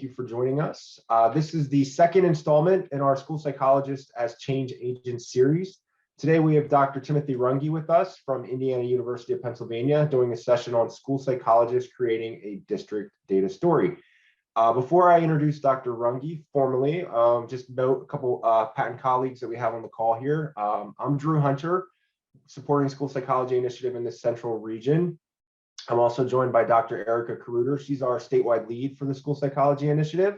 you for joining us. This is the second installment in our School Psychologists as Change Agents series. Today we have Dr. Timothy Runge with us from Indiana University of Pennsylvania doing a session on school psychologists creating a district data story. Before I introduce Dr. Runge formally, just note a couple patent colleagues that we have on the call here. I'm Drew Hunter, supporting school psychology initiative in the central region. I'm also joined by Dr. Erica Caruter. She's our statewide lead for the school psychology initiative.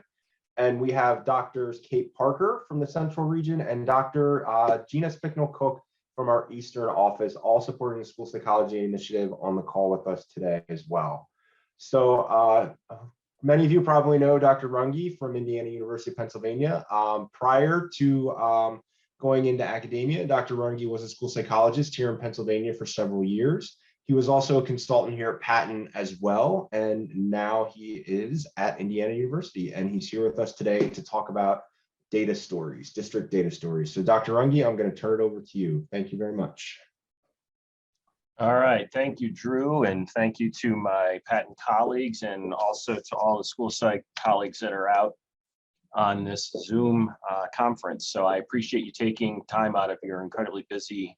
And we have Drs. Kate Parker from the central region and Dr. Gina Spicknell-Cook from our Eastern office, all supporting the school psychology initiative on the call with us today as well. So many of you probably know Dr. Runge from Indiana University of Pennsylvania. Prior to going into academia, Dr. Runge was a school psychologist here in Pennsylvania for several years. He was also a consultant here at Patton as well, and now he is at Indiana University, and he's here with us today to talk about data stories, district data stories. So Dr. Runge, I'm going to turn it over to you. Thank you very much. All right, thank you, Drew, and thank you to my Patton colleagues and also to all the school psych colleagues that are out on this Zoom conference. So I appreciate you taking time out of your incredibly busy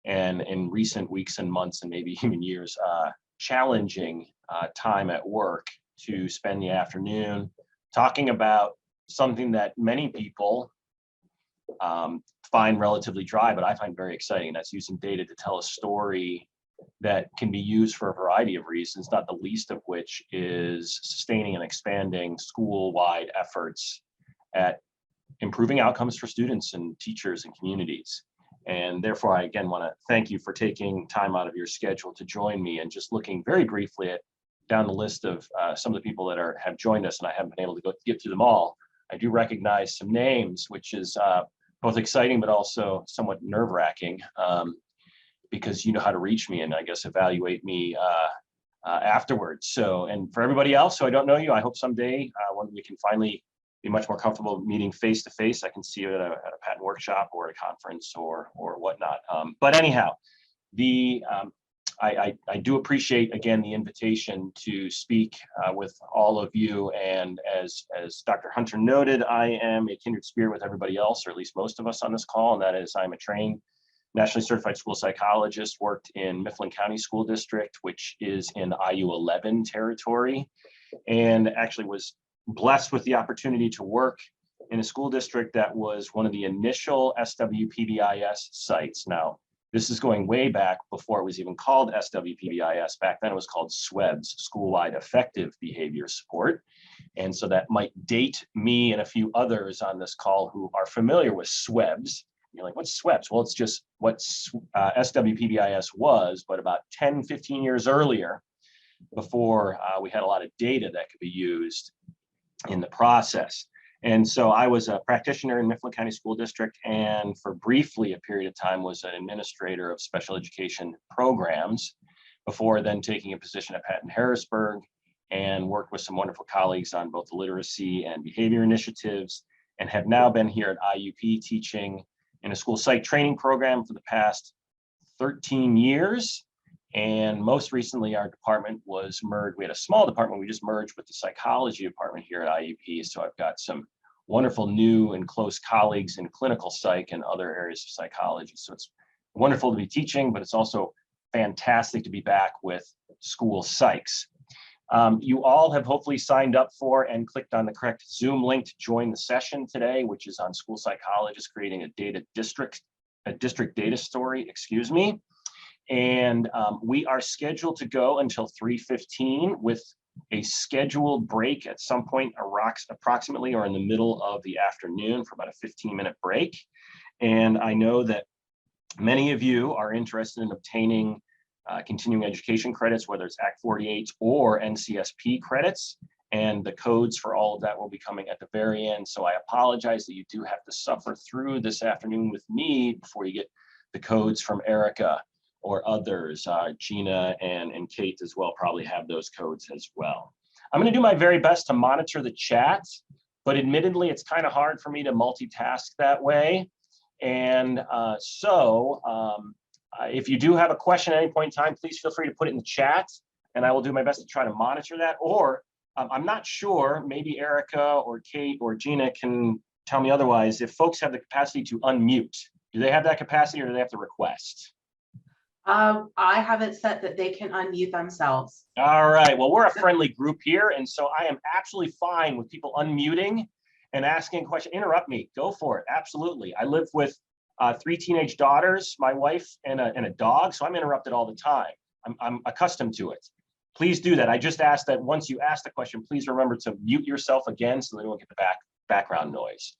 and in recent weeks and months and maybe even years, challenging time at work to spend the afternoon talking about something that many people find relatively dry, but I find very exciting. That's using data to tell a story that can be used for a variety of reasons, not the least of which is sustaining and expanding school-wide efforts at improving outcomes for students and teachers and communities. And therefore, I again want to thank you for taking time out of your schedule to join me, and just looking very briefly at down the list of some of the people that have joined us, and I haven't been able to get through them all. I do recognize some names, which is both exciting but also somewhat nerve-wracking, because you know how to reach me and I guess evaluate me afterwards. So, and for everybody else who I don't know you, I hope someday when we can finally be much more comfortable meeting face to face, I can see you at a patent workshop or a conference or whatnot. But anyhow, I do appreciate again the invitation to speak with all of you. And as Dr. Hunter noted, I am a kindred spirit with everybody else, or at least most of us on this call, and that is I'm a trained nationally certified school psychologist, worked in Mifflin County School District, which is in IU11 territory, and actually was blessed with the opportunity to work in a school district that was one of the initial SWPBIS sites. Now, this is going way back before it was even called SWPBIS. Back then it was called SWEBS, School-Wide Effective Behavior Support. And so that might date me and a few others on this call who are familiar with SWEBS. You're like, what's SWEBS? Well, it's just what SWPBIS was, but about 10, 15 years earlier, before we had a lot of data that could be used in the process. And so I was a practitioner in Mifflin County School District, and for briefly a period of time was an administrator of special education programs before then taking a position at Patton Harrisburg, and worked with some wonderful colleagues on both the literacy and behavior initiatives, and have now been here at IUP teaching in a school psych training program for the past 13 years. And most recently, our department was merged. We had a small department. We just merged with the psychology department here at IUP. So I've got some wonderful new and close colleagues in clinical psych and other areas of psychology. So it's wonderful to be teaching, but it's also fantastic to be back with school psychs. You all have hopefully signed up for and clicked on the correct Zoom link to join the session today, which is on school psychologists creating a district data story, excuse me. And we are scheduled to go until 3:15 with a scheduled break at some point approximately or in the middle of the afternoon for about a 15-minute break. And I know that many of you are interested in obtaining continuing education credits, whether it's Act 48 or NCSP credits, and the codes for all of that will be coming at the very end. So I apologize that you do have to suffer through this afternoon with me before you get the codes from Erica or others. Gina and Kate as well probably have those codes as well. I'm going to do my very best to monitor the chat, but admittedly, it's kind of hard for me to multitask that way. And if you do have a question at any point in time, please feel free to put it in the chat, and I will do my best to try to monitor that. Or I'm not sure, maybe Erica or Kate or Gina can tell me otherwise, if folks have the capacity to unmute. Do they have that capacity or do they have to request? I have it set that they can unmute themselves. All right, well, we're a friendly group here, and so I am absolutely fine with people unmuting and asking a question. Interrupt me, go for it, absolutely. I live with 3 teenage daughters, my wife, and a dog, so I'm interrupted all the time. I'm accustomed to it. Please do that. I just ask that once you ask the question, please remember to mute yourself again so they don't get the background noise.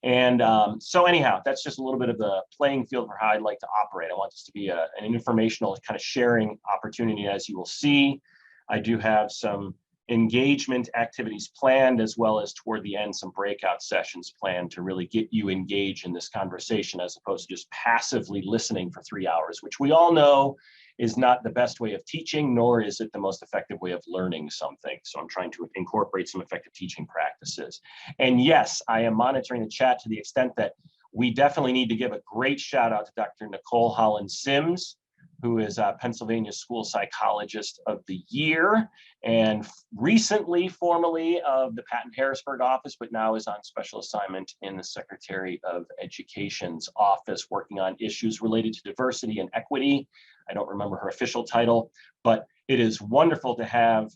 And so anyhow, that's just a little bit of the playing field for how I'd like to operate. I want this to be an informational kind of sharing opportunity. As you will see, I do have some engagement activities planned, as well as toward the end, some breakout sessions planned to really get you engaged in this conversation, as opposed to just passively listening for 3 hours, which we all know is not the best way of teaching, nor is it the most effective way of learning something. So I'm trying to incorporate some effective teaching practices. And yes, I am monitoring the chat to the extent that we definitely need to give a great shout out to Dr. Nicole Holland Sims, who is a Pennsylvania School Psychologist of the Year, and recently formally of the Patton Harrisburg office, but now is on special assignment in the Secretary of Education's office, working on issues related to diversity and equity. I don't remember her official title, but it is wonderful to have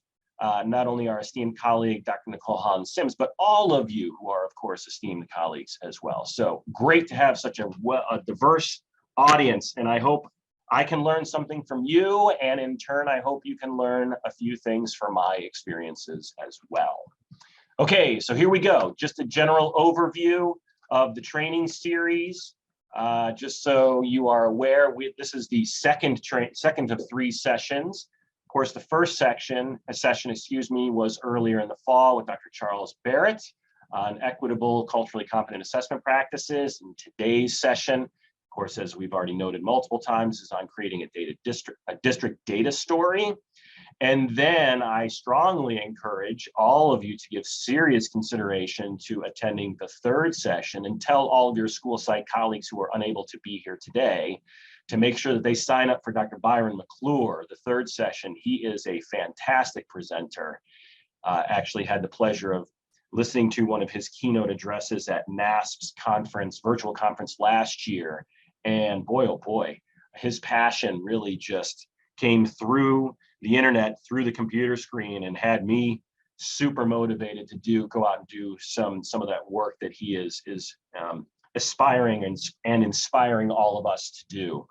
not only our esteemed colleague, Dr. Nicole Holland Sims, but all of you who are, of course, esteemed colleagues as well. So great to have such a diverse audience, and I hope I can learn something from you, and in turn, I hope you can learn a few things from my experiences as well. Okay, so here we go. Just a general overview of the training series. Just so you are aware, this is the second of 3 sessions. Of course, the first session, was earlier in the fall with Dr. Charles Barrett on equitable, culturally competent assessment practices. And today's session, of course, as we've already noted multiple times, is on creating a district data story. And then I strongly encourage all of you to give serious consideration to attending the third session, and tell all of your school psych colleagues who are unable to be here today to make sure that they sign up for Dr. Byron McClure, the third session. He is a fantastic presenter. Actually had the pleasure of listening to one of his keynote addresses at NASP's conference, virtual conference last year. And boy, oh boy, his passion really just came through the internet, through the computer screen, and had me super motivated to go out and do some of that work that he is aspiring and inspiring all of us to do.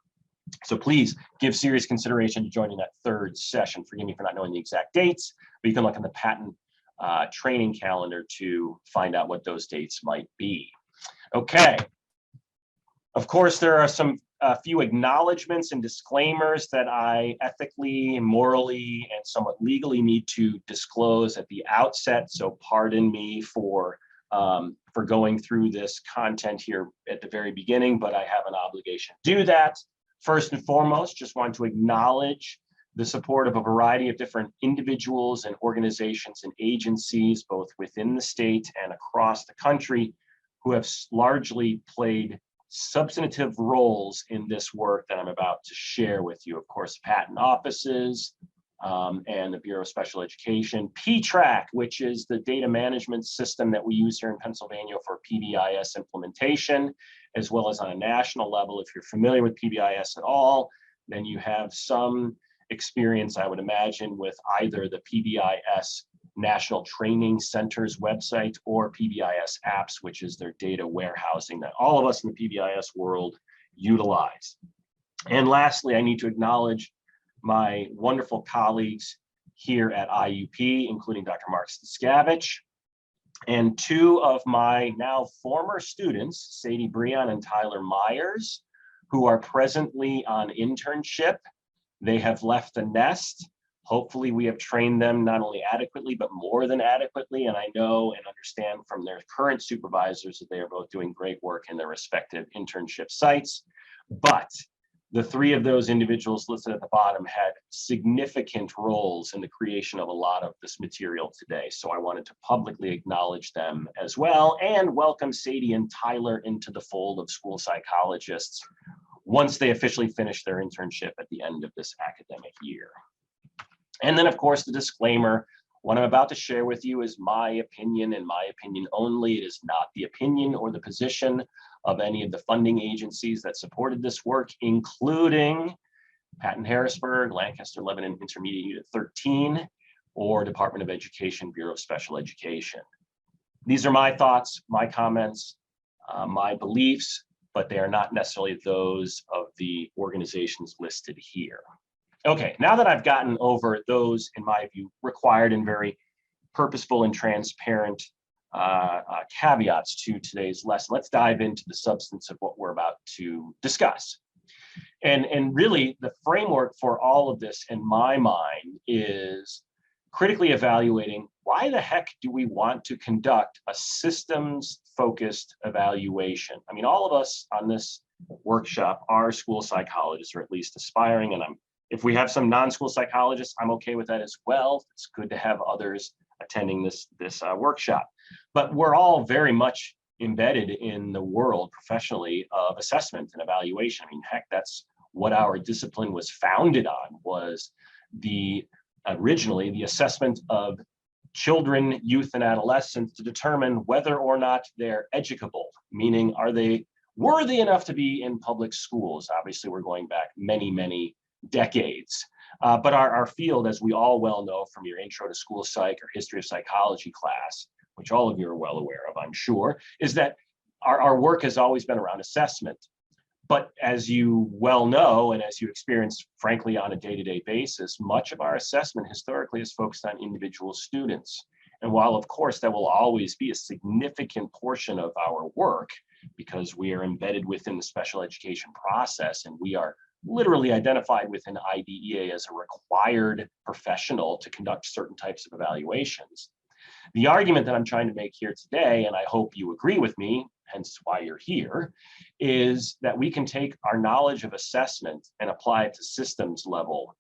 So please give serious consideration to joining that third session. Forgive me for not knowing the exact dates, but you can look in the Patton training calendar to find out what those dates might be. Okay. Of course, there are a few acknowledgements and disclaimers that I ethically, morally, and somewhat legally need to disclose at the outset. So pardon me for going through this content here at the very beginning, but I have an obligation to do that. First and foremost, just want to acknowledge the support of a variety of different individuals and organizations and agencies, both within the state and across the country, who have largely played substantive roles in this work that I'm about to share with you. Of course, patent offices and the Bureau of Special Education, PTRAC, which is the data management system that we use here in Pennsylvania for PBIS implementation, as well as on a national level. If you're familiar with PBIS at all, then you have some experience, I would imagine, with either the PBIS National Training Center's website or PBIS apps, which is their data warehousing that all of us in the PBIS world utilize. And lastly, I need to acknowledge my wonderful colleagues here at IUP, including Dr. Mark Staskevich, and 2 of my now former students, Sadie Breon and Tyler Myers, who are presently on internship. They have left the nest. Hopefully we have trained them not only adequately, but more than adequately. And I know and understand from their current supervisors that they are both doing great work in their respective internship sites. But the 3 of those individuals listed at the bottom had significant roles in the creation of a lot of this material today. So I wanted to publicly acknowledge them as well, and welcome Sadie and Tyler into the fold of school psychologists once they officially finish their internship at the end of this academic year. And then, of course, the disclaimer, What I'm about to share with you is my opinion and my opinion only. It is not the opinion or the position of any of the funding agencies that supported this work, including Patton Harrisburg, Lancaster Lebanon Intermediate Unit 13, or Department of Education, Bureau of Special Education. These are my thoughts, my comments, my beliefs, but they are not necessarily those of the organizations listed here. Okay, now that I've gotten over those, in my view, required and very purposeful and transparent caveats to today's lesson, let's dive into the substance of what we're about to discuss. And really, the framework for all of this, in my mind, is critically evaluating why the heck do we want to conduct a systems-focused evaluation? I mean, all of us on this workshop are school psychologists, or at least aspiring, and if we have some non-school psychologists, I'm okay with that as well. It's good to have others attending this workshop. But we're all very much embedded in the world professionally of assessment and evaluation. I mean, heck, that's what our discipline was founded on, was originally the assessment of children, youth, and adolescents to determine whether or not they're educable, meaning are they worthy enough to be in public schools? Obviously, we're going back many, many decades. But our field, as we all well know from your intro to school psych or history of psychology class, which all of you are well aware of, I'm sure, is that our work has always been around assessment. But as you well know, and as you experience, frankly, on a day-to-day basis, much of our assessment historically is focused on individual students. And while, of course, that will always be a significant portion of our work, because we are embedded within the special education process, and we are literally identified within IDEA as a required professional to conduct certain types of evaluations. The argument that I'm trying to make here today, and I hope you agree with me, hence why you're here, is that we can take our knowledge of assessment and apply it to systems level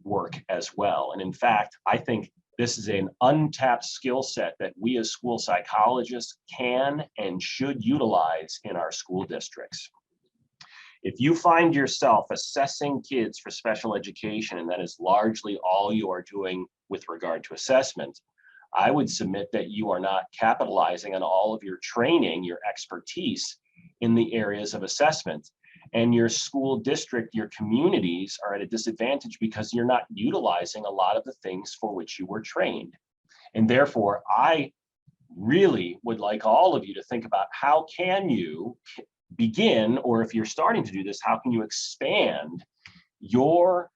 work as well. And in fact, I think this is an untapped skill set that we as school psychologists can and should utilize in our school districts. If you find yourself assessing kids for special education, and that is largely all you are doing with regard to assessment, I would submit that you are not capitalizing on all of your training, your expertise in the areas of assessment. And your school district, your communities are at a disadvantage because you're not utilizing a lot of the things for which you were trained. And therefore, I really would like all of you to think about how can you begin, or if you're starting to do this, how can you expand your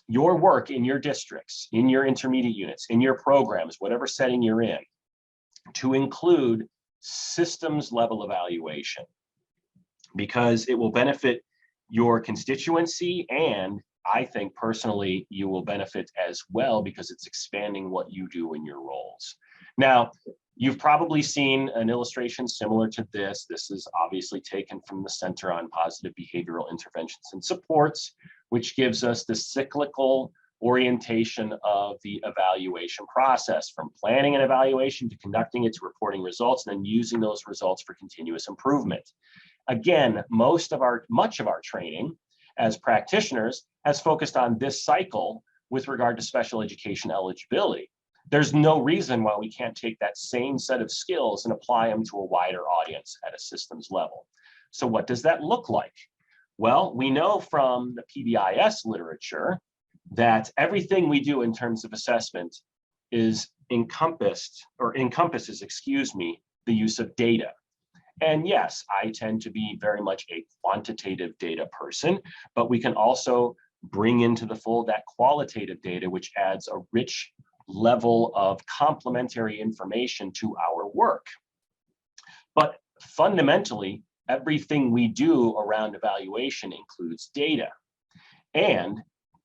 work in your districts, in your intermediate units, in your programs, whatever setting you're in, to include systems level evaluation, because it will benefit your constituency, and I think personally you will benefit as well because it's expanding what you do in your roles. Now, you've probably seen an illustration similar to this. This is obviously taken from the Center on Positive Behavioral Interventions and Supports, which gives us the cyclical orientation of the evaluation process, from planning an evaluation to conducting it to reporting results, and then using those results for continuous improvement. Again, much of our training as practitioners has focused on this cycle with regard to special education eligibility. There's no reason why we can't take that same set of skills and apply them to a wider audience at a systems level. So what does that look like? Well, we know from the PBIS literature that everything we do in terms of assessment is encompasses, the use of data. And yes, I tend to be very much a quantitative data person, but we can also bring into the fold that qualitative data, which adds a rich level of complementary information to our work. But fundamentally, everything we do around evaluation includes data. And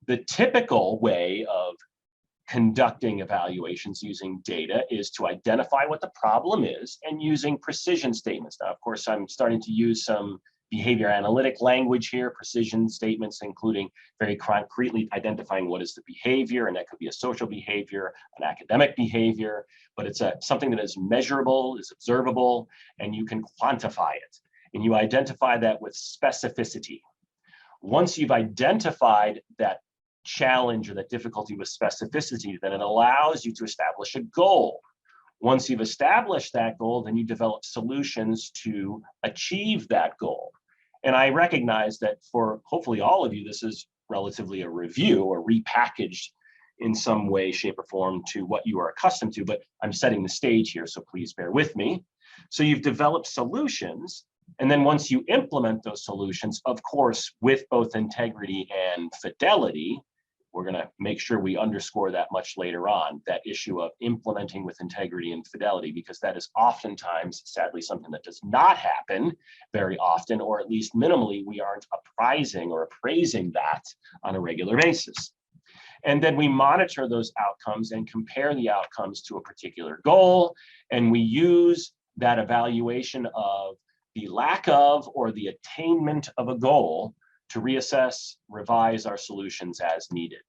the typical way of conducting evaluations using data is to identify what the problem is and using precision statements. Now, of course, I'm starting to use some behavior analytic language here, precision statements, including very concretely identifying what is the behavior, and that could be a social behavior, an academic behavior, but it's something that is measurable, is observable, and you can quantify it. And you identify that with specificity. Once you've identified that challenge or that difficulty with specificity, then it allows you to establish a goal. Once you've established that goal, then you develop solutions to achieve that goal. And I recognize that for hopefully all of you, this is relatively a review or repackaged in some way, shape, or form to what you are accustomed to, but I'm setting the stage here, so please bear with me. So you've developed solutions, and then once you implement those solutions, of course, with both integrity and fidelity, we're going to make sure we underscore that much later on, that issue of implementing with integrity and fidelity, because that is oftentimes, sadly, something that does not happen very often, or at least minimally, we aren't apprising or appraising that on a regular basis. And then we monitor those outcomes and compare the outcomes to a particular goal, and we use that evaluation of the lack of or the attainment of a goal to reassess, revise our solutions as needed.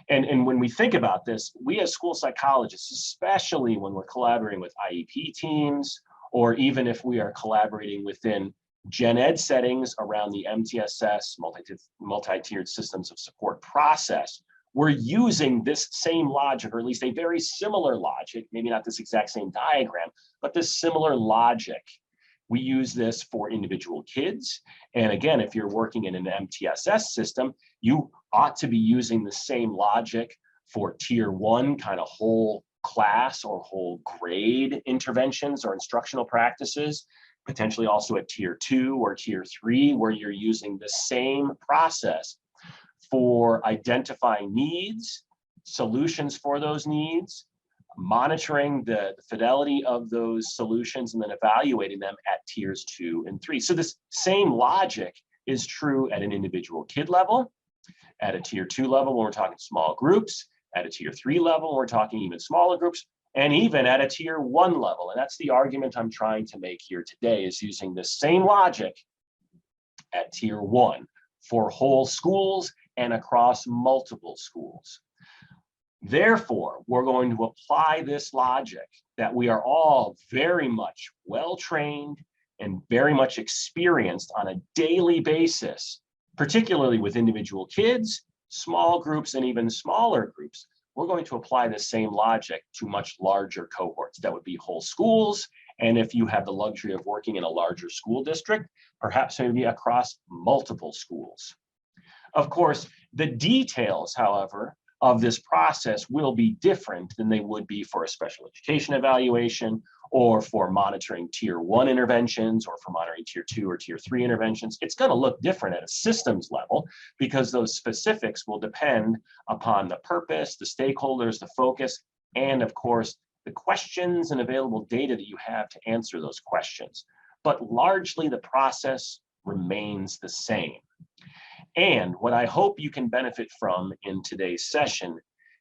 And when we think about this, we as school psychologists, especially when we're collaborating with IEP teams, or even if we are collaborating within gen ed settings around the MTSS, multi-tiered systems of support process, we're using this same logic, or at least a very similar logic, maybe not this exact same diagram, but this similar logic. We use this for individual kids. And again, if you're working in an MTSS system, you ought to be using the same logic for tier 1 kind of whole class or whole grade interventions or instructional practices, potentially also at tier 2 or tier 3, where you're using the same process for identifying needs, solutions for those needs, monitoring the fidelity of those solutions, and then evaluating them at tiers 2 and 3. So this same logic is true at an individual kid level, at a tier 2 level when we're talking small groups, at a tier 3 level when we're talking even smaller groups, and even at a tier 1 level. And that's the argument I'm trying to make here today, is using the same logic at tier 1 for whole schools and across multiple schools. Therefore, we're going to apply this logic that we are all very much well-trained and very much experienced on a daily basis, particularly with individual kids, small groups, and even smaller groups. We're going to apply the same logic to much larger cohorts. That would be whole schools. And if you have the luxury of working in a larger school district, perhaps maybe across multiple schools. Of course, the details, however, of this process will be different than they would be for a special education evaluation, or for monitoring tier 1 interventions, or for monitoring tier 2 or tier 3 interventions. It's going to look different at a systems level, because those specifics will depend upon the purpose, the stakeholders, the focus, and of course, the questions and available data that you have to answer those questions. But largely the process remains the same. And what I hope you can benefit from in today's session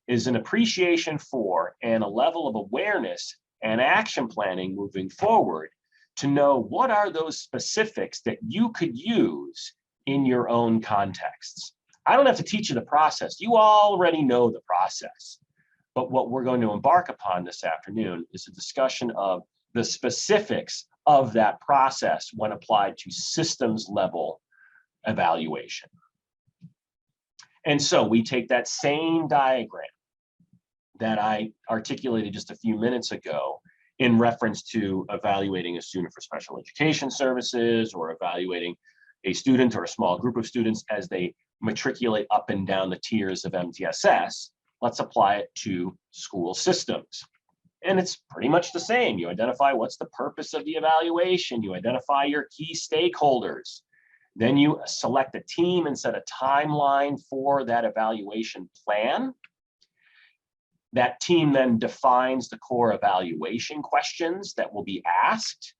is an appreciation for and a level of awareness and action planning moving forward to know what are those specifics that you could use in your own contexts. I don't have to teach you the process. You already know the process. But what we're going to embark upon this afternoon is a discussion of the specifics of that process when applied to systems level evaluation. And so we take that same diagram that I articulated just a few minutes ago in reference to evaluating a student for special education services, or evaluating a student or a small group of students as they matriculate up and down the tiers of MTSS. Let's apply it to school systems. And it's pretty much the same. You identify what's the purpose of the evaluation. You identify your key stakeholders. Then you select a team and set a timeline for that evaluation plan. That team then defines the core evaluation questions that will be asked.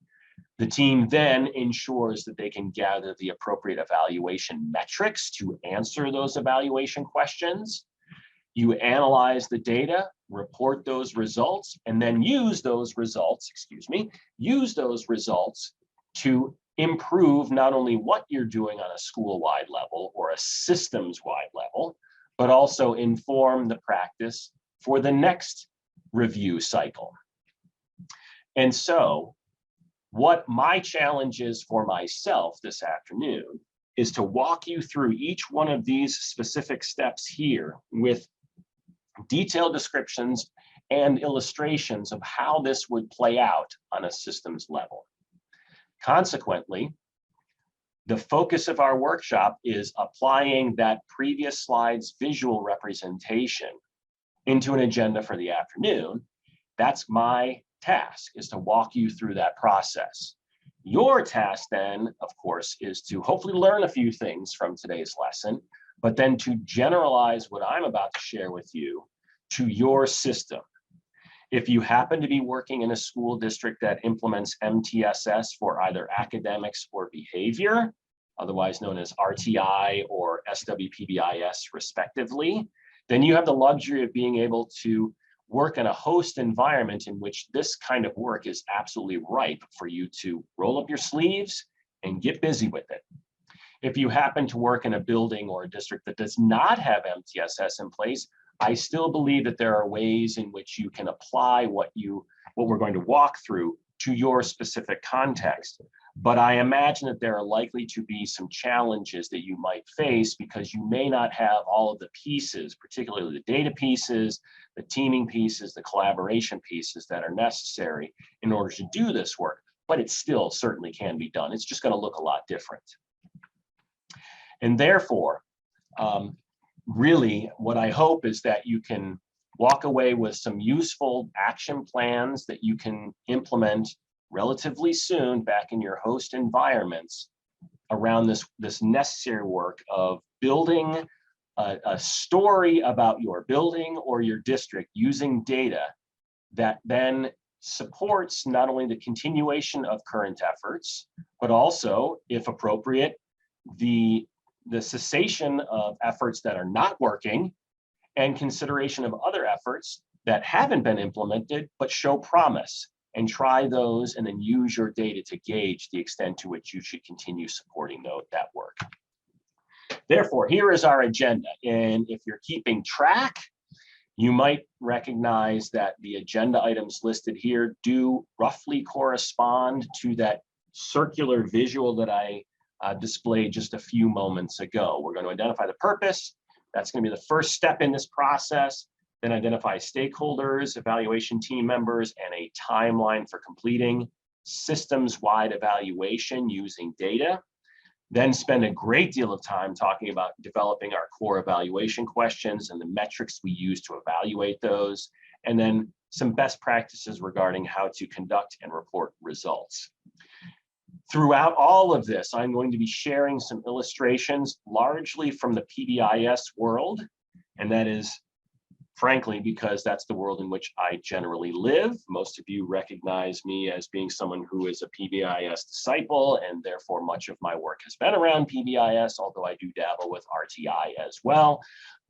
The team then ensures that they can gather the appropriate evaluation metrics to answer those evaluation questions. You analyze the data, report those results, and then use those results to improve not only what you're doing on a school-wide level or a systems-wide level, but also inform the practice for the next review cycle. And so what my challenge is for myself this afternoon is to walk you through each one of these specific steps here with detailed descriptions and illustrations of how this would play out on a systems level. Consequently, the focus of our workshop is applying that previous slide's visual representation into an agenda for the afternoon. That's my task, is to walk you through that process. Your task then, of course, is to hopefully learn a few things from today's lesson, but then to generalize what I'm about to share with you to your system. If you happen to be working in a school district that implements MTSS for either academics or behavior, otherwise known as RTI or SWPBIS respectively, then you have the luxury of being able to work in a host environment in which this kind of work is absolutely ripe for you to roll up your sleeves and get busy with it. If you happen to work in a building or a district that does not have MTSS in place, I still believe that there are ways in which you can apply what we're going to walk through to your specific context. But I imagine that there are likely to be some challenges that you might face because you may not have all of the pieces, particularly the data pieces, the teaming pieces, the collaboration pieces that are necessary in order to do this work, but it still certainly can be done. It's just going to look a lot different. And therefore, really what I hope is that you can walk away with some useful action plans that you can implement relatively soon back in your host environments around this necessary work of building a story about your building or your district using data that then supports not only the continuation of current efforts, but also, if appropriate, the cessation of efforts that are not working and consideration of other efforts that haven't been implemented but show promise, and try those and then use your data to gauge the extent to which you should continue supporting that work. Therefore, here is our agenda. And if you're keeping track, you might recognize that the agenda items listed here do roughly correspond to that circular visual that I displayed just a few moments ago. We're going to identify the purpose. That's going to be the first step in this process. Then identify stakeholders, evaluation team members, and a timeline for completing systems-wide evaluation using data. Then spend a great deal of time talking about developing our core evaluation questions and the metrics we use to evaluate those, and then some best practices regarding how to conduct and report results. Throughout all of this, I'm going to be sharing some illustrations largely from the PBIS world, and that is frankly because that's the world in which I generally live. Most of you recognize me as being someone who is a PBIS disciple, and therefore much of my work has been around PBIS, although I do dabble with RTI as well.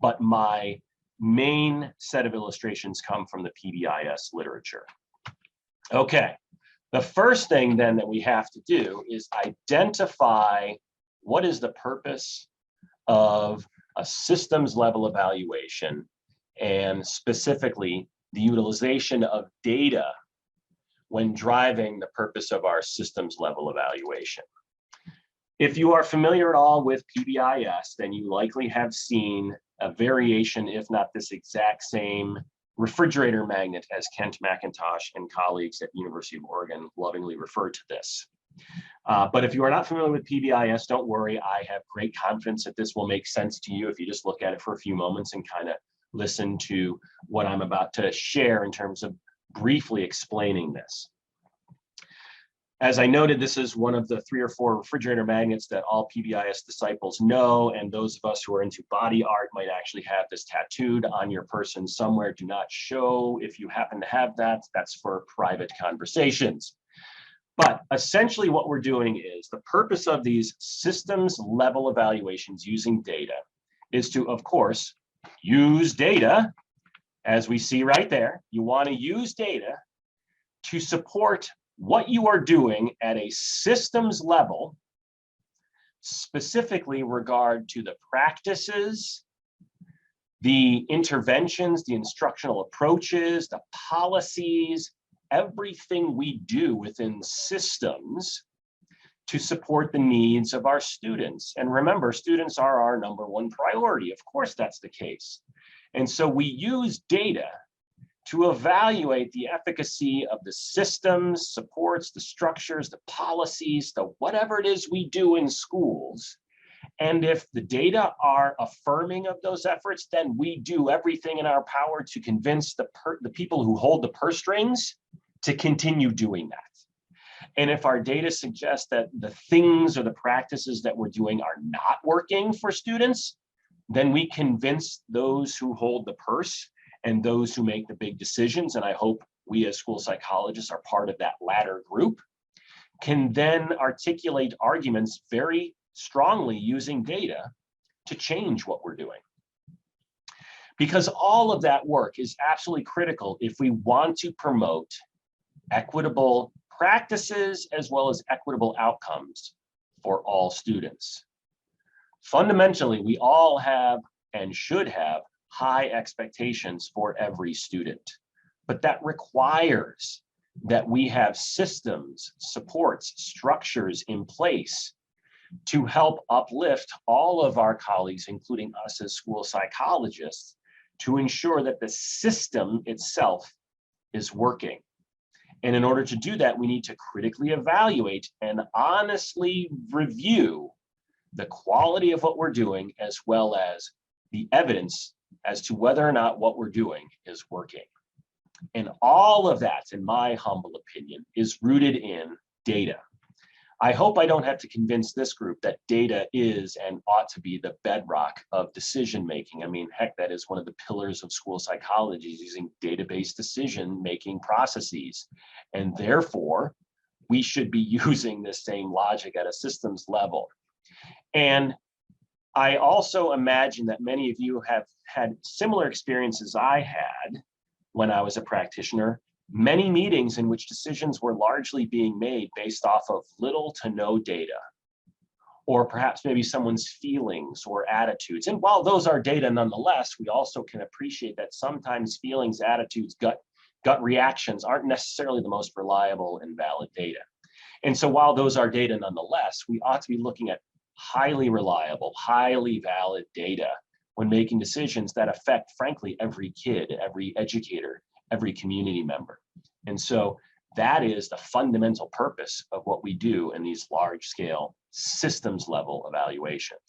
But my main set of illustrations come from the PBIS literature. Okay. The first thing then that we have to do is identify what is the purpose of a systems level evaluation, and specifically the utilization of data when driving the purpose of our systems level evaluation. If you are familiar at all with PBIS, then you likely have seen a variation, if not this exact same refrigerator magnet, as Kent McIntosh and colleagues at University of Oregon lovingly refer to this. But if you are not familiar with PBIS, don't worry. I have great confidence that this will make sense to you if you just look at it for a few moments and kind of listen to what I'm about to share in terms of briefly explaining this. As I noted, this is one of the 3 or 4 refrigerator magnets that all PBIS disciples know, and those of us who are into body art might actually have this tattooed on your person somewhere. Do not show if you happen to have that. That's for private conversations. But essentially what we're doing is the purpose of these systems level evaluations using data is to, of course, use data, as we see right there. You want to use data to support what you are doing at a systems level, specifically regard to the practices, the interventions, the instructional approaches, the policies, everything we do within systems to support the needs of our students. And remember, students are our #1 priority. Of course, that's the case. And so we use data to evaluate the efficacy of the systems, supports, the structures, the policies, the whatever it is we do in schools. And if the data are affirming of those efforts, then we do everything in our power to convince the people who hold the purse strings to continue doing that. And if our data suggests that the things or the practices that we're doing are not working for students, then we convince those who hold the purse and those who make the big decisions, and I hope we as school psychologists are part of that latter group, can then articulate arguments very strongly using data to change what we're doing. Because all of that work is absolutely critical if we want to promote equitable practices as well as equitable outcomes for all students. Fundamentally, we all have and should have high expectations for every student, but that requires that we have systems, supports, structures in place to help uplift all of our colleagues, including us as school psychologists, to ensure that the system itself is working. And in order to do that, we need to critically evaluate and honestly review the quality of what we're doing, as well as the evidence as to whether or not what we're doing is working. And all of that, in my humble opinion, is rooted in data. I hope I don't have to convince this group that data is and ought to be the bedrock of decision-making. I mean, heck, that is one of the pillars of school psychology, using data-based decision-making processes. And therefore, we should be using the same logic at a systems level. And I also imagine that many of you have had similar experiences I had when I was a practitioner, many meetings in which decisions were largely being made based off of little to no data, or perhaps maybe someone's feelings or attitudes. And while those are data nonetheless, we also can appreciate that sometimes feelings, attitudes, gut reactions aren't necessarily the most reliable and valid data. And so while those are data nonetheless, we ought to be looking at highly reliable, highly valid data when making decisions that affect, frankly, every kid, every educator, every community member. And so that is the fundamental purpose of what we do in these large scale systems level evaluations.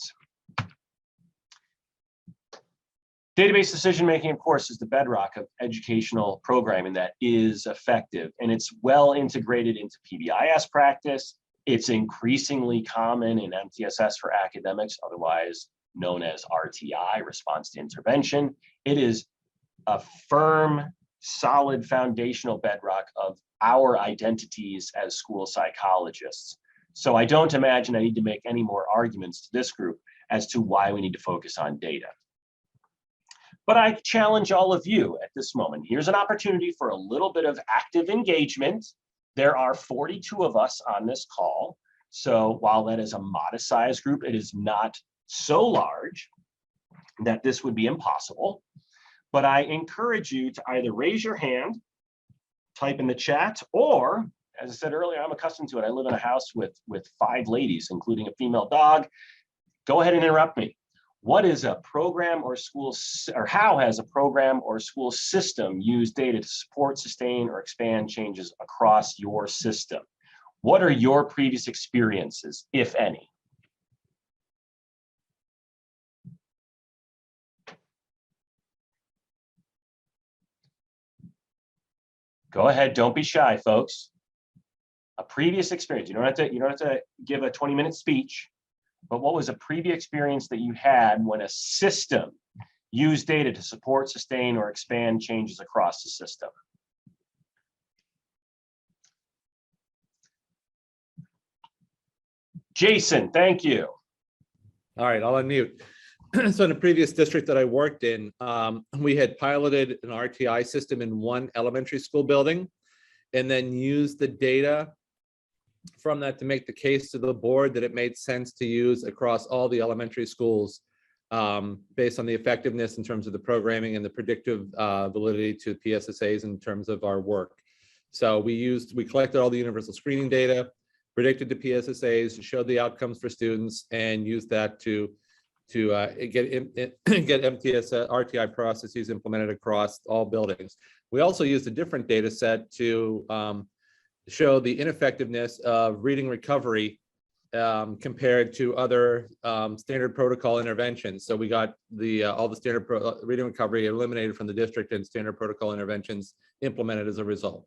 Database decision-making, of course, is the bedrock of educational programming that is effective, and it's well integrated into PBIS practice. It's increasingly common in MTSS for academics, otherwise known as RTI, response to intervention. It is a firm, solid foundational bedrock of our identities as school psychologists. So I don't imagine I need to make any more arguments to this group as to why we need to focus on data. But I challenge all of you at this moment. Here's an opportunity for a little bit of active engagement. There are 42 of us on this call. So while that is a modest size group, it is not so large that this would be impossible. But I encourage you to either raise your hand, type in the chat, or, as I said earlier, I'm accustomed to it. I live in a house with 5 ladies, including a female dog. Go ahead and interrupt me. What is a program or school, or how has a program or school system used data to support, sustain, or expand changes across your system? What are your previous experiences, if any? Go ahead, don't be shy, folks. A previous experience. You don't have to give a 20-minute speech, but what was a previous experience that you had when a system used data to support, sustain, or expand changes across the system? Jason, thank you. All right, I'll unmute. So in a previous district that I worked in, we had piloted an RTI system in one elementary school building and then used the data from that to make the case to the board that it made sense to use across all the elementary schools based on the effectiveness in terms of the programming and the predictive validity to PSSAs in terms of our work. So we collected all the universal screening data. predicted the PSSAs, showed the outcomes for students, and used that to get MTS RTI processes implemented across all buildings. We also used a different data set to show the ineffectiveness of reading recovery compared to other standard protocol interventions. So we got all the standard reading recovery eliminated from the district and standard protocol interventions implemented as a result.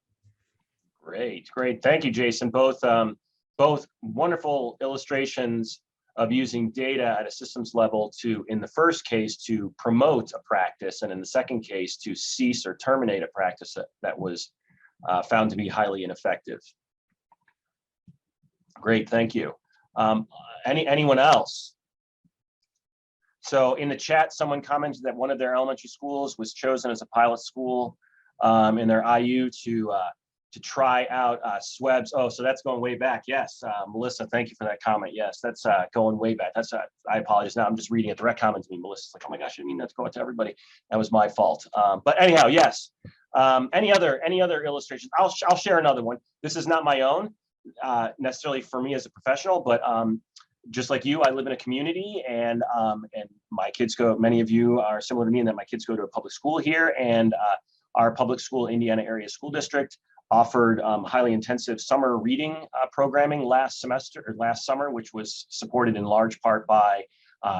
Great, great. Thank you, Jason. Both wonderful illustrations of using data at a systems level to, in the first case, to promote a practice, and in the second case, to cease or terminate a practice that was found to be highly ineffective. Great, thank you. Anyone else? So in the chat, someone commented that one of their elementary schools was chosen as a pilot school in their IU to try out SWEBs. Oh, so that's going way back. Yes, Melissa, thank you for that comment. Yes, that's going way back. That's I apologize. Now I'm just reading a direct comment to me. Melissa's like, oh my gosh, I didn't mean that to go out to everybody. That was my fault. But anyhow, yes. Any other illustrations? I'll share another one. This is not my own necessarily for me as a professional, but just like you, I live in a community, and my kids go. Many of you are similar to me in that my kids go to a public school here, and our public school Indiana Area School District offered highly intensive summer reading programming last summer, which was supported in large part by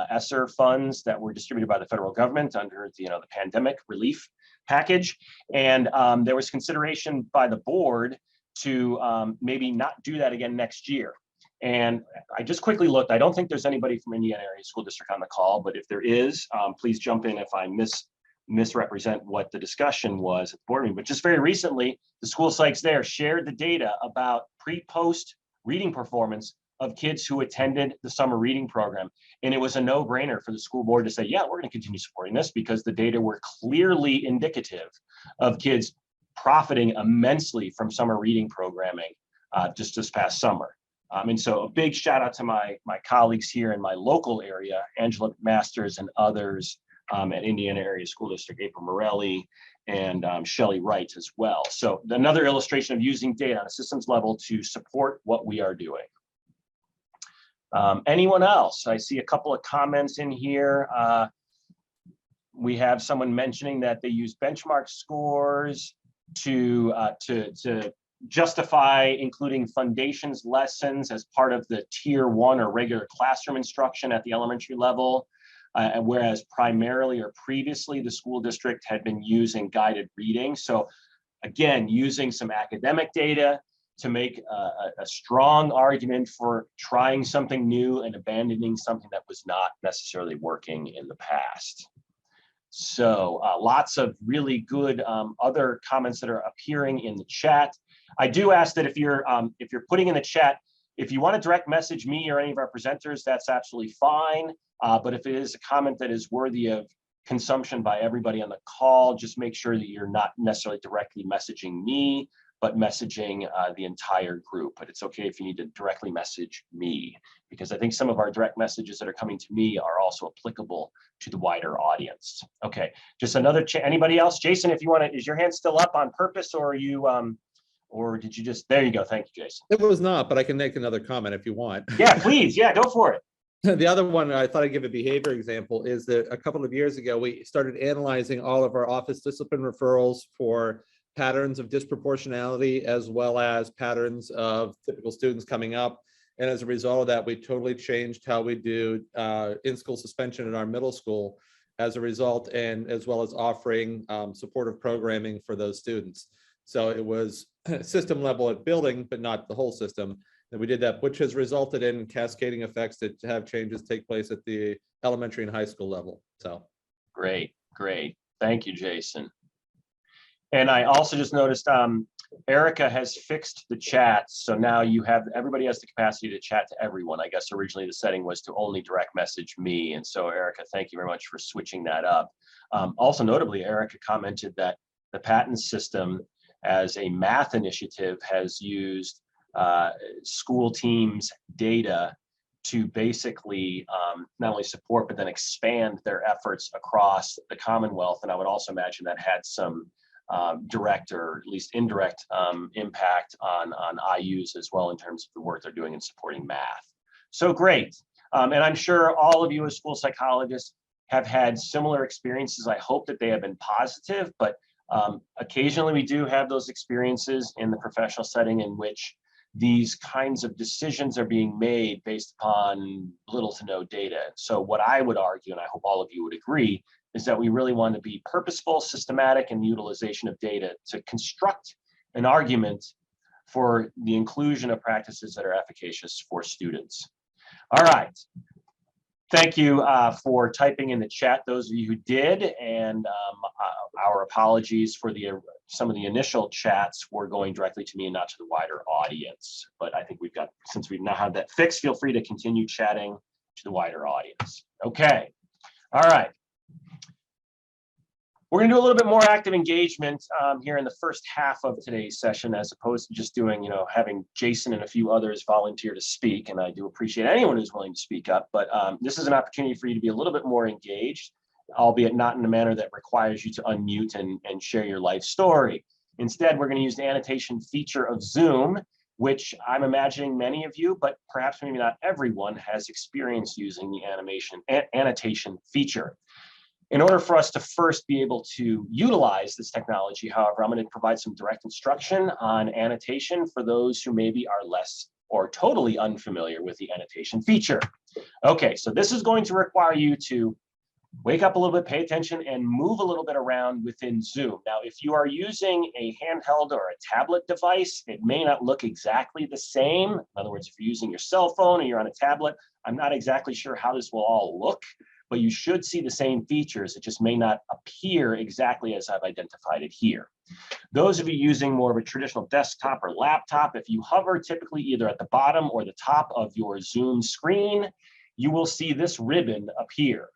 ESSER funds that were distributed by the federal government under the pandemic relief package. And there was consideration by the board to maybe not do that again next year. And I just quickly looked. I don't think there's anybody from Indiana Area School District on the call, but if there is, please jump in if I misrepresent what the discussion was at the board meeting. But just very recently, the school psychs there shared the data about pre-post reading performance of kids who attended the summer reading program. And it was a no-brainer for the school board to say, yeah, we're going to continue supporting this because the data were clearly indicative of kids profiting immensely from summer reading programming just this past summer. And so a big shout out to my colleagues here in my local area, Angela Masters and others at Indiana Area School District, April Morelli and Shelley Wright as well. So another illustration of using data on a systems level to support what we are doing. Anyone else? I see a couple of comments in here. We have someone mentioning that they use benchmark scores to justify including foundations lessons as part of the tier 1 or regular classroom instruction at the elementary level. Whereas primarily or previously the school district had been using guided reading. So again, using some academic data to make a strong argument for trying something new and abandoning something that was not necessarily working in the past. So lots of really good other comments that are appearing in the chat. I do ask that if you're putting in the chat, if you want to direct message me or any of our presenters, that's absolutely fine. But if it is a comment that is worthy of consumption by everybody on the call, just make sure that you're not necessarily directly messaging me, but messaging the entire group. But it's okay if you need to directly message me, because I think some of our direct messages that are coming to me are also applicable to the wider audience. Okay, just another anybody else? Jason, if you want to, is your hand still up on purpose, or are you or did you just, there you go. Thank you, Jason. It was not, but I can make another comment if you want. Yeah, please. Yeah, go for it. The other one, I thought I'd give a behavior example, is that a couple of years ago, we started analyzing all of our office discipline referrals for patterns of disproportionality, as well as patterns of typical students coming up. And as a result of that, we totally changed how we do in-school suspension in our middle school as a result, and as well as offering supportive programming for those students. So it was system level at building, but not the whole system. And we did that, which has resulted in cascading effects to have changes take place at the elementary and high school level. So great, great. Thank you, Jason. And I also just noticed Erica has fixed the chat. So now you have, everybody has the capacity to chat to everyone. I guess originally the setting was to only direct message me. And so Erica, thank you very much for switching that up. Also notably, Erica commented that the patent system as a math initiative has used school teams' data to basically not only support, but then expand their efforts across the Commonwealth. And I would also imagine that had some direct or at least indirect impact on IUs as well in terms of the work they're doing in supporting math. So great. And I'm sure all of you as school psychologists have had similar experiences. I hope that they have been positive, but occasionally we do have those experiences in the professional setting in which these kinds of decisions are being made based upon little to no data. So what I would argue, and I hope all of you would agree, is that we really want to be purposeful, systematic in the utilization of data to construct an argument for the inclusion of practices that are efficacious for students. All right. Thank you for typing in the chat, those of you who did, and our apologies for some of the initial chats were going directly to me and not to the wider audience. But I think since we've now had that fixed, feel free to continue chatting to the wider audience. Okay, all right. We're going to do a little bit more active engagement here in the first half of today's session, as opposed to just doing, having Jason and a few others volunteer to speak. And I do appreciate anyone who's willing to speak up, but this is an opportunity for you to be a little bit more engaged, albeit not in a manner that requires you to unmute and share your life story. Instead, we're going to use the annotation feature of Zoom, which I'm imagining many of you, but perhaps maybe not everyone, has experience using the annotation feature. In order for us to first be able to utilize this technology, however, I'm going to provide some direct instruction on annotation for those who maybe are less or totally unfamiliar with the annotation feature. Okay, so this is going to require you to wake up a little bit, pay attention, and move a little bit around within Zoom. Now, if you are using a handheld or a tablet device, it may not look exactly the same. In other words, if you're using your cell phone or you're on a tablet, I'm not exactly sure how this will all look, but you should see the same features. It just may not appear exactly as I've identified it here. Those of you using more of a traditional desktop or laptop, if you hover typically either at the bottom or the top of your Zoom screen, you will see this ribbon appear.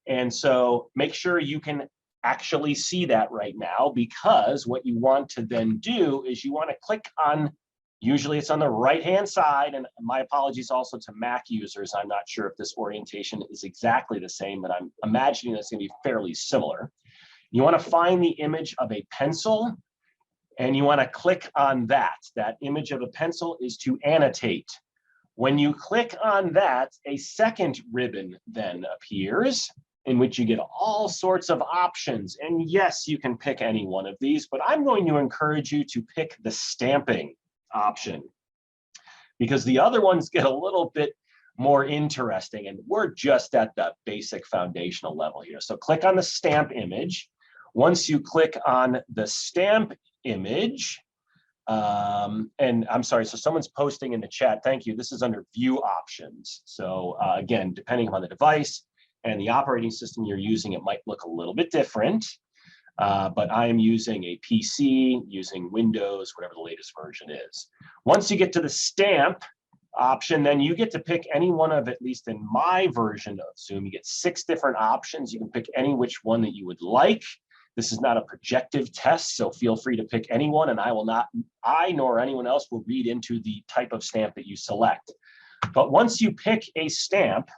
And so make sure you can actually see that right now, because what you want to then do is you want to click on, usually it's on the right-hand side, and my apologies also to Mac users. I'm not sure if this orientation is exactly the same, but I'm imagining it's going to be fairly similar. You want to find the image of a pencil, and you want to click on that. That image of a pencil is to annotate. When you click on that, a second ribbon then appears, in which you get all sorts of options. And yes, you can pick any one of these, but I'm going to encourage you to pick the stamping option, because the other ones get a little bit more interesting, and we're just at the basic foundational level here. So click on the stamp image. Once you click on the stamp image, and I'm sorry, so someone's posting in the chat, thank you. This is under view options. So again, depending on the device and the operating system you're using, it might look a little bit different. But I am using a PC, using Windows, whatever the latest version is. Once you get to the stamp option, then you get to pick any one of, at least in my version of Zoom, you get 6 different options. You can pick any which one that you would like. This is not a projective test, so feel free to pick any one, and I nor anyone else will read into the type of stamp that you select. But once you pick a stamp,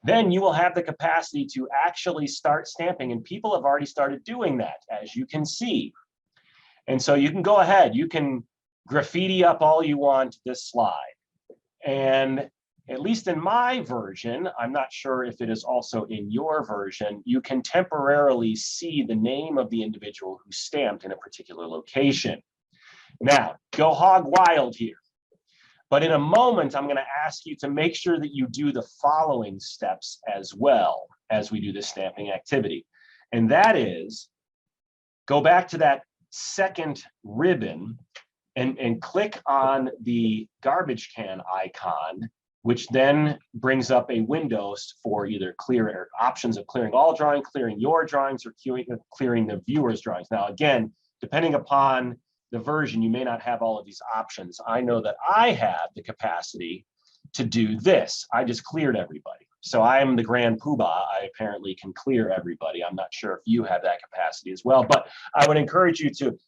then you will have the capacity to actually start stamping, and people have already started doing that, as you can see. And so you can go ahead, you can graffiti up all you want this slide. And at least in my version, I'm not sure if it is also in your version, you can temporarily see the name of the individual who stamped in a particular location. Now, go hog wild here. But in a moment, I'm going to ask you to make sure that you do the following steps as well as we do this stamping activity. And that is, go back to that second ribbon and click on the garbage can icon, which then brings up a window for either options of clearing all drawings, clearing your drawings, or clearing the viewer's drawings. Now, again, depending upon the version, you may not have all of these options. I know that I have the capacity to do this. I just cleared everybody. So I am the grand poobah. I apparently can clear everybody. I'm not sure if you have that capacity as well, but I would encourage you to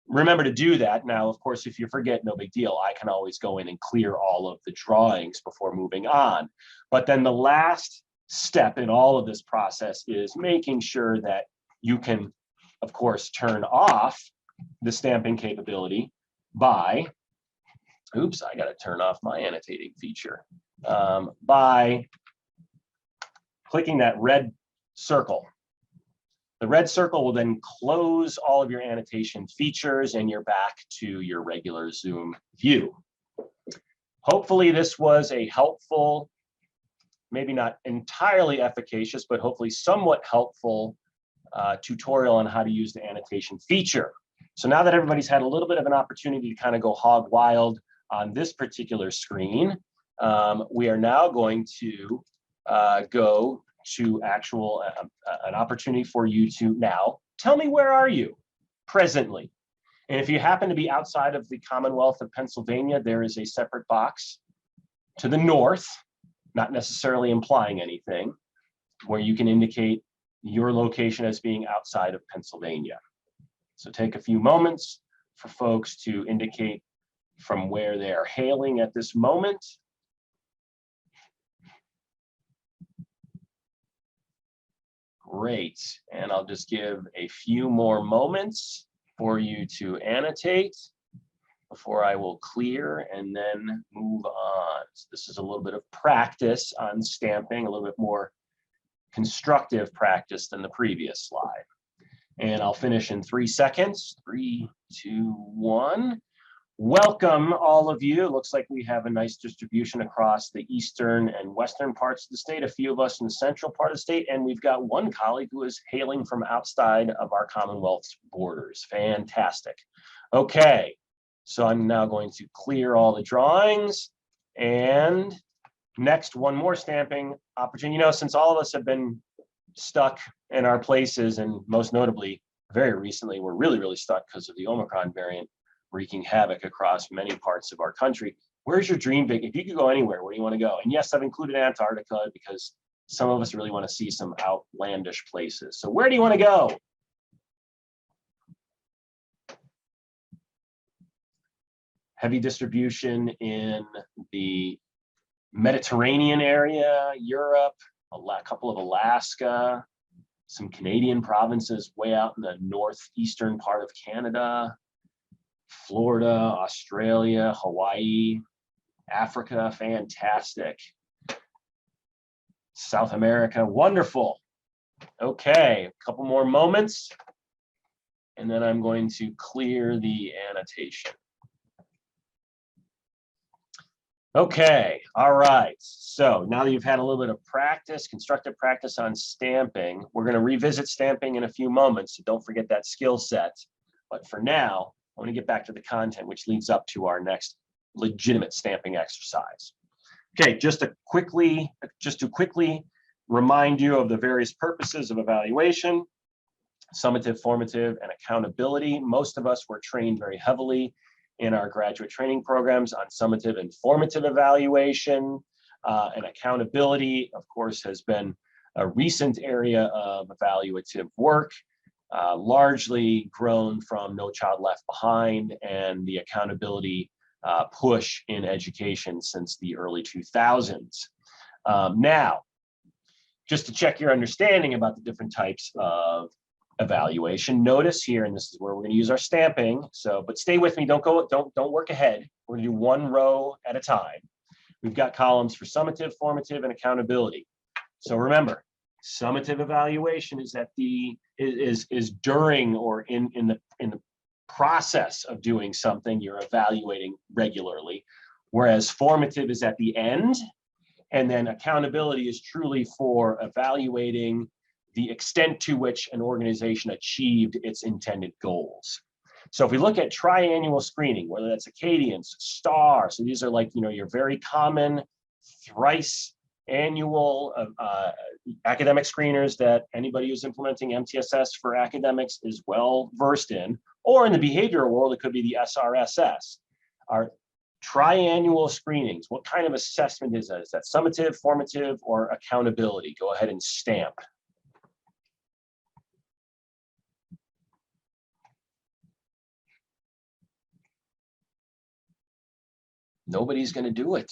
remember to do that. Now, of course, if you forget, no big deal. I can always go in and clear all of the drawings before moving on. But then the last step in all of this process is making sure that you can of course, turn off the stamping capability by, oops, I got to turn off my annotating feature, by clicking that red circle. The red circle will then close all of your annotation features and you're back to your regular Zoom view. Hopefully this was a helpful, maybe not entirely efficacious, but hopefully somewhat helpful tutorial on how to use the annotation feature. So now that everybody's had a little bit of an opportunity to kind of go hog wild on this particular screen, we are now going to go to an opportunity for you to now tell me, where are you presently? And if you happen to be outside of the Commonwealth of Pennsylvania, there is a separate box to the north, not necessarily implying anything, where you can indicate your location as being outside of Pennsylvania. So take a few moments for folks to indicate from where they're hailing at this moment. Great, and I'll just give a few more moments for you to annotate before I will clear and then move on. So this is a little bit of practice on stamping, a little bit more constructive practice than the previous slide. And I'll finish in 3 seconds. 3, 2, 1. Welcome, all of you. It looks like we have a nice distribution across the eastern and western parts of the state, a few of us in the central part of the state, and we've got one colleague who is hailing from outside of our Commonwealth's borders. Fantastic. Okay, so I'm now going to clear all the drawings, and next, one more stamping opportunity. You know, since all of us have been stuck in our places, and most notably, very recently, we're really stuck because of the Omicron variant wreaking havoc across many parts of our country. Where's your dream vacation? If you could go anywhere, where do you want to go? And yes, I've included Antarctica because some of us really want to see some outlandish places. So where do you want to go? Heavy distribution in the Mediterranean area, Europe, a couple of Alaska, some Canadian provinces way out in the northeastern part of Canada, Florida, Australia, Hawaii, Africa, fantastic. South America, wonderful. Okay, a couple more moments, and then I'm going to clear the annotation. Okay, all right. So now that you've had a little bit of practice, constructive practice on stamping, we're going to revisit stamping in a few moments, so don't forget that skill set. But for now, I want to get back to the content, which leads up to our next legitimate stamping exercise. Okay, just to quickly remind you of the various purposes of evaluation: summative, formative, and accountability. Most of us were trained very heavily in our graduate training programs on summative and formative evaluation. And accountability, of course, has been a recent area of evaluative work, largely grown from No Child Left Behind and the accountability push in education since the early 2000s. Now, just to check your understanding about the different types of evaluation, notice here, and this is where we're going to use our stamping. So, but stay with me. Don't work ahead. We're going to do one row at a time. We've got columns for summative, formative, and accountability. So remember, summative evaluation is at the is during or in the process of doing something you're evaluating regularly, whereas formative is at the end, and then accountability is truly for evaluating the extent to which an organization achieved its intended goals. So if we look at triannual screening, whether that's Acadians, STAR, so these are like, you know, your very common thrice annual academic screeners that anybody who's implementing MTSS for academics is well versed in, or in the behavioral world, it could be the SRSS. Our triannual screenings, what kind of assessment is that? Is that summative, formative, or accountability? Go ahead and stamp. Nobody's going to do it.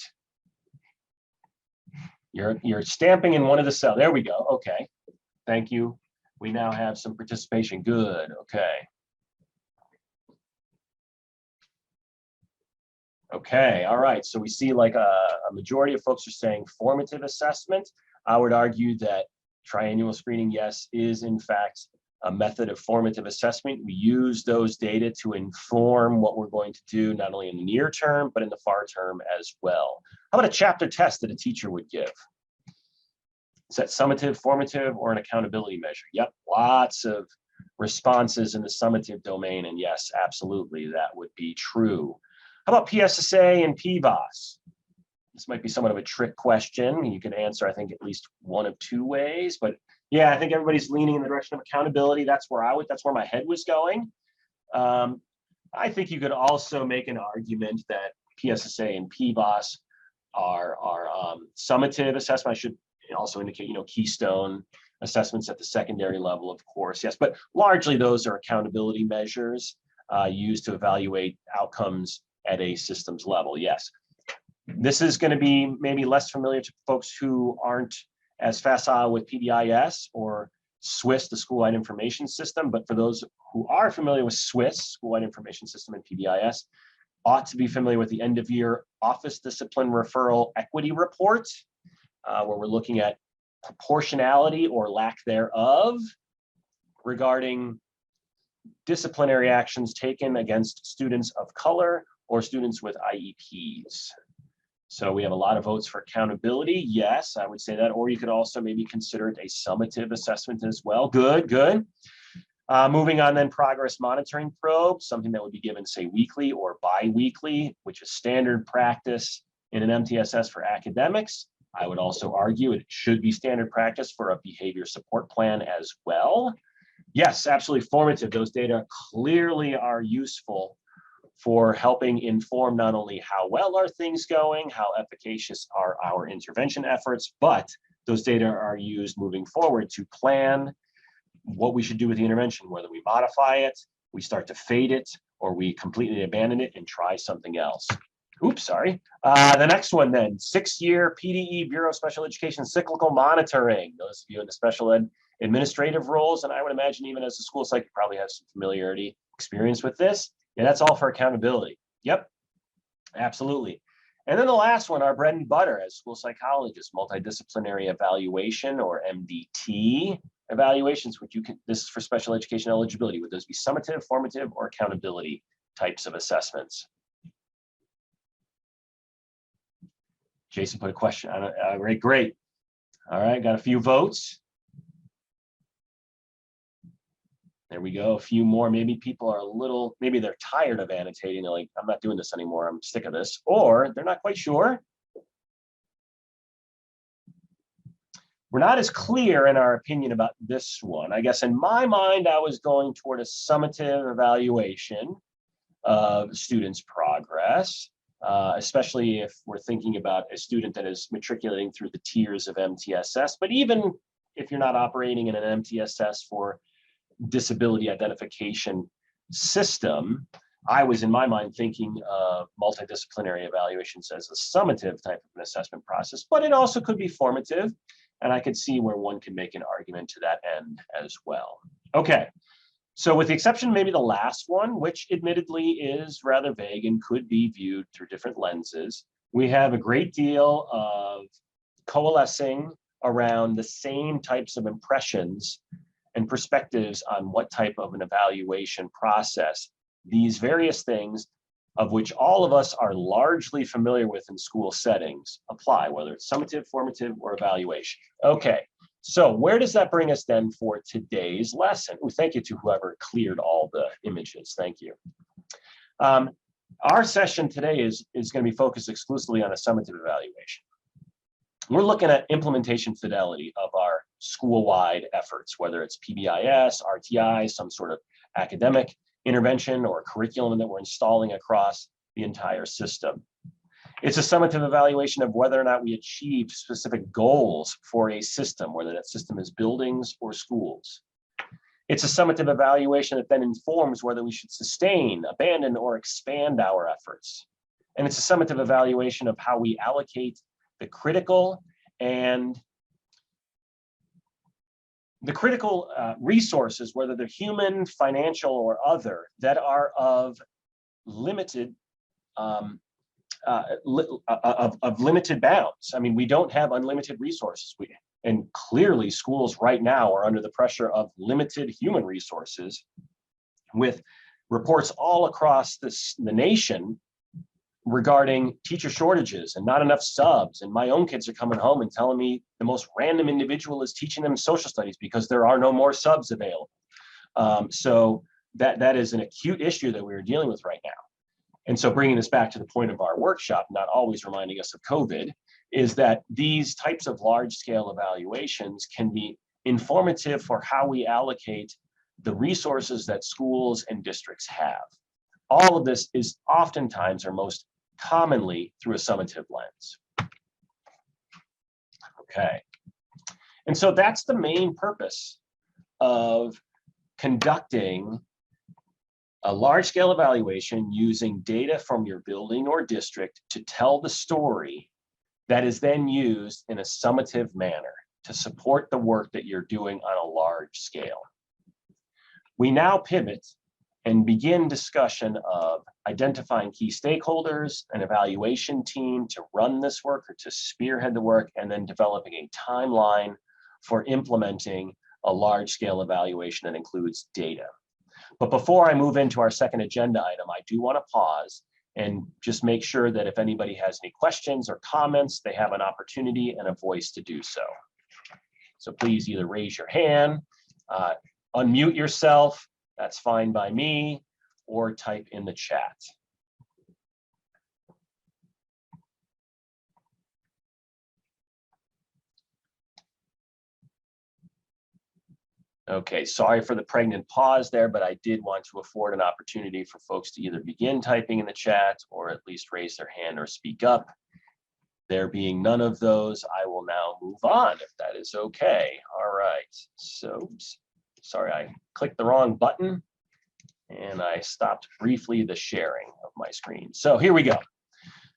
You're stamping in one of the cells. There we go. Okay. Thank you. We now have some participation. Good. Okay. Okay. All right. So we see like a majority of folks are saying formative assessment. I would argue that triennial screening, yes, is in fact a method of formative assessment. We use those data to inform what we're going to do, not only in the near term, but in the far term as well. How about a chapter test that a teacher would give? Is that summative, formative, or an accountability measure? Yep, lots of responses in the summative domain, and yes, absolutely, that would be true. How about PSSA and PBOS? This might be somewhat of a trick question. You can answer, I think, at least one of two ways, but yeah, I think everybody's leaning in the direction of accountability. That's where my head was going. I think you could also make an argument that PSSA and PBOS are summative assessment. I should also indicate, keystone assessments at the secondary level, of course, yes, but largely those are accountability measures used to evaluate outcomes at a systems level, yes. This is going to be maybe less familiar to folks who aren't as facile with PBIS or SWIS, the School-Wide Information System, but for those who are familiar with SWIS, School-Wide Information System, and PBIS, ought to be familiar with the end-of-year Office Discipline Referral Equity Report, where we're looking at proportionality or lack thereof regarding disciplinary actions taken against students of color or students with IEPs. So we have a lot of votes for accountability. Yes, I would say that, or you could also maybe consider it a summative assessment as well. Good, good. Moving on then, progress monitoring probe, something that would be given, say, weekly or bi-weekly, which is standard practice in an MTSS for academics. I would also argue it should be standard practice for a behavior support plan as well. Yes, absolutely formative. Those data clearly are useful for helping inform not only how well are things going, how efficacious are our intervention efforts, but those data are used moving forward to plan what we should do with the intervention, whether we modify it, we start to fade it, or we completely abandon it and try something else. Oops, sorry. The next one then, 6-year PDE, Bureau of Special Education cyclical monitoring. Those of you in the special ed administrative roles, and I would imagine even as a school psych, you probably have some familiarity, experience with this. Yeah, that's all for accountability. Yep, absolutely. And then the last one, our bread and butter as school psychologists, multidisciplinary evaluation or MDT evaluations, which this is for special education eligibility. Would those be summative, formative, or accountability types of assessments? Jason put a question on it. Great. All right, got a few votes. There we go, a few more. Maybe people are maybe they're tired of annotating. They're like, I'm not doing this anymore. I'm sick of this. Or they're not quite sure. We're not as clear in our opinion about this one. I guess in my mind, I was going toward a summative evaluation of students' progress, especially if we're thinking about a student that is matriculating through the tiers of MTSS. But even if you're not operating in an MTSS for disability identification system, I was in my mind thinking of multidisciplinary evaluations as a summative type of an assessment process, but it also could be formative, and I could see where one could make an argument to that end as well. Okay, so with the exception maybe the last one, which admittedly is rather vague and could be viewed through different lenses, we have a great deal of coalescing around the same types of impressions and perspectives on what type of an evaluation process these various things, of which all of us are largely familiar with in school settings, apply, whether it's summative, formative, or evaluation. Okay, so where does that bring us then for today's lesson? Ooh, thank you to whoever cleared all the images. Thank you. Our session today is going to be focused exclusively on a summative evaluation. We're looking at implementation fidelity of our school-wide efforts, whether it's PBIS, RTI, some sort of academic intervention or curriculum that we're installing across the entire system. It's a summative evaluation of whether or not we achieve specific goals for a system, whether that system is buildings or schools. It's a summative evaluation that then informs whether we should sustain, abandon, or expand our efforts. And it's a summative evaluation of how we allocate the critical and the critical resources, whether they're human, financial, or other, that are of limited limited bounds. I mean, we don't have unlimited resources. And clearly schools right now are under the pressure of limited human resources, with reports all across the nation regarding teacher shortages and not enough subs. And my own kids are coming home and telling me the most random individual is teaching them social studies because there are no more subs available. So that is an acute issue that we're dealing with right now. And so bringing this back to the point of our workshop, not always reminding us of COVID, is that these types of large-scale evaluations can be informative for how we allocate the resources that schools and districts have. All of this is oftentimes, or most commonly, through a summative lens. Okay. And so that's the main purpose of conducting a large-scale evaluation using data from your building or district to tell the story that is then used in a summative manner to support the work that you're doing on a large scale. We now pivot and begin discussion of identifying key stakeholders, an evaluation team to run this work or to spearhead the work, and then developing a timeline for implementing a large-scale evaluation that includes data. But before I move into our second agenda item, I do want to pause and just make sure that if anybody has any questions or comments, they have an opportunity and a voice to do so. So please either raise your hand, unmute yourself, that's fine by me, or type in the chat. Okay, sorry for the pregnant pause there, but I did want to afford an opportunity for folks to either begin typing in the chat or at least raise their hand or speak up. There being none of those, I will now move on, if that is okay. All right, so sorry, I clicked the wrong button and I stopped briefly the sharing of my screen. So here we go.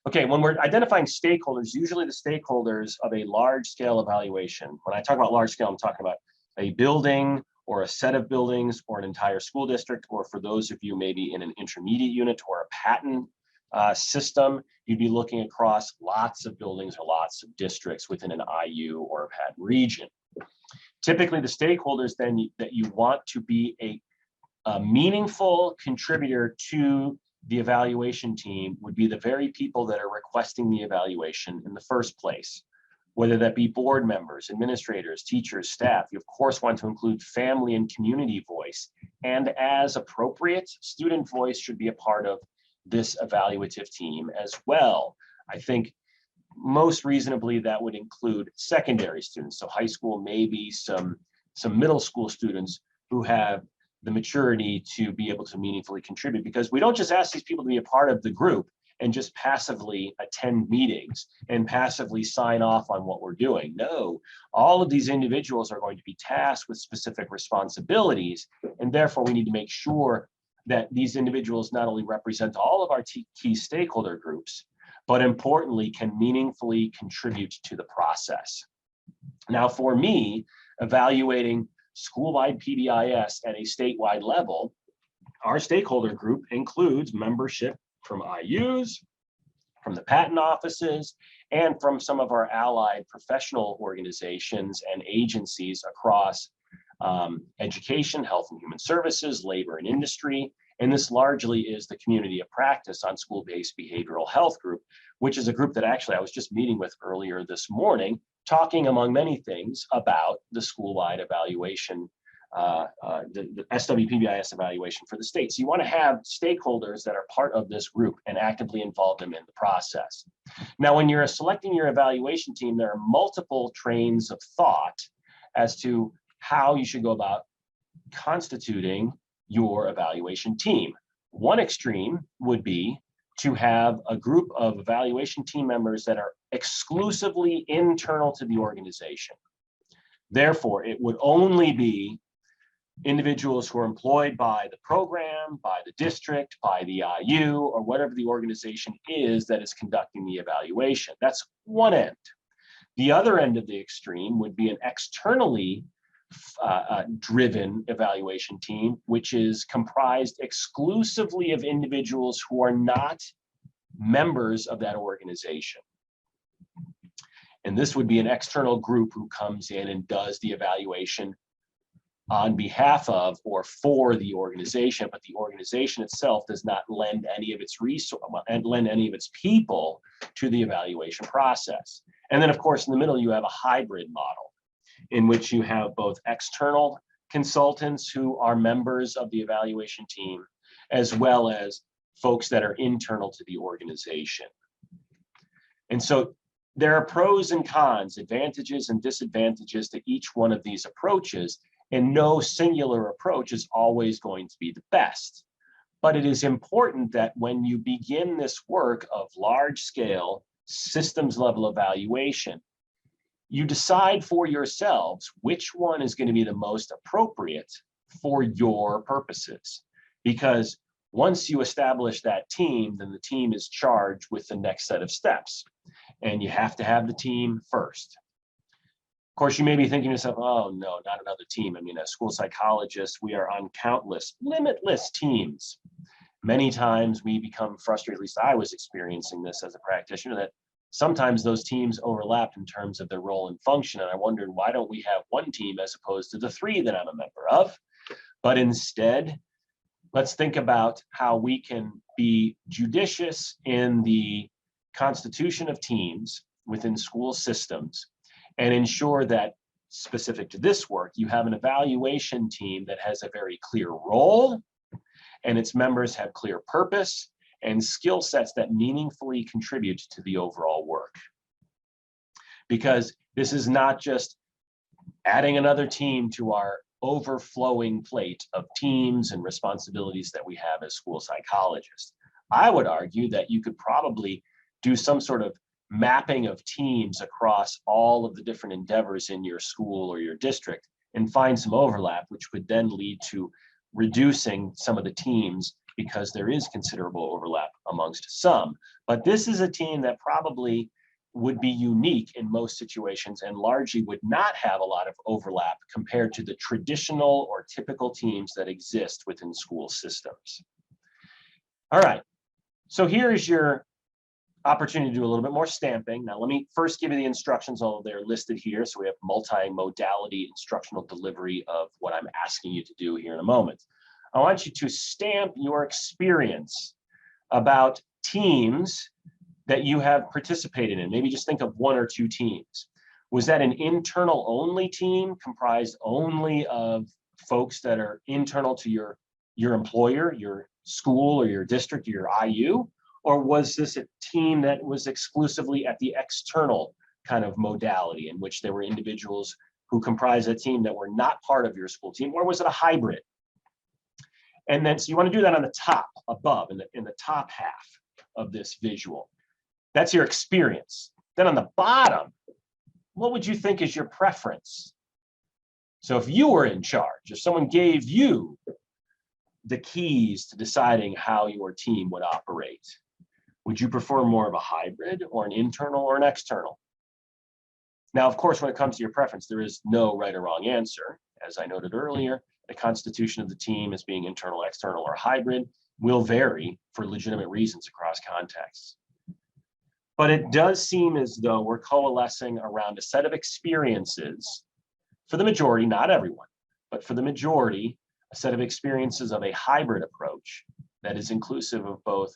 Okay, when we're identifying stakeholders, usually the stakeholders of a large scale evaluation, when I talk about large scale, I'm talking about a building or a set of buildings or an entire school district, or for those of you maybe in an intermediate unit or a patent system, you'd be looking across lots of buildings or lots of districts within an IU or a patent region. Typically, the stakeholders then that you want to be a meaningful contributor to the evaluation team would be the very people that are requesting the evaluation in the first place. Whether that be board members, administrators, teachers, staff, you of course want to include family and community voice. And as appropriate, student voice should be a part of this evaluative team as well. I think most reasonably that would include secondary students. So high school, maybe some middle school students who have the maturity to be able to meaningfully contribute, because we don't just ask these people to be a part of the group and just passively attend meetings and passively sign off on what we're doing. No, all of these individuals are going to be tasked with specific responsibilities, and therefore we need to make sure that these individuals not only represent all of our key stakeholder groups, but importantly can meaningfully contribute to the process. Now for me, evaluating school-wide PBIS at a statewide level, our stakeholder group includes membership from IUs, from the patent offices, and from some of our allied professional organizations and agencies across education, health and human services, labor and industry. And this largely is the community of practice on school-based behavioral health group, which is a group that actually I was just meeting with earlier this morning, talking among many things about the school-wide evaluation, the SWPBIS evaluation for the state. So you want to have stakeholders that are part of this group and actively involve them in the process. Now, when you're selecting your evaluation team, there are multiple trains of thought as to how you should go about constituting your evaluation team. One extreme would be to have a group of evaluation team members that are exclusively internal to the organization. Therefore, it would only be individuals who are employed by the program, by the district, by the IU, or whatever the organization is that is conducting the evaluation. That's one end. The other end of the extreme would be an externally driven evaluation team, which is comprised exclusively of individuals who are not members of that organization. And this would be an external group who comes in and does the evaluation on behalf of or for the organization, but the organization itself does not lend any of its people to the evaluation process. And then, of course, in the middle, you have a hybrid model in which you have both external consultants who are members of the evaluation team, as well as folks that are internal to the organization. And so there are pros and cons, advantages and disadvantages to each one of these approaches, and no singular approach is always going to be the best. But it is important that when you begin this work of large-scale systems level evaluation, you decide for yourselves which one is going to be the most appropriate for your purposes. Because once you establish that team, then the team is charged with the next set of steps. And you have to have the team first. Of course, you may be thinking to yourself, oh no, not another team. I mean, as school psychologists, we are on countless, limitless teams. Many times we become frustrated, at least I was experiencing this as a practitioner, that sometimes those teams overlapped in terms of their role and function. And I wondered, why don't we have one team as opposed to the 3 that I'm a member of? But instead, let's think about how we can be judicious in the constitution of teams within school systems and ensure that, specific to this work, you have an evaluation team that has a very clear role and its members have clear purpose and skill sets that meaningfully contribute to the overall work. Because this is not just adding another team to our overflowing plate of teams and responsibilities that we have as school psychologists. I would argue that you could probably do some sort of mapping of teams across all of the different endeavors in your school or your district and find some overlap, which would then lead to reducing some of the teams because there is considerable overlap amongst some. But this is a team that probably would be unique in most situations and largely would not have a lot of overlap compared to the traditional or typical teams that exist within school systems. All right, so here is your opportunity to do a little bit more stamping. Now, let me first give you the instructions, although they're listed here. So we have multi-modality instructional delivery of what I'm asking you to do here in a moment. I want you to stamp your experience about teams that you have participated in. Maybe just think of 1 or 2 teams. Was that an internal only team comprised only of folks that are internal to your employer, your school or your district or your IU? Or was this a team that was exclusively at the external kind of modality in which there were individuals who comprised a team that were not part of your school team? Or was it a hybrid? And then, so you want to do that on the top, above, in the top half of this visual. That's your experience. Then on the bottom, what would you think is your preference? So if you were in charge, if someone gave you the keys to deciding how your team would operate, would you prefer more of a hybrid or an internal or an external? Now, of course, when it comes to your preference, there is no right or wrong answer. As I noted earlier, the constitution of the team as being internal, external, or hybrid will vary for legitimate reasons across contexts. But it does seem as though we're coalescing around a set of experiences, for the majority, not everyone, but for the majority, a set of experiences of a hybrid approach that is inclusive of both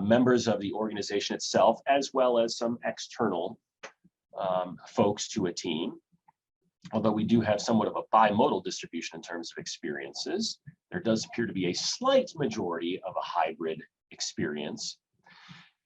members of the organization itself, as well as some external folks to a team. Although we do have somewhat of a bimodal distribution in terms of experiences, there does appear to be a slight majority of a hybrid experience.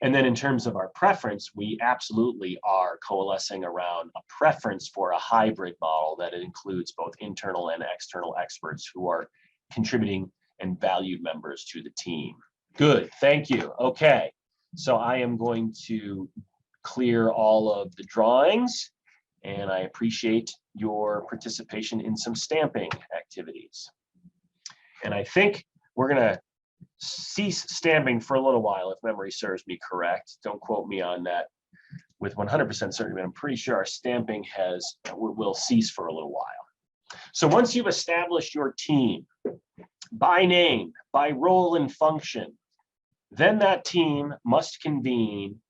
And then in terms of our preference, we absolutely are coalescing around a preference for a hybrid model that includes both internal and external experts who are contributing and valued members to the team. Good, thank you. Okay, so I am going to clear all of the drawings, and I appreciate your participation in some stamping activities. And I think we're gonna cease stamping for a little while, if memory serves me correct. Don't quote me on that with 100% certainty, but I'm pretty sure our stamping will cease for a little while. So once you've established your team by name, by role and function, then that team must convene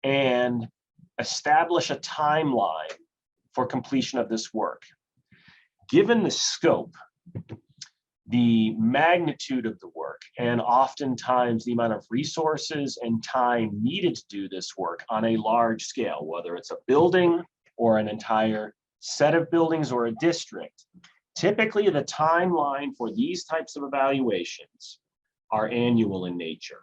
and establish a timeline for completion of this work. Given the scope, the magnitude of the work, and oftentimes the amount of resources and time needed to do this work on a large scale, whether it's a building or an entire set of buildings or a district, typically the timeline for these types of evaluations are annual in nature.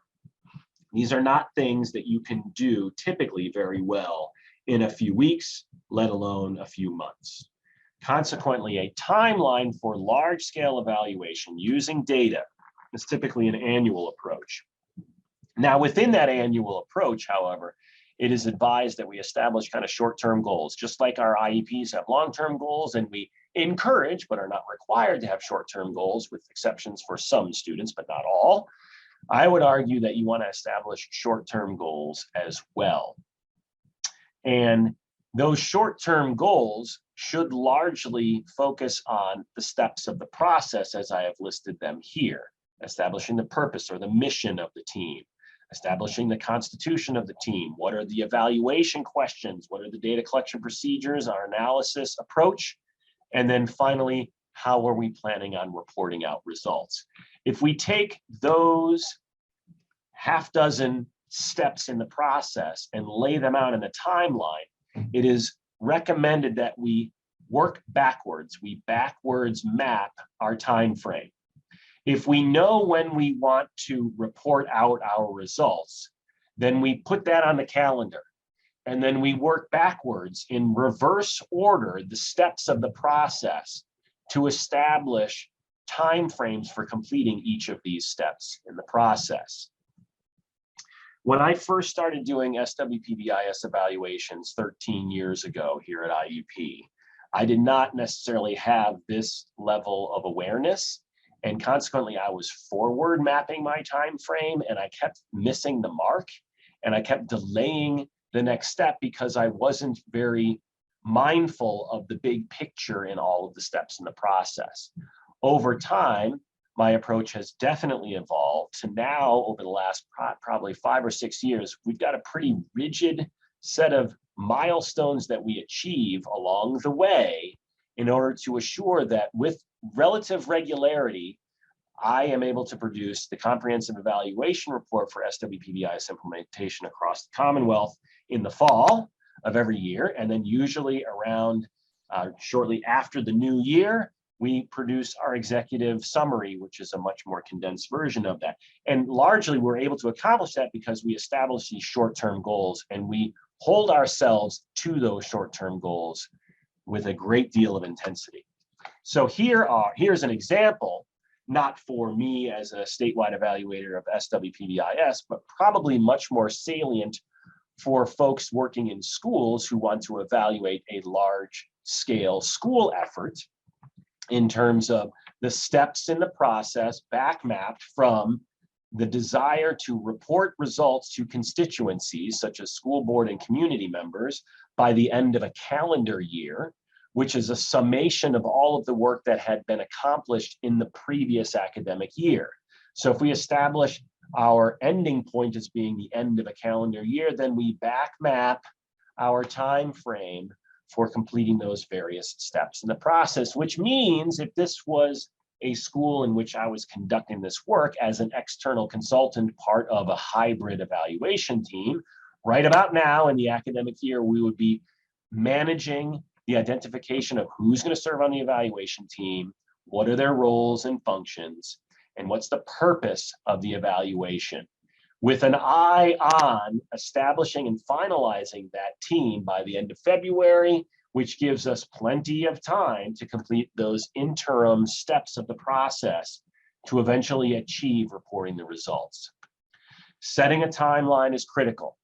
These are not things that you can do typically very well in a few weeks, let alone a few months. Consequently, a timeline for large-scale evaluation using data is typically an annual approach. Now, within that annual approach, however, it is advised that we establish kind of short-term goals, just like our IEPs have long-term goals, and we encourage, but are not required to have short-term goals, with exceptions for some students, but not all. I would argue that you want to establish short-term goals as well. And those short-term goals should largely focus on the steps of the process as I have listed them here: establishing the purpose or the mission of the team, establishing the constitution of the team, what are the evaluation questions, what are the data collection procedures, our analysis approach, and then finally, how are we planning on reporting out results? If we take those half dozen steps in the process and lay them out in a timeline, it is recommended that we work backwards. We backwards map our time frame. If we know when we want to report out our results, then we put that on the calendar, and then we work backwards in reverse order the steps of the process to establish time frames for completing each of these steps in the process. When I first started doing SWPBIS evaluations 13 years ago here at IUP, I did not necessarily have this level of awareness, and consequently I was forward mapping my time frame, and I kept missing the mark, and I kept delaying the next step because I wasn't very mindful of the big picture in all of the steps in the process. Over time, my approach has definitely evolved to now, over the last probably 5 or 6 years, we've got a pretty rigid set of milestones that we achieve along the way in order to assure that with relative regularity, I am able to produce the comprehensive evaluation report for SWPBIS implementation across the Commonwealth in the fall of every year. And then usually around shortly after the new year, we produce our executive summary, which is a much more condensed version of that. And largely we're able to accomplish that because we establish these short-term goals and we hold ourselves to those short-term goals with a great deal of intensity. So here's an example, not for me as a statewide evaluator of SWPBIS, but probably much more salient for folks working in schools who want to evaluate a large-scale school effort in terms of the steps in the process back mapped from the desire to report results to constituencies such as school board and community members by the end of a calendar year, which is a summation of all of the work that had been accomplished in the previous academic year. So if we establish our ending point as being the end of a calendar year, then we back map our time frame for completing those various steps in the process, which means if this was a school in which I was conducting this work as an external consultant, part of a hybrid evaluation team, right about now in the academic year, we would be managing the identification of who's going to serve on the evaluation team, what are their roles and functions, and what's the purpose of the evaluation, with an eye on establishing and finalizing that team by the end of February, which gives us plenty of time to complete those interim steps of the process to eventually achieve reporting the results. Setting a timeline is critical,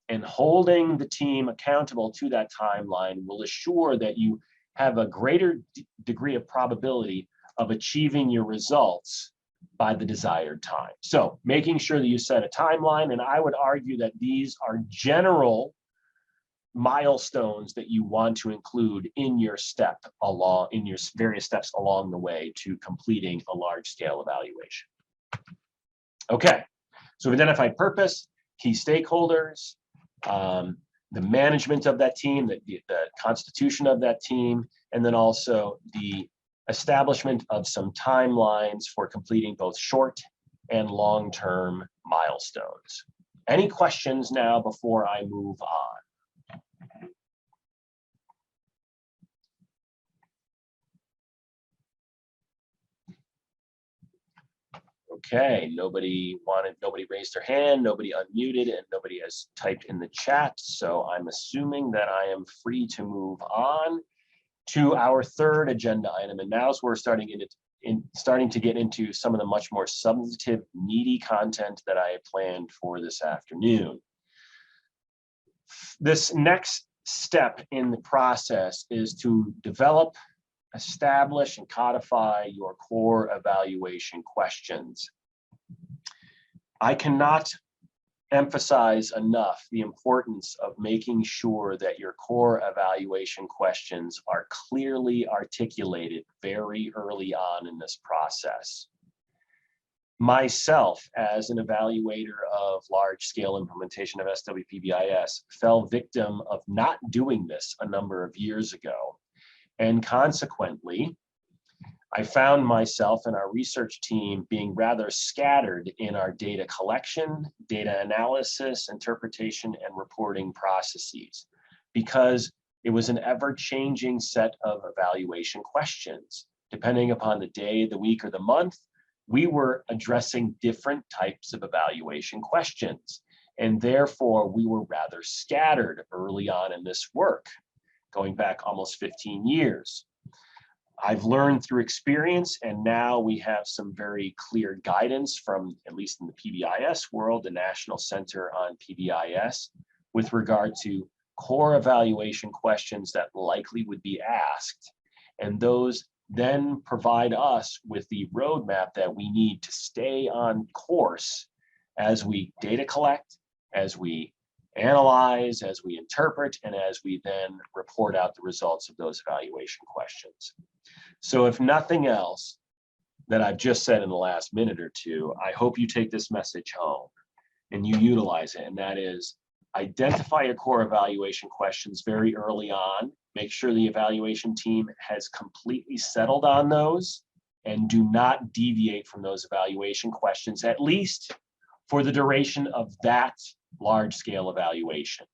and holding the team accountable to that timeline will assure that you have a greater degree of probability of achieving your results by the desired time. So making sure that you set a timeline, and I would argue that these are general milestones that you want to include in your various steps along the way to completing a large scale evaluation. Okay, so we've identified purpose, key stakeholders, the management of that team, the constitution of that team, and then also the establishment of some timelines for completing both short and long-term milestones. Any questions now before I move on? Okay, nobody raised their hand, nobody unmuted, and nobody has typed in the chat. So I'm assuming that I am free to move on to our third agenda item. And now as we're starting to get into some of the much more substantive, meaty content that I had planned for this afternoon. This next step in the process is to develop, establish, and codify your core evaluation questions. I cannot emphasize enough the importance of making sure that your core evaluation questions are clearly articulated very early on in this process. Myself, as an evaluator of large-scale implementation of SWPBIS, fell victim of not doing this a number of years ago. And consequently, I found myself and our research team being rather scattered in our data collection, data analysis, interpretation, and reporting processes, because it was an ever-changing set of evaluation questions. Depending upon the day, the week, or the month, we were addressing different types of evaluation questions. And therefore, we were rather scattered early on in this work, going back almost 15 years. I've learned through experience, and now we have some very clear guidance from, at least in the PBIS world, the National Center on PBIS, with regard to core evaluation questions that likely would be asked. And those then provide us with the roadmap that we need to stay on course as we data collect, as we analyze, as we interpret, and as we then report out the results of those evaluation questions. So if nothing else that I've just said in the last minute or two, I hope you take this message home and you utilize it. And that is, identify your core evaluation questions very early on. Make sure the evaluation team has completely settled on those, and do not deviate from those evaluation questions, at least for the duration of that large-scale evaluation.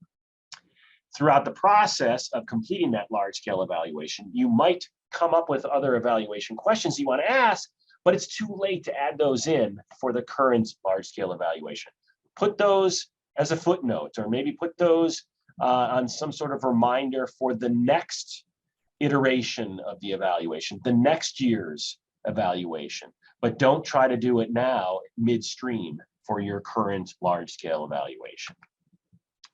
Throughout the process of completing that large-scale evaluation, you might come up with other evaluation questions you want to ask, but it's too late to add those in for the current large-scale evaluation. Put those as a footnote, or maybe put those on some sort of reminder for the next iteration of the evaluation, the next year's evaluation. But don't try to do it now midstream for your current large-scale evaluation,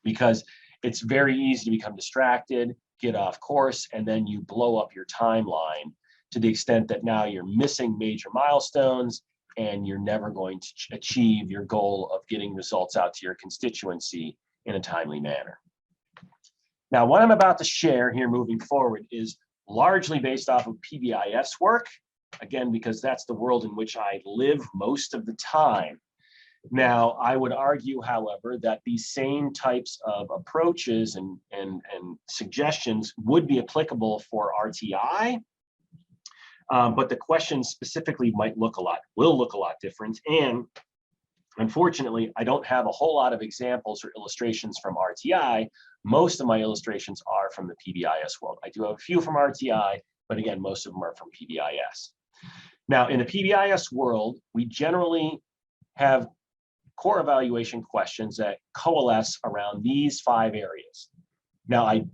because it's very easy to become distracted, get off course, and then you blow up your timeline to the extent that now you're missing major milestones and you're never going to achieve your goal of getting results out to your constituency in a timely manner. Now, what I'm about to share here moving forward is largely based off of PBIS work, again, because that's the world in which I live most of the time. Now, I would argue, however, that these same types of approaches and suggestions would be applicable for RTI, but the questions specifically will look a lot different. And unfortunately, I don't have a whole lot of examples or illustrations from RTI. Most of my illustrations are from the PBIS world. I do have a few from RTI, but again, most of them are from PBIS. Now, in the PBIS world, we generally have core evaluation questions that coalesce around these 5 areas. Now, I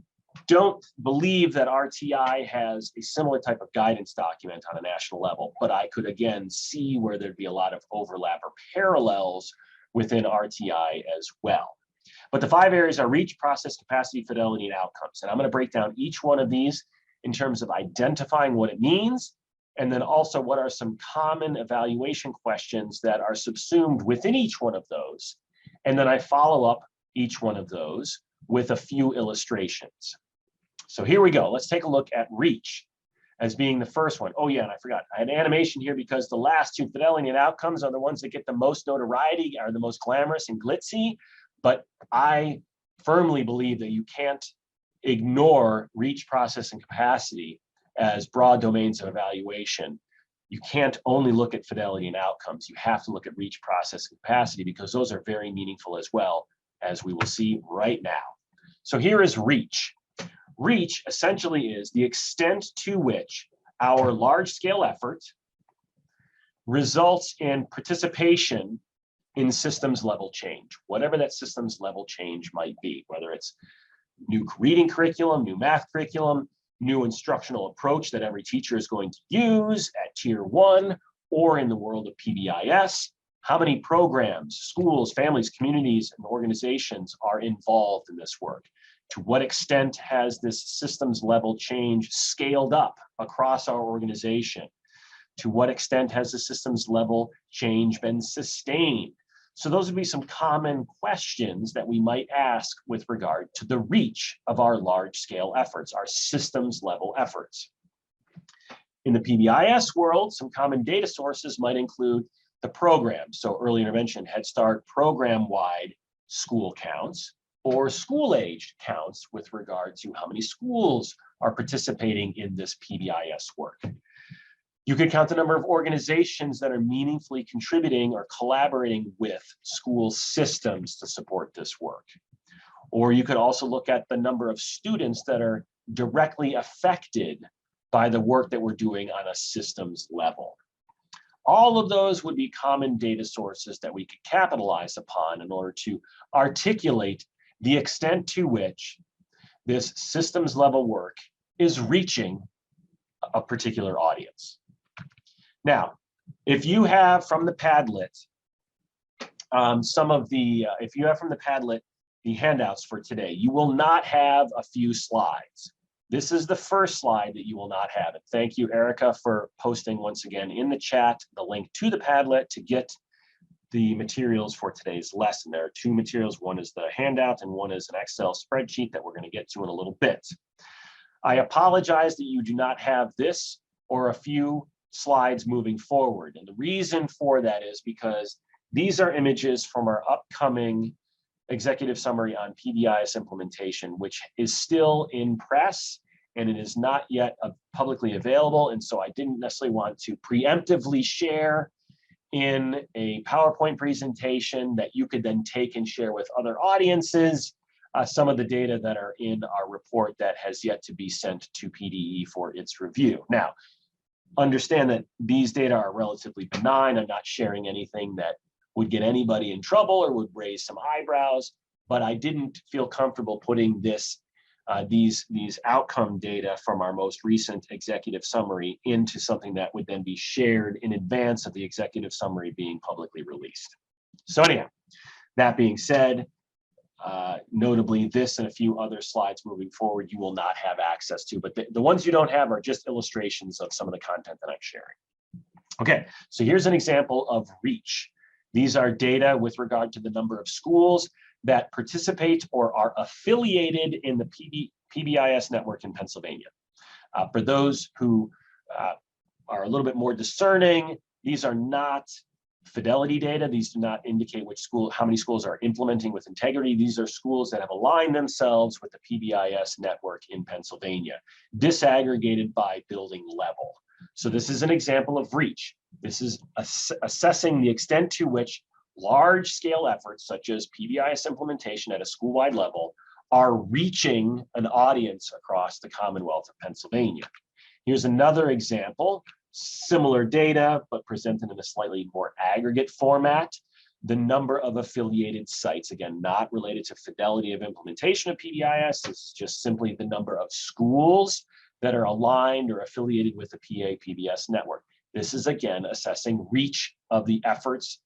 don't believe that RTI has a similar type of guidance document on a national level, but I could again see where there'd be a lot of overlap or parallels within RTI as well. But the 5 areas are reach, process, capacity, fidelity, and outcomes. And I'm going to break down each one of these in terms of identifying what it means, and then also what are some common evaluation questions that are subsumed within each one of those. And then I follow up each one of those with a few illustrations. So here we go. Let's take a look at reach as being the first one. Oh yeah, and I forgot. I had animation here because the last two, fidelity and outcomes, are the ones that get the most notoriety, are the most glamorous and glitzy. But I firmly believe that you can't ignore reach, process, and capacity as broad domains of evaluation. You can't only look at fidelity and outcomes. You have to look at reach, process, and capacity, because those are very meaningful as well, as we will see right now. So here is reach. Reach essentially is the extent to which our large-scale effort results in participation in systems level change, whatever that systems level change might be, whether it's new reading curriculum, new math curriculum, new instructional approach that every teacher is going to use at tier 1, or in the world of PBIS, how many programs, schools, families, communities, and organizations are involved in this work? To what extent has this systems level change scaled up across our organization? To what extent has the systems level change been sustained? So those would be some common questions that we might ask with regard to the reach of our large scale efforts, our systems level efforts. In the PBIS world, some common data sources might include the program. So early intervention, Head Start program-wide school counts, or school-aged counts with regard to how many schools are participating in this PBIS work. You could count the number of organizations that are meaningfully contributing or collaborating with school systems to support this work. Or you could also look at the number of students that are directly affected by the work that we're doing on a systems level. All of those would be common data sources that we could capitalize upon in order to articulate the extent to which this systems level work is reaching a particular audience. Now, if you have from the Padlet, the handouts for today, you will not have a few slides. This is the first slide that you will not have. And thank you, Erica, for posting once again in the chat the link to the Padlet to get the materials for today's lesson. There are two materials. One is the handout and one is an Excel spreadsheet that we're going to get to in a little bit. I apologize that you do not have this or a few slides moving forward. And the reason for that is because these are images from our upcoming executive summary on PBIS implementation, which is still in press and it is not yet publicly available. And so I didn't necessarily want to preemptively share in a PowerPoint presentation that you could then take and share with other audiences some of the data that are in our report that has yet to be sent to PDE for its review. Now, understand that these data are relatively benign. I'm not sharing anything that would get anybody in trouble or would raise some eyebrows, but I didn't feel comfortable putting this these outcome data from our most recent executive summary into something that would then be shared in advance of the executive summary being publicly released. So anyhow, that being said, notably this and a few other slides moving forward you will not have access to, but the ones you don't have are just illustrations of some of the content that I'm sharing. Okay, so here's an example of reach. These are data with regard to the number of schools that participate or are affiliated in the PBIS network in Pennsylvania. For those who are a little bit more discerning, these are not fidelity data. These do not indicate how many schools are implementing with integrity. These are schools that have aligned themselves with the PBIS network in Pennsylvania, disaggregated by building level. So this is an example of reach. This is assessing the extent to which large-scale efforts such as PBIS implementation at a school-wide level are reaching an audience across the Commonwealth of Pennsylvania. Here's another example, similar data, but presented in a slightly more aggregate format. The number of affiliated sites, again, not related to fidelity of implementation of PBIS, it's just simply the number of schools that are aligned or affiliated with the PA-PBS network. This is, again, assessing reach of the efforts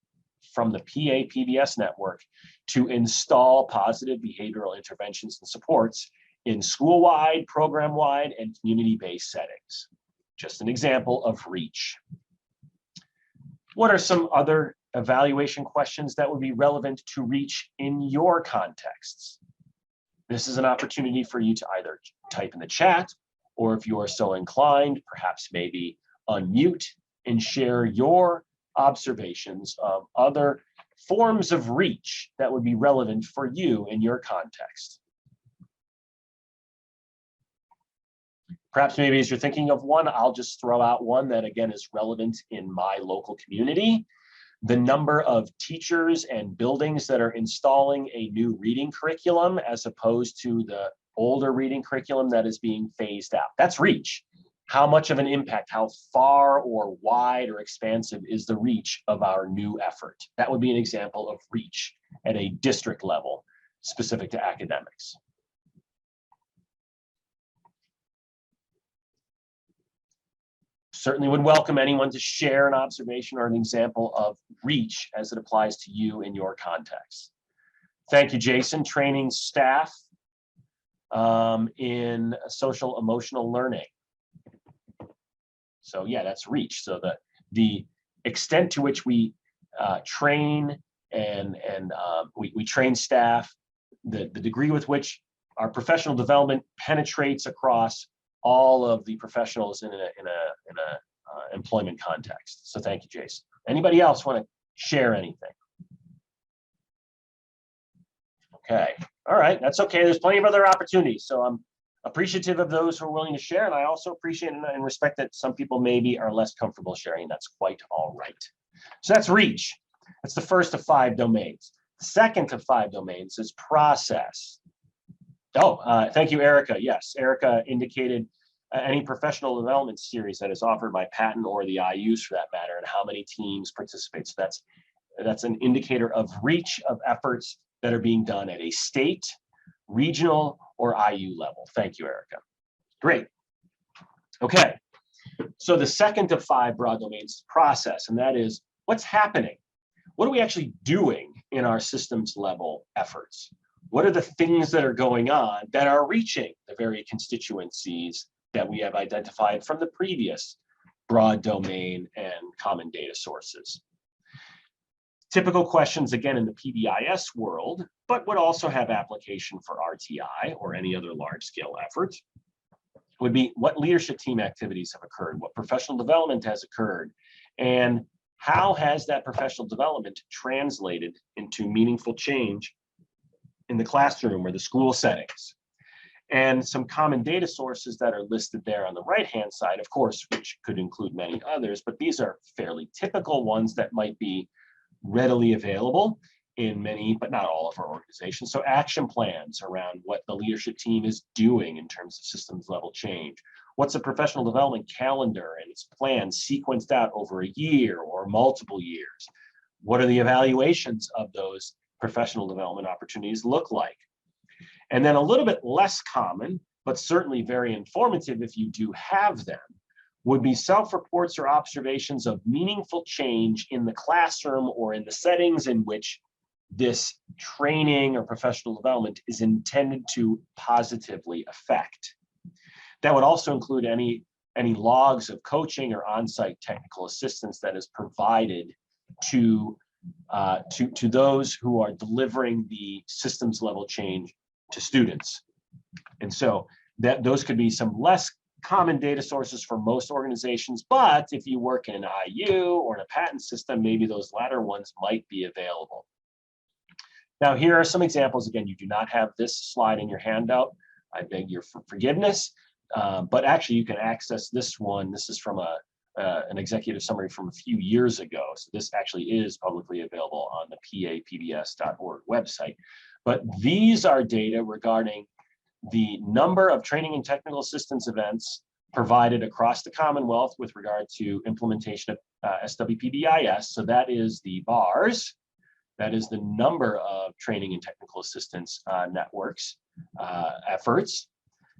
from the PA-PBS network to install positive behavioral interventions and supports in school-wide, program-wide, and community-based settings. Just an example of reach. What are some other evaluation questions that would be relevant to reach in your contexts? This is an opportunity for you to either type in the chat, or if you are so inclined, perhaps maybe unmute and share your observations of other forms of reach that would be relevant for you in your context. Perhaps maybe as you're thinking of one, I'll just throw out one that again is relevant in my local community. The number of teachers and buildings that are installing a new reading curriculum as opposed to the older reading curriculum that is being phased out. That's reach. How much of an impact, how far or wide or expansive is the reach of our new effort? That would be an example of reach at a district level specific to academics. Certainly would welcome anyone to share an observation or an example of reach as it applies to you in your context. Thank you, Jason. Training staff in social emotional learning. So yeah, that's reach. So the extent to which we train and we train staff, the degree with which our professional development penetrates across all of the professionals in a employment context. So thank you, Jason. Anybody else want to share anything? Okay, all right, that's okay. There's plenty of other opportunities. So I'm appreciative of those who are willing to share, and I also appreciate and respect that some people maybe are less comfortable sharing. That's quite all right. So that's reach. That's the first of 5 domains. The second of 5 domains is process. Oh, thank you, Erica. Yes, Erica indicated any professional development series that is offered by Patton or the IUs for that matter, and how many teams participate. So that's an indicator of reach of efforts that are being done at a state, regional, or IU level. Thank you, Erica. Great. Okay. So the second of 5 broad domains is process, and that is what's happening. What are we actually doing in our systems level efforts? What are the things that are going on that are reaching the very constituencies that we have identified from the previous broad domain and common data sources? Typical questions, again, in the PBIS world, but would also have application for RTI or any other large-scale effort, would be what leadership team activities have occurred, what professional development has occurred, and how has that professional development translated into meaningful change in the classroom or the school settings. And some common data sources that are listed there on the right-hand side, of course, which could include many others, but these are fairly typical ones that might be readily available in many, but not all of our organizations. So action plans around what the leadership team is doing in terms of systems level change. What's a professional development calendar and its plans sequenced out over a year or multiple years? What are the evaluations of those professional development opportunities look like? And then a little bit less common, but certainly very informative if you do have them, would be self-reports or observations of meaningful change in the classroom or in the settings in which this training or professional development is intended to positively affect. That would also include any logs of coaching or on-site technical assistance that is provided to those who are delivering the systems level change to students. And so those could be some less common data sources for most organizations, but if you work in an IU or in a patent system, maybe those latter ones might be available. Now, here are some examples. Again, you do not have this slide in your handout. I beg your forgiveness, but actually you can access this one. This is from an executive summary from a few years ago. So this actually is publicly available on the papbs.org website. But these are data regarding the number of training and technical assistance events provided across the Commonwealth with regard to implementation of SWPBIS. So that is the bars. That is the number of training and technical assistance networks efforts.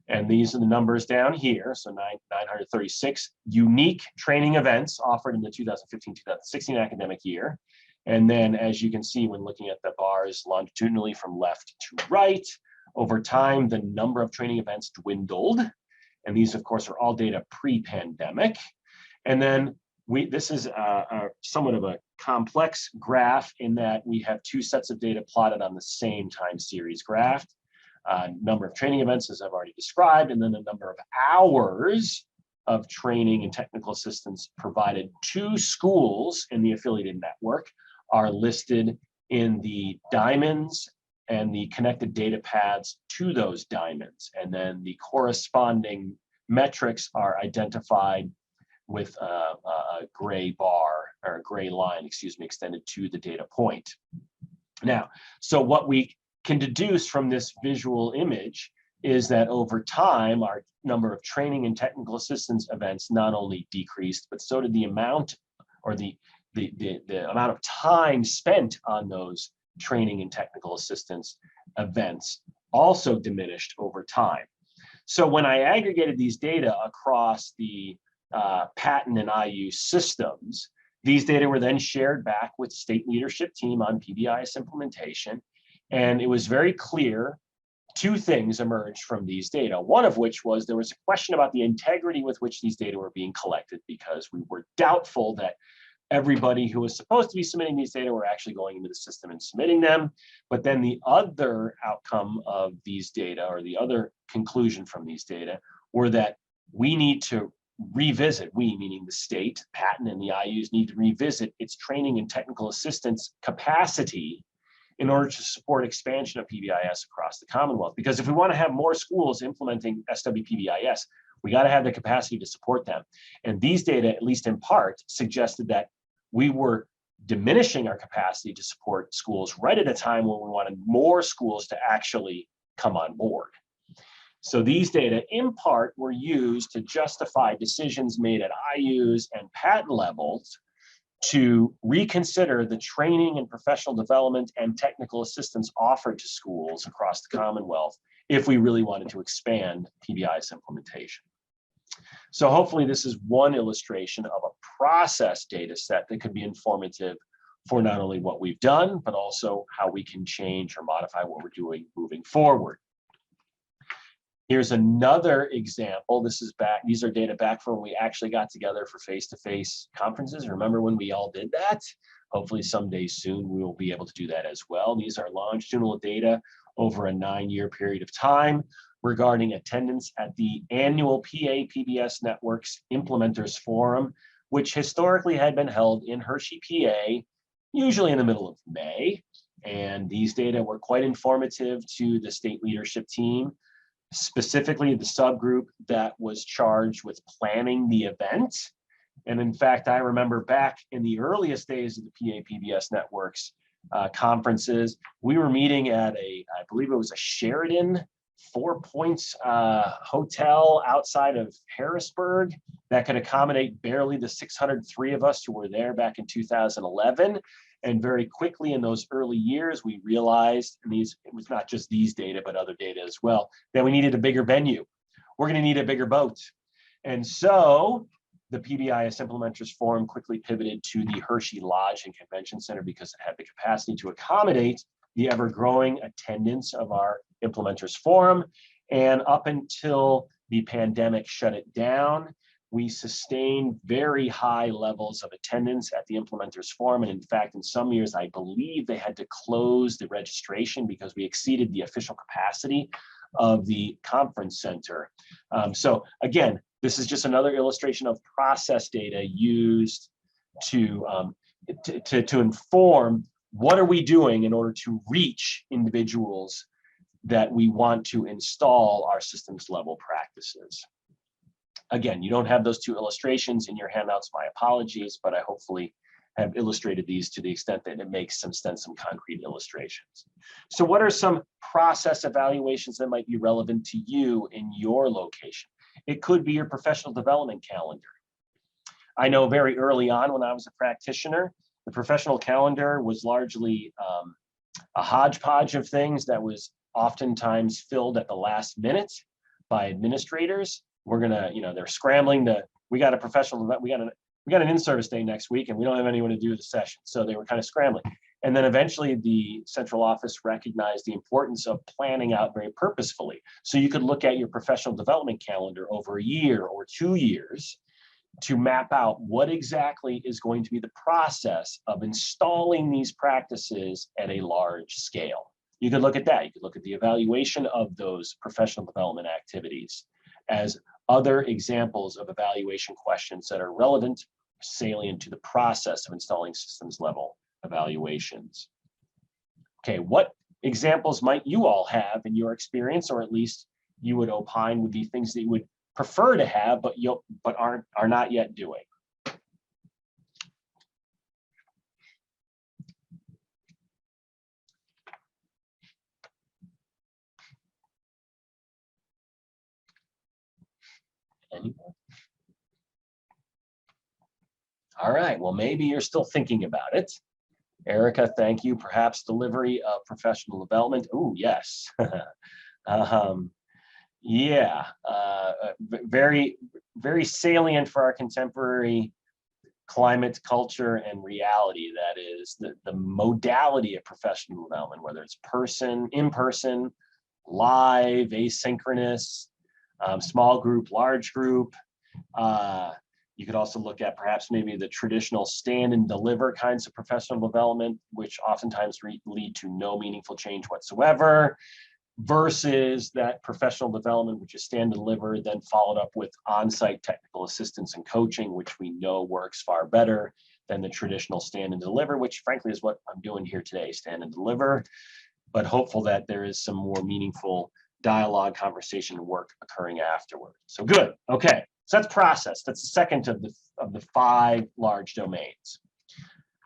And these are the numbers down here. So 936 unique training events offered in the 2015-2016 academic year. And then, as you can see when looking at the bars longitudinally from left to right, over time, the number of training events dwindled. And these, of course, are all data pre-pandemic. And then this is somewhat of a complex graph in that we have 2 sets of data plotted on the same time series graph. Number of training events, as I've already described, and then the number of hours of training and technical assistance provided to schools in the affiliated network are listed in the diamonds and the connected data paths to those diamonds. And then the corresponding metrics are identified with a gray bar or a gray line, excuse me, extended to the data point. Now, so what we can deduce from this visual image is that over time, our number of training and technical assistance events not only decreased, but so did the amount or the amount of time spent on those training and technical assistance events also diminished over time. So when I aggregated these data across the patent and IU systems, these data were then shared back with state leadership team on PBIS implementation. And it was very clear two things emerged from these data. One of which was there was a question about the integrity with which these data were being collected, because we were doubtful that everybody who was supposed to be submitting these data were actually going into the system and submitting them. But then the other outcome of these data, or the other conclusion from these data, were that we need to revisit, we meaning the state, patent, and the IUs need to revisit its training and technical assistance capacity in order to support expansion of PBIS across the Commonwealth. Because if we want to have more schools implementing SWPBIS, we got to have the capacity to support them. And these data, at least in part, suggested that we were diminishing our capacity to support schools right at a time when we wanted more schools to actually come on board. So these data, in part, were used to justify decisions made at IUs and patent levels to reconsider the training and professional development and technical assistance offered to schools across the Commonwealth if we really wanted to expand PBI's implementation. So hopefully this is one illustration of a process data set that could be informative for not only what we've done, but also how we can change or modify what we're doing moving forward. Here's another example. This is back, these are data back from when we actually got together for face-to-face conferences. Remember when we all did that? Hopefully someday soon we will be able to do that as well. These are longitudinal data over a 9-year period of time regarding attendance at the annual PA-PBS Network's Implementers Forum, which historically had been held in Hershey, PA, usually in the middle of May. And these data were quite informative to the state leadership team, specifically the subgroup that was charged with planning the event. And in fact, I remember back in the earliest days of the PA-PBS Network's conferences, we were meeting at I believe it was a Sheraton 4 Points hotel outside of Harrisburg that could accommodate barely the 603 of us who were there back in 2011. And very quickly in those early years, we realized, and it was not just these data, but other data as well, that we needed a bigger venue. We're going to need a bigger boat. And so the PBIS Implementers Forum quickly pivoted to the Hershey Lodge and Convention Center because it had the capacity to accommodate the ever-growing attendance of our Implementers Forum. And up until the pandemic shut it down, we sustained very high levels of attendance at the Implementers Forum. And in fact, in some years, I believe they had to close the registration because we exceeded the official capacity of the conference center. So again, this is just another illustration of process data used to inform what are we doing in order to reach individuals that we want to install our systems level practices. Again, you don't have those two illustrations in your handouts, my apologies, but I hopefully have illustrated these to the extent that it makes some sense, some concrete illustrations. So what are some process evaluations that might be relevant to you in your location? It could be your professional development calendar. I know very early on when I was a practitioner, the professional calendar was largely a hodgepodge of things that was oftentimes filled at the last minute by administrators. We're gonna, they're scrambling to, we got a professional, we got an in-service day next week and we don't have anyone to do the session. So they were kind of scrambling. And then eventually the central office recognized the importance of planning out very purposefully. So you could look at your professional development calendar over a year or 2 years to map out what exactly is going to be the process of installing these practices at a large scale. You could look at that. You could look at the evaluation of those professional development activities as other examples of evaluation questions that are relevant, salient to the process of installing systems level evaluations. Okay, what examples might you all have in your experience, or at least you would opine would be things that you would prefer to have, but are not yet doing? Anyone? All right, well, maybe you're still thinking about it. Erica, thank you. Perhaps delivery of professional development. Oh, yes. Yeah, very, very salient for our contemporary climate, culture, and reality. That is the modality of professional development, whether it's in person, live, asynchronous, small group, large group. You could also look at perhaps maybe the traditional stand and deliver kinds of professional development, which oftentimes lead to no meaningful change whatsoever, versus that professional development, which is stand and deliver, then followed up with on-site technical assistance and coaching, which we know works far better than the traditional stand and deliver, which frankly is what I'm doing here today, stand and deliver, but hopeful that there is some more meaningful dialogue, conversation, and work occurring afterward. So good, okay. So that's process. That's the second of the 5 large domains.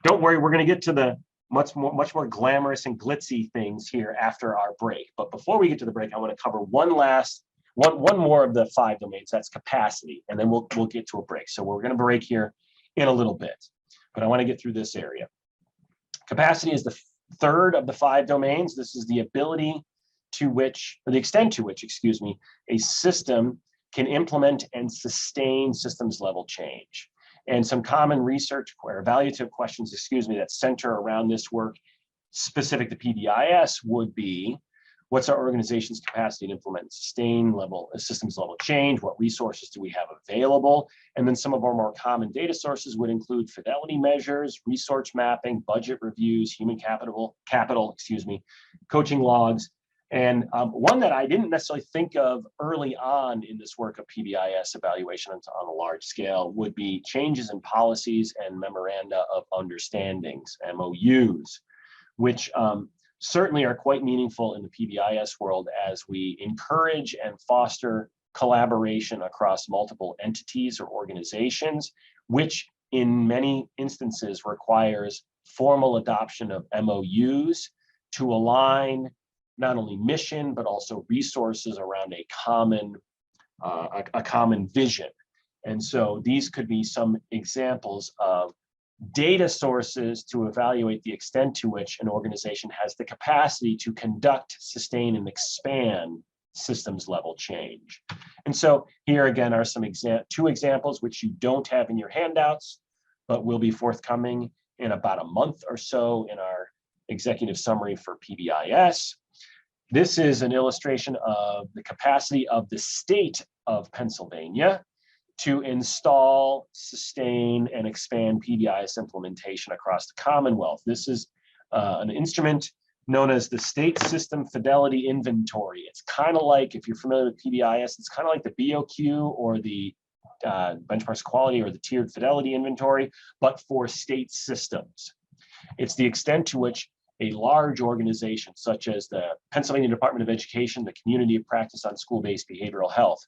Don't worry, we're going to get to the much more glamorous and glitzy things here after our break. But before we get to the break, I want to cover one more of the 5 domains. That's capacity, and then we'll get to a break. So we're going to break here in a little bit, but I want to get through this area. Capacity is the third of the 5 domains. This is the ability to which, or the extent to which, excuse me, a system can implement and sustain systems level change. And some common research or evaluative questions, that center around this work specific to PBIS would be, what's our organization's capacity to implement and sustain systems level change? What resources do we have available? And then some of our more common data sources would include fidelity measures, resource mapping, budget reviews, human capital, coaching logs. And one that I didn't necessarily think of early on in this work of PBIS evaluation on a large scale would be changes in policies and memoranda of understandings, MOUs, which certainly are quite meaningful in the PBIS world as we encourage and foster collaboration across multiple entities or organizations, which in many instances requires formal adoption of MOUs to align not only mission, but also resources around a common vision. And so these could be some examples of data sources to evaluate the extent to which an organization has the capacity to conduct, sustain, and expand systems level change. And so here again are some 2 examples which you don't have in your handouts, but will be forthcoming in about a month or so in our executive summary for PBIS. This is an illustration of the capacity of the state of Pennsylvania to install, sustain, and expand PBIS implementation across the Commonwealth. This is an instrument known as the State System Fidelity Inventory. It's kind of like, if you're familiar with PBIS, it's kind of like the BOQ or the Benchmarks Quality or the Tiered Fidelity Inventory, but for state systems. It's the extent to which a large organization such as the Pennsylvania Department of Education, the Community of Practice on School-Based Behavioral Health,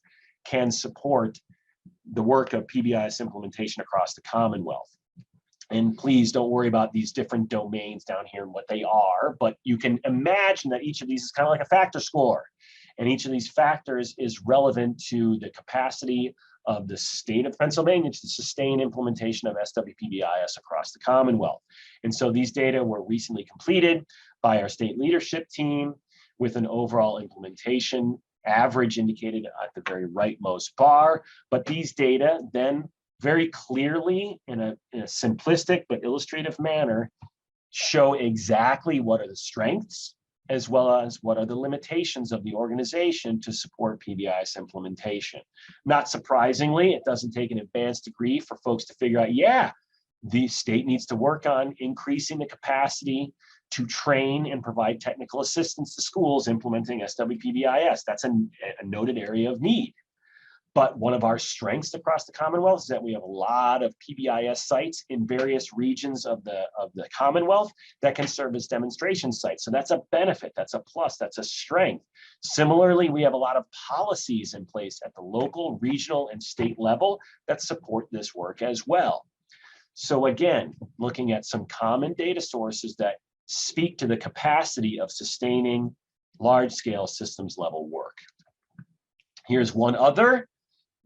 can support the work of PBIS implementation across the Commonwealth. And please don't worry about these different domains down here and what they are, but you can imagine that each of these is kind of like a factor score. And each of these factors is relevant to the capacity of the state of Pennsylvania to sustain implementation of SWPBIS across the Commonwealth. And so these data were recently completed by our state leadership team with an overall implementation average indicated at the very rightmost bar. But these data then very clearly in a simplistic but illustrative manner show exactly what are the strengths as well as what are the limitations of the organization to support PBIS implementation. Not surprisingly, it doesn't take an advanced degree for folks to figure out, yeah, the state needs to work on increasing the capacity to train and provide technical assistance to schools implementing SWPBIS. That's a noted area of need. But one of our strengths across the Commonwealth is that we have a lot of PBIS sites in various regions of the Commonwealth that can serve as demonstration sites. So that's a benefit, that's a plus, that's a strength. Similarly, we have a lot of policies in place at the local, regional, and state level that support this work as well. So again, looking at some common data sources that speak to the capacity of sustaining large-scale systems level work. Here's one other.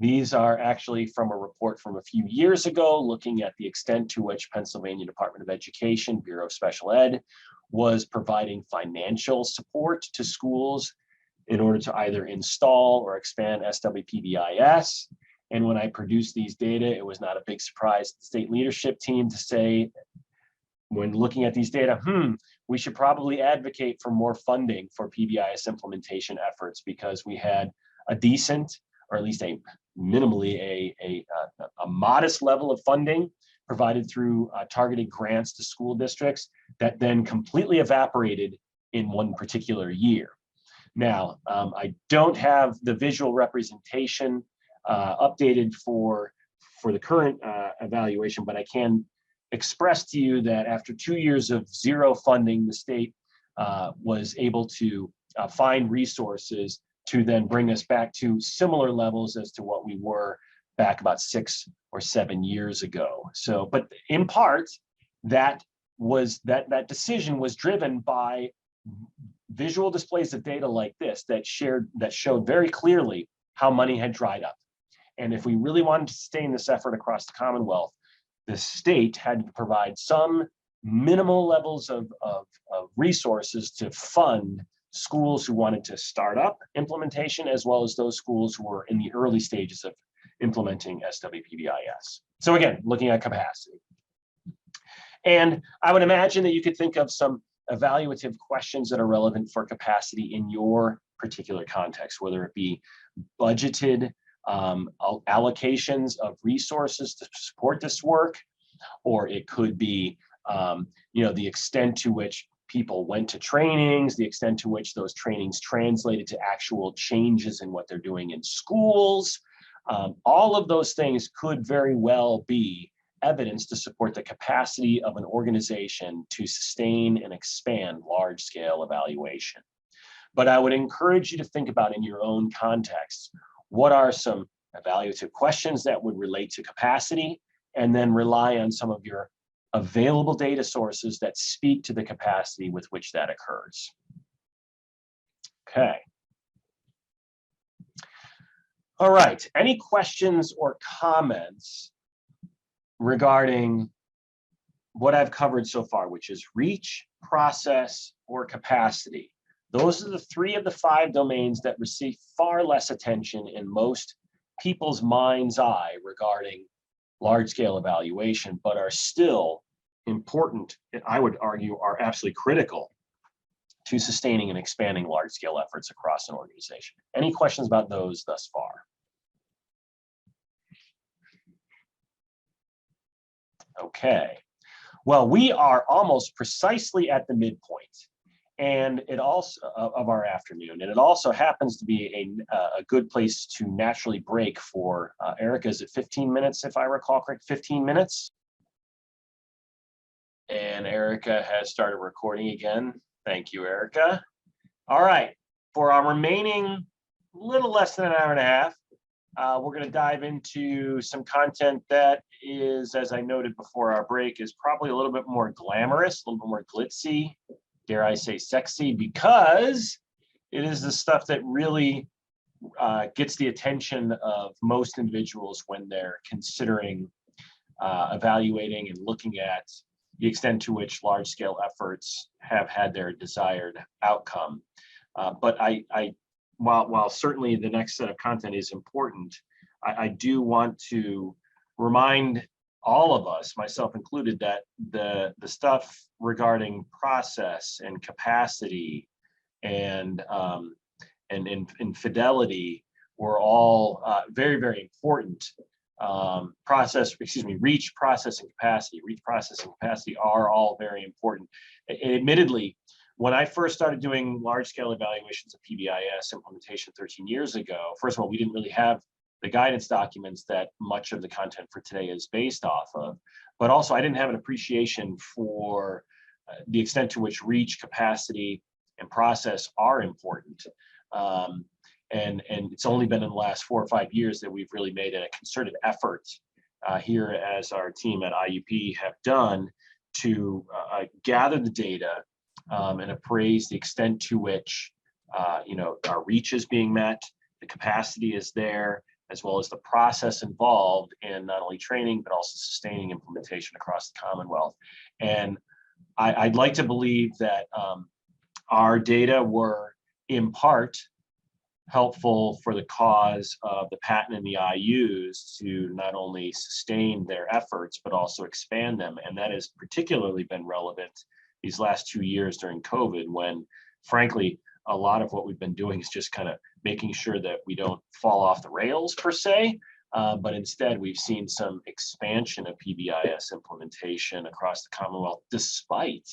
These are actually from a report from a few years ago, looking at the extent to which Pennsylvania Department of Education, Bureau of Special Ed, was providing financial support to schools in order to either install or expand SWPBIS. And when I produced these data, it was not a big surprise to the state leadership team to say, when looking at these data, we should probably advocate for more funding for PBIS implementation efforts, because we had a decent, or at least a minimally a modest level of funding provided through targeted grants to school districts that then completely evaporated in one particular year. Now, I don't have the visual representation updated for the current evaluation, but I can express to you that after 2 years of zero funding, the state was able to find resources to then bring us back to similar levels as to what we were back about 6 or 7 years ago. So, but in part, that decision was driven by visual displays of data like this that showed very clearly how money had dried up. And if we really wanted to sustain this effort across the Commonwealth, the state had to provide some minimal levels of resources to fund schools who wanted to start up implementation, as well as those schools who were in the early stages of implementing SWPBIS. So again, looking at capacity. And I would imagine that you could think of some evaluative questions that are relevant for capacity in your particular context, whether it be budgeted allocations of resources to support this work, or it could be the extent to which people went to trainings, the extent to which those trainings translated to actual changes in what they're doing in schools. All of those things could very well be evidence to support the capacity of an organization to sustain and expand large-scale evaluation. But I would encourage you to think about in your own context, what are some evaluative questions that would relate to capacity, and then rely on some of your available data sources that speak to the capacity with which that occurs. Okay. All right, any questions or comments regarding what I've covered so far, which is reach, process, or capacity? Those are the 3 of the 5 domains that receive far less attention in most people's mind's eye regarding large-scale evaluation, but are still important, and I would argue are absolutely critical to sustaining and expanding large-scale efforts across an organization. Any questions about those thus far? Okay, well, we are almost precisely at the midpoint, and it also of our afternoon, and it also happens to be a good place to naturally break for Erica. Is it 15 minutes, if I recall correct? 15 minutes? And Erica has started recording again. Thank you, Erica. All right, for our remaining little less than an hour and a half, we're going to dive into some content that is, as I noted before our break, is probably a little bit more glamorous, a little bit more glitzy, dare I say sexy, because it is the stuff that really gets the attention of most individuals when they're considering evaluating and looking at the extent to which large-scale efforts have had their desired outcome. But while certainly the next set of content is important, I do want to remind all of us, myself included, that the stuff regarding process and capacity and fidelity were all very, very important reach, process, and capacity. Reach, process, and capacity are all very important. And admittedly, when I first started doing large-scale evaluations of PBIS implementation 13 years ago, first of all, we didn't really have the guidance documents that much of the content for today is based off of, but also I didn't have an appreciation for the extent to which reach, capacity, and process are important. And it's only been in the last 4 or 5 years that we've really made a concerted effort here as our team at IUP have done to gather the data and appraise the extent to which our reach is being met, the capacity is there, as well as the process involved in not only training, but also sustaining implementation across the Commonwealth. And I'd like to believe that our data were in part helpful for the cause of the patent and the IUs to not only sustain their efforts, but also expand them. And that has particularly been relevant these last 2 years during COVID, when frankly, a lot of what we've been doing is just kind of making sure that we don't fall off the rails per se, but instead we've seen some expansion of PBIS implementation across the Commonwealth, despite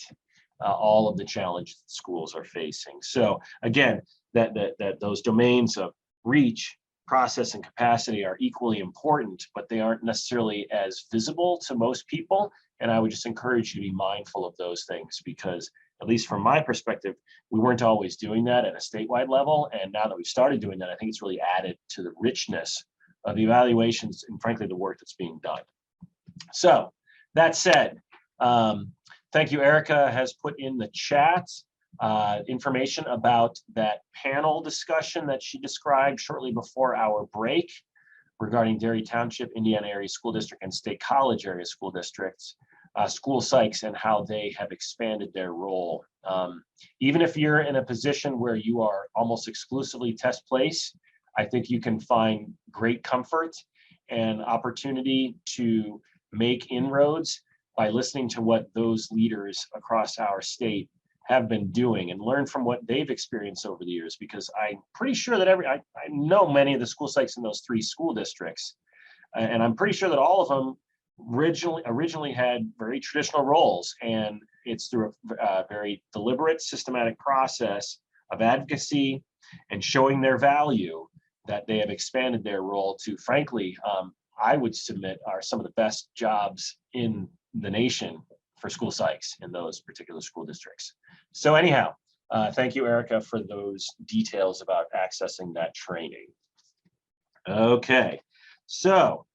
all of the challenges that schools are facing. So again, that those domains of reach, process, and capacity are equally important, but they aren't necessarily as visible to most people. And I would just encourage you to be mindful of those things, because at least from my perspective, we weren't always doing that at a statewide level. And now that we've started doing that, I think it's really added to the richness of the evaluations and frankly, the work that's being done. So that said, thank you. Erica has put in the chat information about that panel discussion that she described shortly before our break regarding Derry Township, Indiana Area School District, and State College Area School Districts, school psychs, and how they have expanded their role. Even if you're in a position where you are almost exclusively test place, I think you can find great comfort and opportunity to make inroads by listening to what those leaders across our state have been doing and learn from what they've experienced over the years, because I'm pretty sure that I know many of the school psychs in those 3 school districts, and I'm pretty sure that all of them originally had very traditional roles, and it's through a very deliberate, systematic process of advocacy and showing their value that they have expanded their role to, frankly, I would submit are some of the best jobs in the nation for school psychs in those particular school districts. So anyhow, thank you, Erica, for those details about accessing that training. Okay, so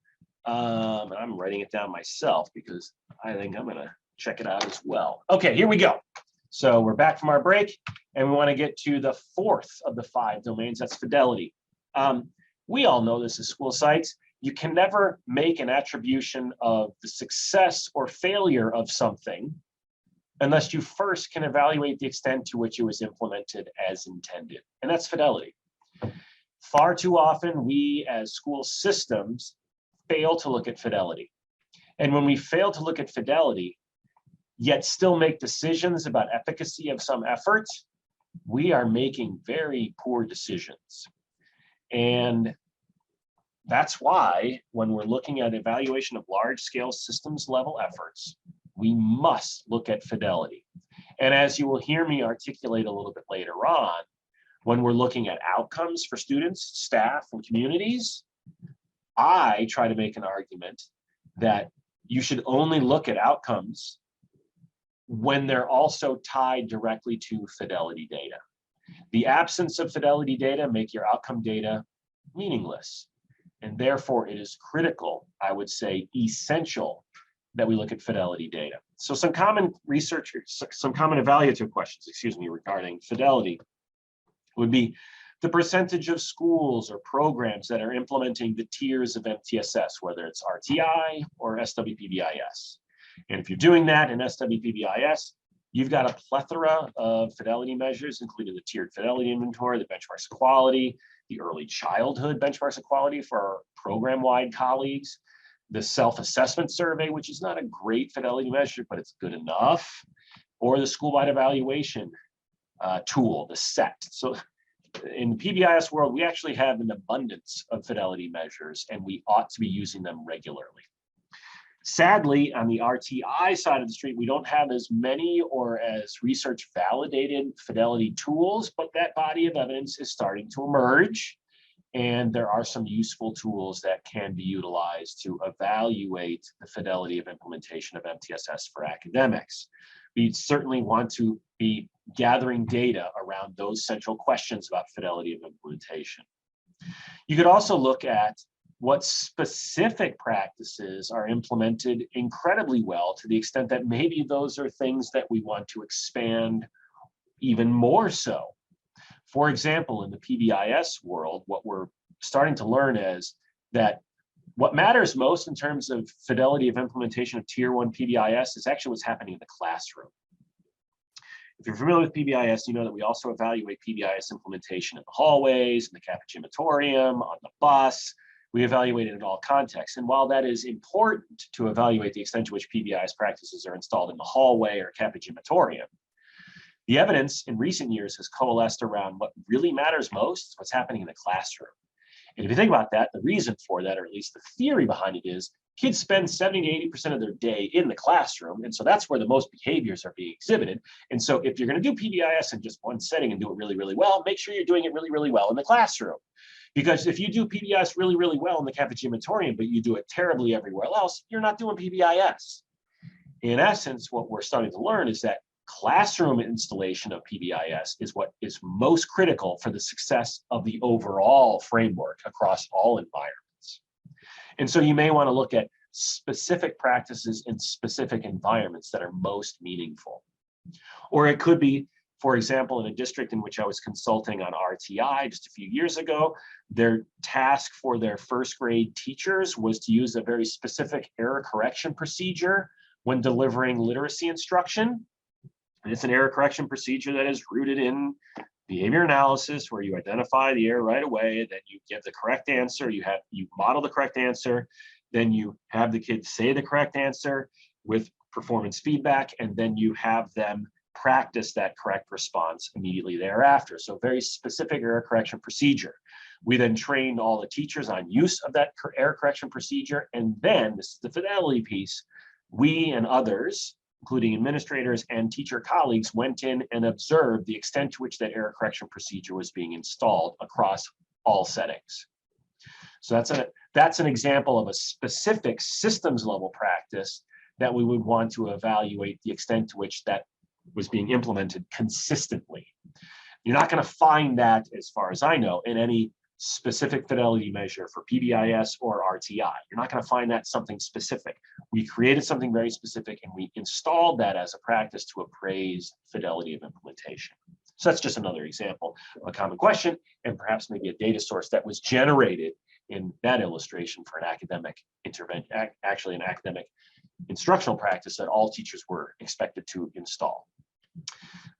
I'm writing it down myself because I think I'm gonna check it out as well. Okay, here we go. So we're back from our break and we wanna get to the 4th of the 5 domains, that's fidelity. We all know this as school psychs. You can never make an attribution of the success or failure of something unless you first can evaluate the extent to which it was implemented as intended. And that's fidelity. Far too often, we as school systems fail to look at fidelity. And when we fail to look at fidelity, yet still make decisions about efficacy of some efforts, we are making very poor decisions. And that's why when we're looking at evaluation of large-scale systems level efforts, we must look at fidelity. And as you will hear me articulate a little bit later on, when we're looking at outcomes for students, staff, and communities, I try to make an argument that you should only look at outcomes when they're also tied directly to fidelity data. The absence of fidelity data make your outcome data meaningless. And therefore, it is critical, I would say essential, that we look at fidelity data. So some common research, some common evaluative questions, regarding fidelity would be the percentage of schools or programs that are implementing the tiers of MTSS, whether it's RTI or SWPBIS. And if you're doing that in SWPBIS, you've got a plethora of fidelity measures, including the tiered fidelity inventory, the benchmarks of quality, the early childhood benchmarks of quality for our program-wide colleagues, the self-assessment survey, which is not a great fidelity measure, but it's good enough, or the school-wide evaluation tool, the SET. So in the PBIS world, we actually have an abundance of fidelity measures, and we ought to be using them regularly. Sadly, on the RTI side of the street, we don't have as many or as research validated fidelity tools, but that body of evidence is starting to emerge. And there are some useful tools that can be utilized to evaluate the fidelity of implementation of MTSS for academics. We certainly want to be gathering data around those central questions about fidelity of implementation. You could also look at what specific practices are implemented incredibly well, to the extent that maybe those are things that we want to expand even more so. For example, in the PBIS world, what we're starting to learn is that what matters most in terms of fidelity of implementation of Tier 1 PBIS is actually what's happening in the classroom. If you're familiar with PBIS, you know that we also evaluate PBIS implementation in the hallways, in the cafeterium, on the bus. We evaluate it in all contexts. And while that is important to evaluate the extent to which PBIS practices are installed in the hallway or cafeterium, the evidence in recent years has coalesced around what really matters most, what's happening in the classroom. And if you think about that, the reason for that, or at least the theory behind it, is kids spend 70 to 80% of their day in the classroom. And so that's where the most behaviors are being exhibited. And so if you're going to do PBIS in just one setting and do it really, really well, make sure you're doing it really, really well in the classroom. Because if you do PBIS really, really well in the cafeterium, but you do it terribly everywhere else, you're not doing PBIS. In essence, what we're starting to learn is that classroom installation of PBIS is what is most critical for the success of the overall framework across all environments. And so you may want to look at specific practices in specific environments that are most meaningful. Or it could be, for example, in a district in which I was consulting on RTI just a few years ago, their task for their first grade teachers was to use a very specific error correction procedure when delivering literacy instruction. And it's an error correction procedure that is rooted in behavior analysis, where you identify the error right away, then you give the correct answer, you model the correct answer, then you have the kids say the correct answer with performance feedback, and then you have them practice that correct response immediately thereafter. So very specific error correction procedure. We then trained all the teachers on use of that error correction procedure. And then, this is the fidelity piece, we and others, including administrators and teacher colleagues, went in and observed the extent to which that error correction procedure was being installed across all settings. So that's an example of a specific systems level practice that we would want to evaluate the extent to which that was being implemented consistently. You're not going to find that, as far as I know, in any specific fidelity measure for PBIS or RTI. You're not going to find that something specific. We created something very specific, and we installed that as a practice to appraise fidelity of implementation. So that's just another example of a common question, and perhaps maybe a data source that was generated in that illustration for an academic intervention, actually an academic instructional practice that all teachers were expected to install.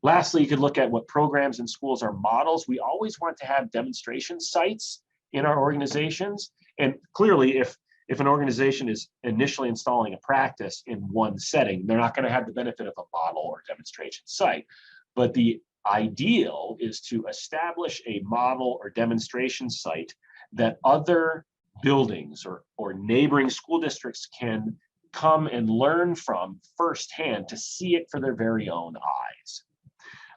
Lastly, you could look at what programs in schools are models. We always want to have demonstration sites in our organizations. And clearly, if an organization is initially installing a practice in one setting, they're not going to have the benefit of a model or demonstration site. But the ideal is to establish a model or demonstration site that other buildings or neighboring school districts can come and learn from firsthand, to see it for their very own eyes.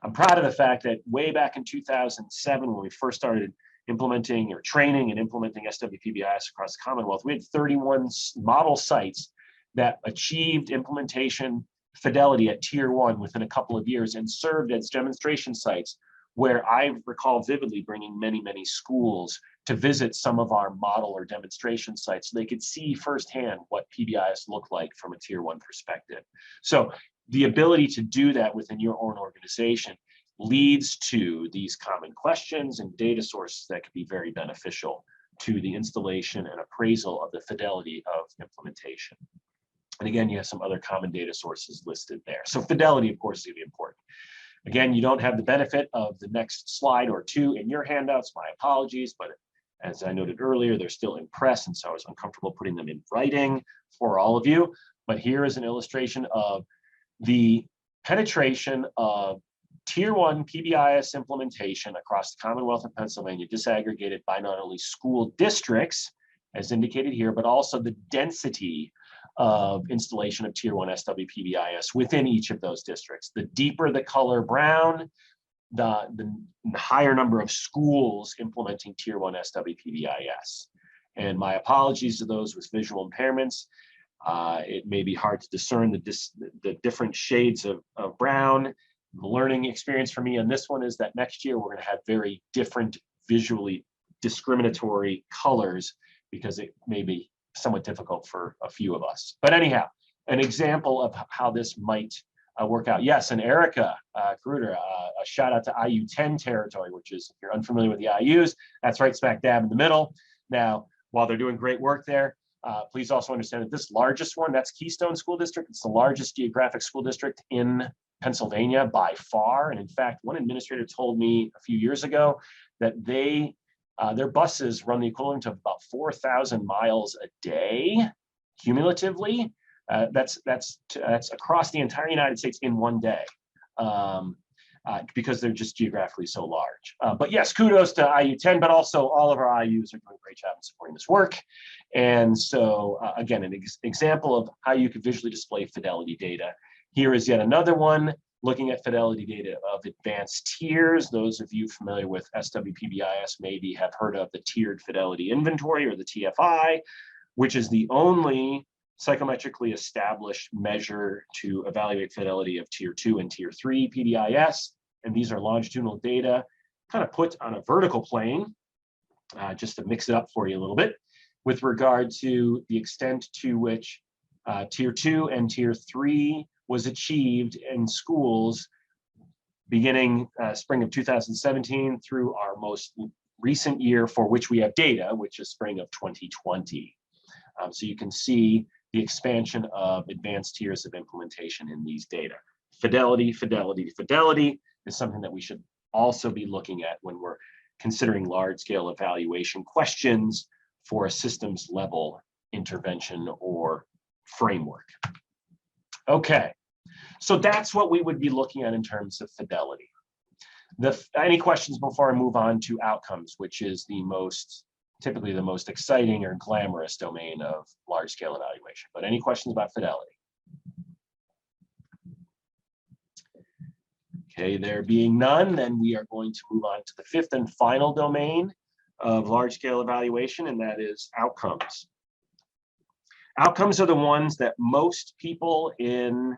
I'm proud of the fact that way back in 2007, when we first started implementing or training and implementing SWPBIS across the Commonwealth, we had 31 model sites that achieved implementation fidelity at Tier 1 within a couple of years, and served as demonstration sites, where I recall vividly bringing many, many schools to visit some of our model or demonstration sites so they could see firsthand what PBIS looked like from a Tier 1 perspective. So the ability to do that within your own organization leads to these common questions and data sources that could be very beneficial to the installation and appraisal of the fidelity of implementation. And again, you have some other common data sources listed there. So fidelity, of course, is going to be important. Again, you don't have the benefit of the next slide or two in your handouts. My apologies, but as I noted earlier, they're still in press, and so I was uncomfortable putting them in writing for all of you. But here is an illustration of the penetration of Tier 1 PBIS implementation across the Commonwealth of Pennsylvania, disaggregated by not only school districts, as indicated here, but also the density of installation of Tier 1 SWPBIS within each of those districts. The deeper the color brown, the higher number of schools implementing Tier 1 SWPBIS. And my apologies to those with visual impairments. It may be hard to discern the different shades of brown. The learning experience for me on this one is that next year we're going to have very different visually discriminatory colors because it may be somewhat difficult for a few of us. But anyhow, an example of how this might work out. Yes, and Erica Gruder, a shout out to IU10 territory, which is, if you're unfamiliar with the IUs, that's right smack dab in the middle. Now, while they're doing great work there, please also understand that this largest one, that's Keystone School District. It's the largest geographic school district in Pennsylvania by far. And in fact, one administrator told me a few years ago that their buses run the equivalent of about 4,000 miles a day cumulatively. That's across the entire United States in one day, because they're just geographically so large. But yes, kudos to IU10, but also all of our IUs are doing a great job in supporting this work. And so again, an example of how you could visually display fidelity data. Here is yet another one looking at fidelity data of advanced tiers. Those of you familiar with SWPBIS maybe have heard of the Tiered Fidelity Inventory, or the TFI, which is the only psychometrically established measure to evaluate fidelity of Tier 2 and Tier 3 PBIS. And these are longitudinal data kind of put on a vertical plane, just to mix it up for you a little bit, with regard to the extent to which Tier 2 and Tier 3 was achieved in schools beginning spring of 2017 through our most recent year for which we have data, which is spring of 2020. So you can see the expansion of advanced tiers of implementation in these data. Fidelity, fidelity, fidelity is something that we should also be looking at when we're considering large-scale evaluation questions for a systems level intervention or framework. Okay, so that's what we would be looking at in terms of fidelity. Any questions before I move on to outcomes, which is typically the most exciting or glamorous domain of large-scale evaluation? But any questions about fidelity? Okay, there being none, then we are going to move on to the fifth and final domain of large-scale evaluation, and that is outcomes. Outcomes are the ones that most people in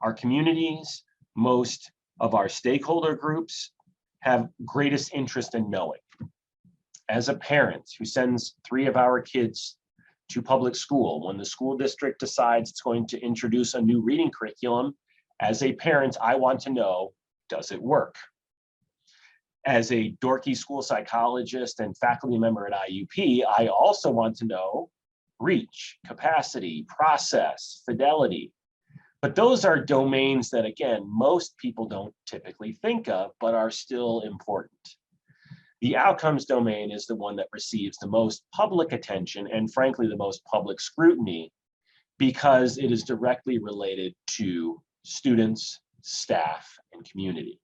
our communities, most of our stakeholder groups have greatest interest in knowing. As a parent who sends 3 of our kids to public school, when the school district decides it's going to introduce a new reading curriculum, as a parent, I want to know, does it work? As a dorky school psychologist and faculty member at IUP, I also want to know reach, capacity, process, fidelity. But those are domains that, again, most people don't typically think of, but are still important. The outcomes domain is the one that receives the most public attention and, frankly, the most public scrutiny, because it is directly related to students, staff, and community.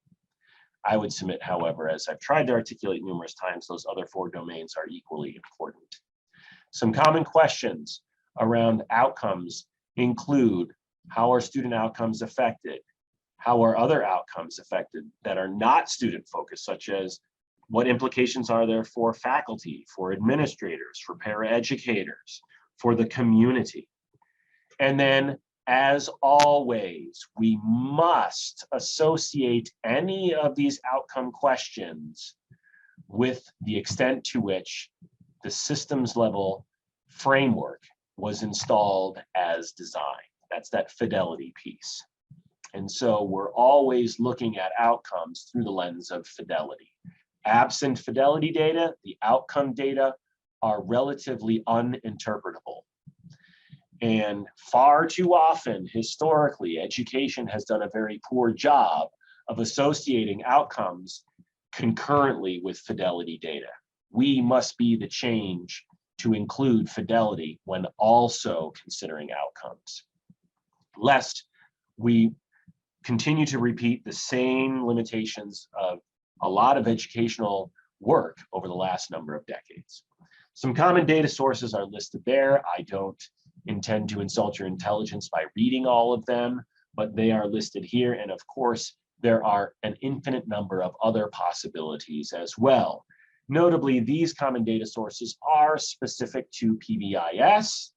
I would submit, however, as I've tried to articulate numerous times, those other 4 domains are equally important. Some common questions around outcomes include: how are student outcomes affected? How are other outcomes affected that are not student focused, such as what implications are there for faculty, for administrators, for paraeducators, for the community? And then, as always, we must associate any of these outcome questions with the extent to which the systems level framework was installed as designed. That's that fidelity piece. And so we're always looking at outcomes through the lens of fidelity. Absent fidelity data, the outcome data are relatively uninterpretable. And far too often, historically, education has done a very poor job of associating outcomes concurrently with fidelity data. We must be the change to include fidelity when also considering outcomes, lest we continue to repeat the same limitations of a lot of educational work over the last number of decades. Some common data sources are listed there. I don't intend to insult your intelligence by reading all of them, but they are listed here. And of course, there are an infinite number of other possibilities as well. Notably, these common data sources are specific to PBIS,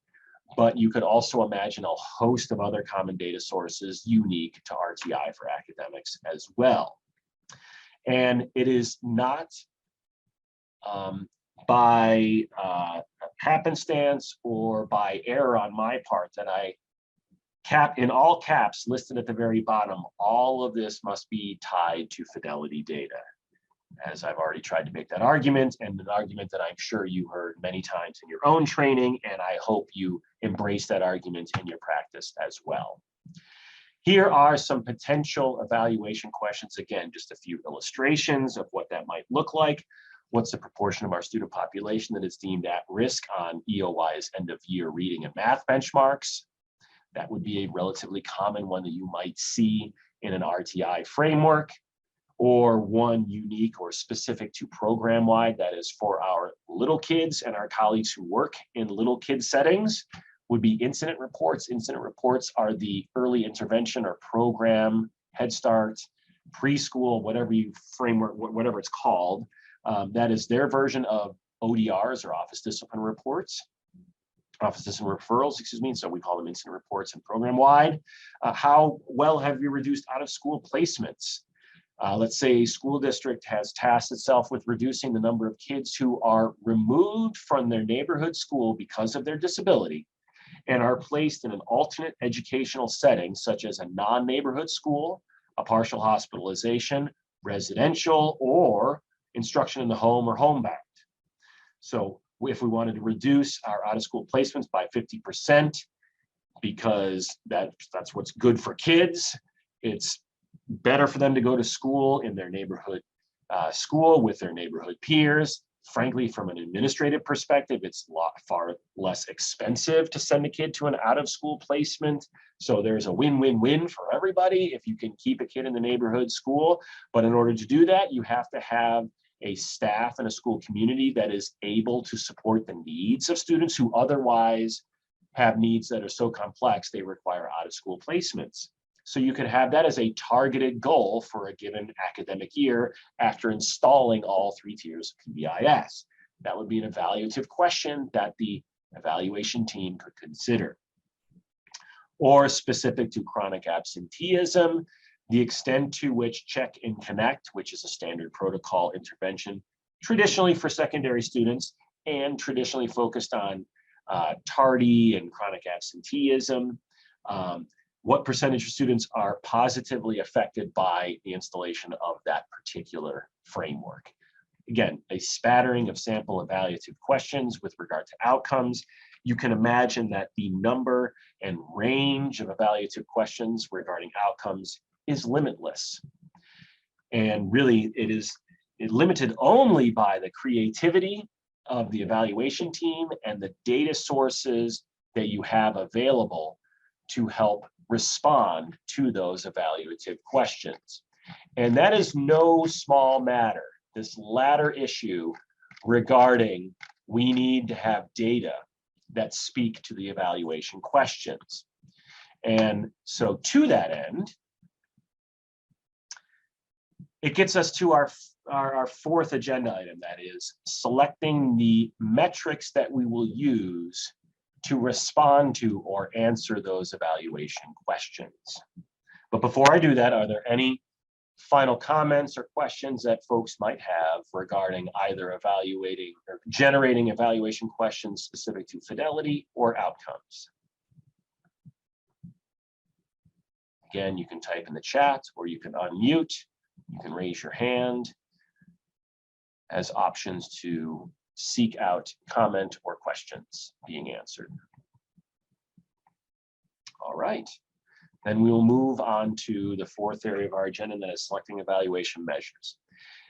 but you could also imagine a host of other common data sources unique to RTI for academics as well. And it is not by happenstance or by error on my part that I in all caps listed at the very bottom, all of this must be tied to fidelity data, as I've already tried to make that argument, and an argument that I'm sure you heard many times in your own training, and I hope you embrace that argument in your practice as well. Here are some potential evaluation questions. Again, just a few illustrations of what that might look like. What's the proportion of our student population that is deemed at risk on EOY's end of year reading and math benchmarks? That would be a relatively common one that you might see in an RTI framework, or one unique or specific to program-wide that is for our little kids and our colleagues who work in little kid settings, would be incident reports. Incident reports are the early intervention or program, Head Start, preschool, whatever you framework, whatever it's called. That is their version of ODRs, or office discipline reports. Office discipline referrals, excuse me, so we call them incident reports and program-wide. How well have you reduced out-of-school placements? Let's say a school district has tasked itself with reducing the number of kids who are removed from their neighborhood school because of their disability and are placed in an alternate educational setting, such as a non-neighborhood school, a partial hospitalization, residential, or instruction in the home or homebound. So if we wanted to reduce our out-of-school placements by 50%, because that's what's good for kids, it's better for them to go to school in their neighborhood school with their neighborhood peers. Frankly, from an administrative perspective, it's far less expensive to send a kid to an out-of-school placement. So there's a win-win-win for everybody if you can keep a kid in the neighborhood school. But in order to do that, you have to have a staff and a school community that is able to support the needs of students who otherwise have needs that are so complex they require out-of-school placements. So you can have that as a targeted goal for a given academic year after installing all 3 tiers of PBIS. That would be an evaluative question that the evaluation team could consider. Or specific to chronic absenteeism, the extent to which Check and Connect, which is a standard protocol intervention, traditionally for secondary students and traditionally focused on tardy and chronic absenteeism, what percentage of students are positively affected by the installation of that particular framework. Again, a spattering of sample evaluative questions with regard to outcomes. You can imagine that the number and range of evaluative questions regarding outcomes is limitless. And really, it is limited only by the creativity of the evaluation team and the data sources that you have available to help respond to those evaluative questions. And that is no small matter. This latter issue regarding we need to have data that speak to the evaluation questions. And so to that end, it gets us to our fourth agenda item, that is selecting the metrics that we will use to respond to or answer those evaluation questions. But before I do that, are there any final comments or questions that folks might have regarding either evaluating or generating evaluation questions specific to fidelity or outcomes? Again, you can type in the chat or you can unmute. You can raise your hand as options to seek out comment or questions being answered. All right, then we will move on to the fourth area of our agenda, and that is selecting evaluation measures.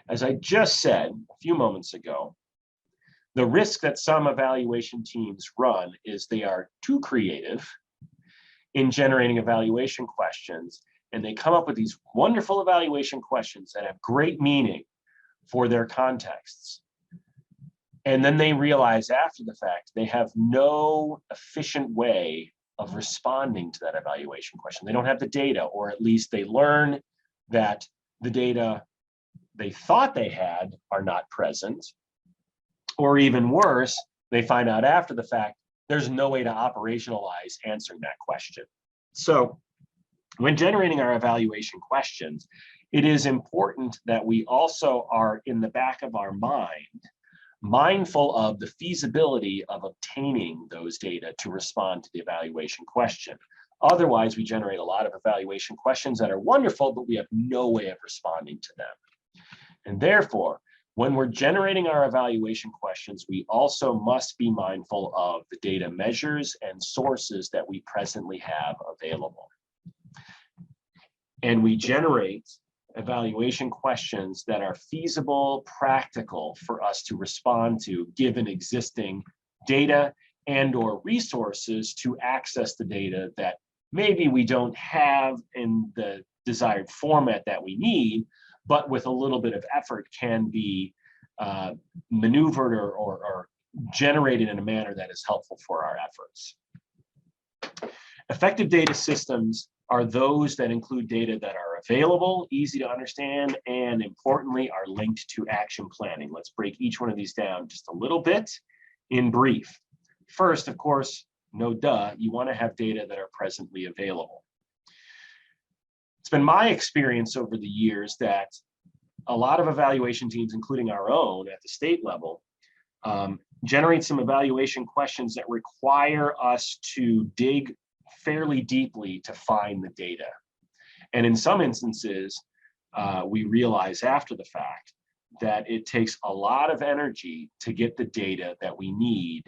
As I just said a few moments ago, the risk that some evaluation teams run is they are too creative in generating evaluation questions and they come up with these wonderful evaluation questions that have great meaning for their contexts. And then they realize after the fact, they have no efficient way of responding to that evaluation question. They don't have the data, or at least they learn that the data they thought they had are not present. Or even worse, they find out after the fact, there's no way to operationalize answering that question. So when generating our evaluation questions, it is important that we also are in the back of our mind, mindful of the feasibility of obtaining those data to respond to the evaluation question. Otherwise, we generate a lot of evaluation questions that are wonderful, but we have no way of responding to them. And therefore, when we're generating our evaluation questions, we also must be mindful of the data measures and sources that we presently have available. And we generate evaluation questions that are feasible, practical for us to respond to, given existing data and/or resources to access the data that maybe we don't have in the desired format that we need, but with a little bit of effort can be maneuvered or generated in a manner that is helpful for our efforts. Effective data systems are those that include data that are available, easy to understand, and importantly, are linked to action planning. Let's break each one of these down just a little bit in brief. First, of course, no duh, you want to have data that are presently available. It's been my experience over the years that a lot of evaluation teams, including our own at the state level, generate some evaluation questions that require us to dig fairly deeply to find the data. And in some instances, we realize after the fact that it takes a lot of energy to get the data that we need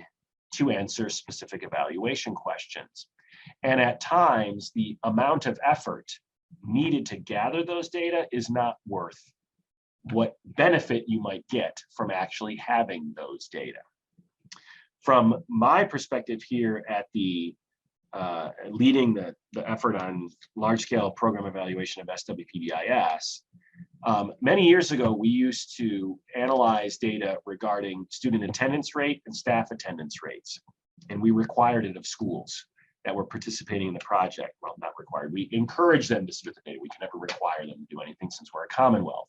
to answer specific evaluation questions. And at times, the amount of effort needed to gather those data is not worth what benefit you might get from actually having those data. From my perspective here at the leading the effort on large-scale program evaluation of SWPDIS, many years ago, we used to analyze data regarding student attendance rate and staff attendance rates, and we required it of schools that were participating in the project. Well, not required, we encouraged them to submit the data. We can never require them to do anything since we're a Commonwealth,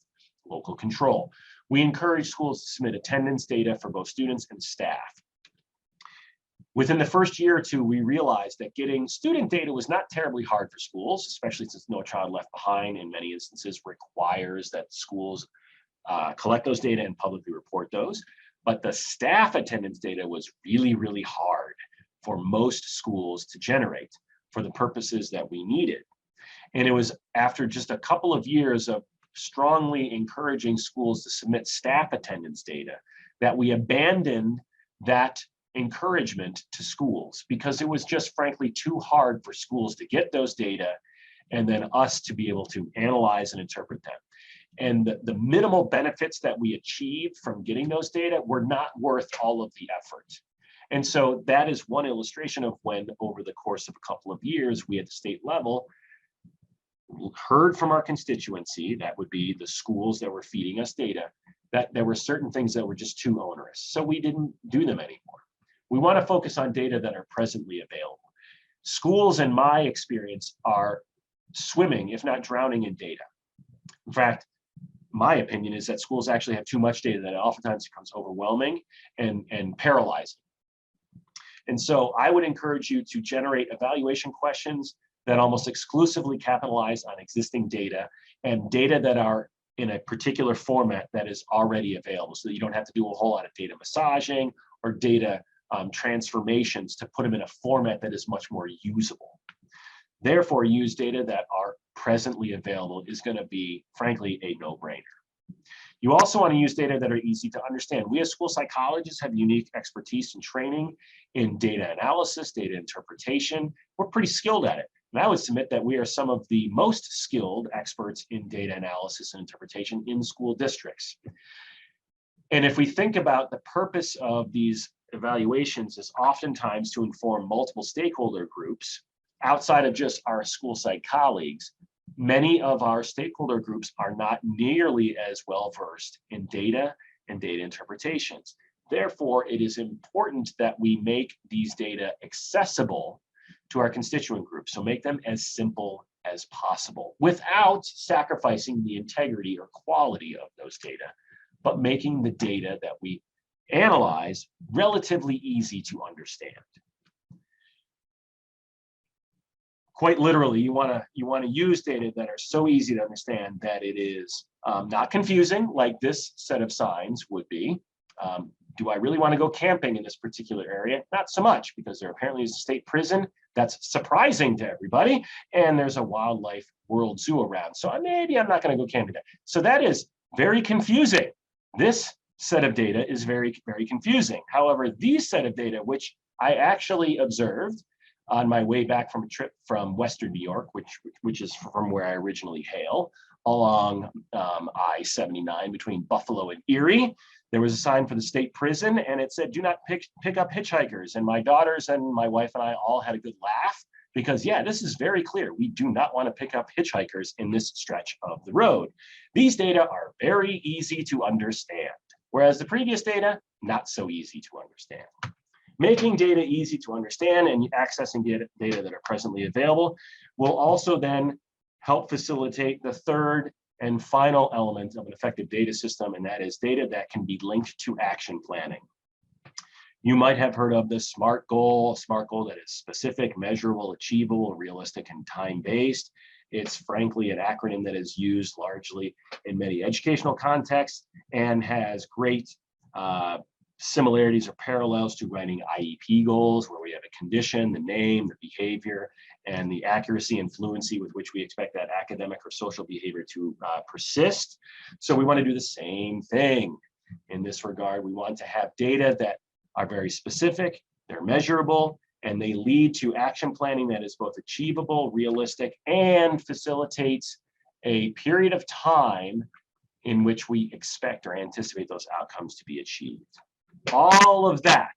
local control. We encourage schools to submit attendance data for both students and staff. Within the first year or two, we realized that getting student data was not terribly hard for schools, especially since No Child Left Behind in many instances requires that schools collect those data and publicly report those. But the staff attendance data was really, really hard for most schools to generate for the purposes that we needed. And it was after just a couple of years of strongly encouraging schools to submit staff attendance data that we abandoned that encouragement to schools, because it was just frankly too hard for schools to get those data and then us to be able to analyze and interpret them. And the minimal benefits that we achieved from getting those data were not worth all of the effort. And so that is one illustration of when, over the course of a couple of years, we at the state level heard from our constituency, that would be the schools that were feeding us data, that there were certain things that were just too onerous. So we didn't do them anymore. We want to focus on data that are presently available. Schools, in my experience, are swimming, if not drowning, in data. In fact, my opinion is that schools actually have too much data that oftentimes becomes overwhelming and paralyzing. And so I would encourage you to generate evaluation questions that almost exclusively capitalize on existing data and data that are in a particular format that is already available, so that you don't have to do a whole lot of data massaging or data transformations to put them in a format that is much more usable. Therefore, use data that are presently available is going to be, frankly, a no-brainer. You also want to use data that are easy to understand. We as school psychologists have unique expertise and training in data analysis, data interpretation. We're pretty skilled at it. And I would submit that we are some of the most skilled experts in data analysis and interpretation in school districts. And if we think about the purpose of these evaluations, is oftentimes to inform multiple stakeholder groups outside of just our school psych colleagues, Many of our stakeholder groups are not nearly as well versed in data and data interpretations. Therefore, it is important that we make these data accessible to our constituent groups. So make them as simple as possible without sacrificing the integrity or quality of those data, but making the data that we analyze relatively easy to understand. Quite literally, you want to use data that are so easy to understand that it is not confusing, like this set of signs would be. Do I really want to go camping in this particular area? Not so much, because there apparently is a state prison that's surprising to everybody, and there's a wildlife world zoo around. So maybe I'm not going to go camping there. So that is very confusing. This set of data is very, very confusing. However, these set of data, which I actually observed on my way back from a trip from Western New York, which is from where I originally hail, along I-79 between Buffalo and Erie. There was a sign for the state prison, and it said, "Do not pick up hitchhikers." And my daughters and my wife and I all had a good laugh because, yeah, this is very clear. We do not want to pick up hitchhikers in this stretch of the road. These data are very easy to understand, whereas the previous data, not so easy to understand. Making data easy to understand and accessing data that are presently available will also then help facilitate the third and final element of an effective data system, and that is data that can be linked to action planning. You might have heard of the SMART goal, a SMART goal that is specific, measurable, achievable, realistic, and time-based. It's frankly an acronym that is used largely in many educational contexts and has great similarities or parallels to writing IEP goals, where we have a condition, the name, the behavior, and the accuracy and fluency with which we expect that academic or social behavior to persist. So we want to do the same thing. In this regard, we want to have data that are very specific, they're measurable, and they lead to action planning that is both achievable, realistic, and facilitates a period of time in which we expect or anticipate those outcomes to be achieved. All of that,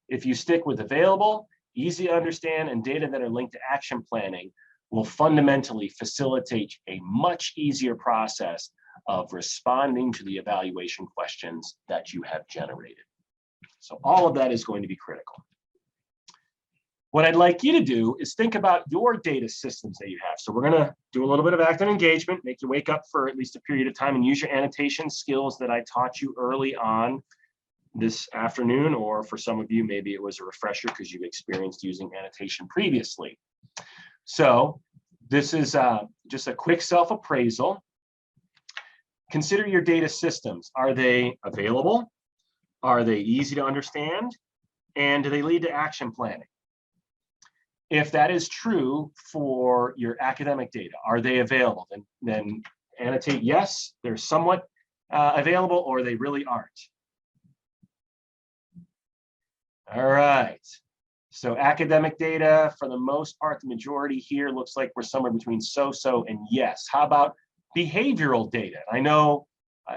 if you stick with available, easy to understand, and data that are linked to action planning, will fundamentally facilitate a much easier process of responding to the evaluation questions that you have generated. So all of that is going to be critical. What I'd like you to do is think about your data systems that you have. So we're going to do a little bit of active engagement, make you wake up for at least a period of time and use your annotation skills that I taught you early on this afternoon, or for some of you, maybe it was a refresher because you've experienced using annotation previously. So this is just a quick self-appraisal. Consider your data systems. Are they available? Are they easy to understand? And do they lead to action planning? If that is true for your academic data, are they available? Then annotate yes, they're somewhat available, or they really aren't. All right, so academic data, for the most part, the majority here looks like we're somewhere between so-so and yes. How about behavioral data? I know,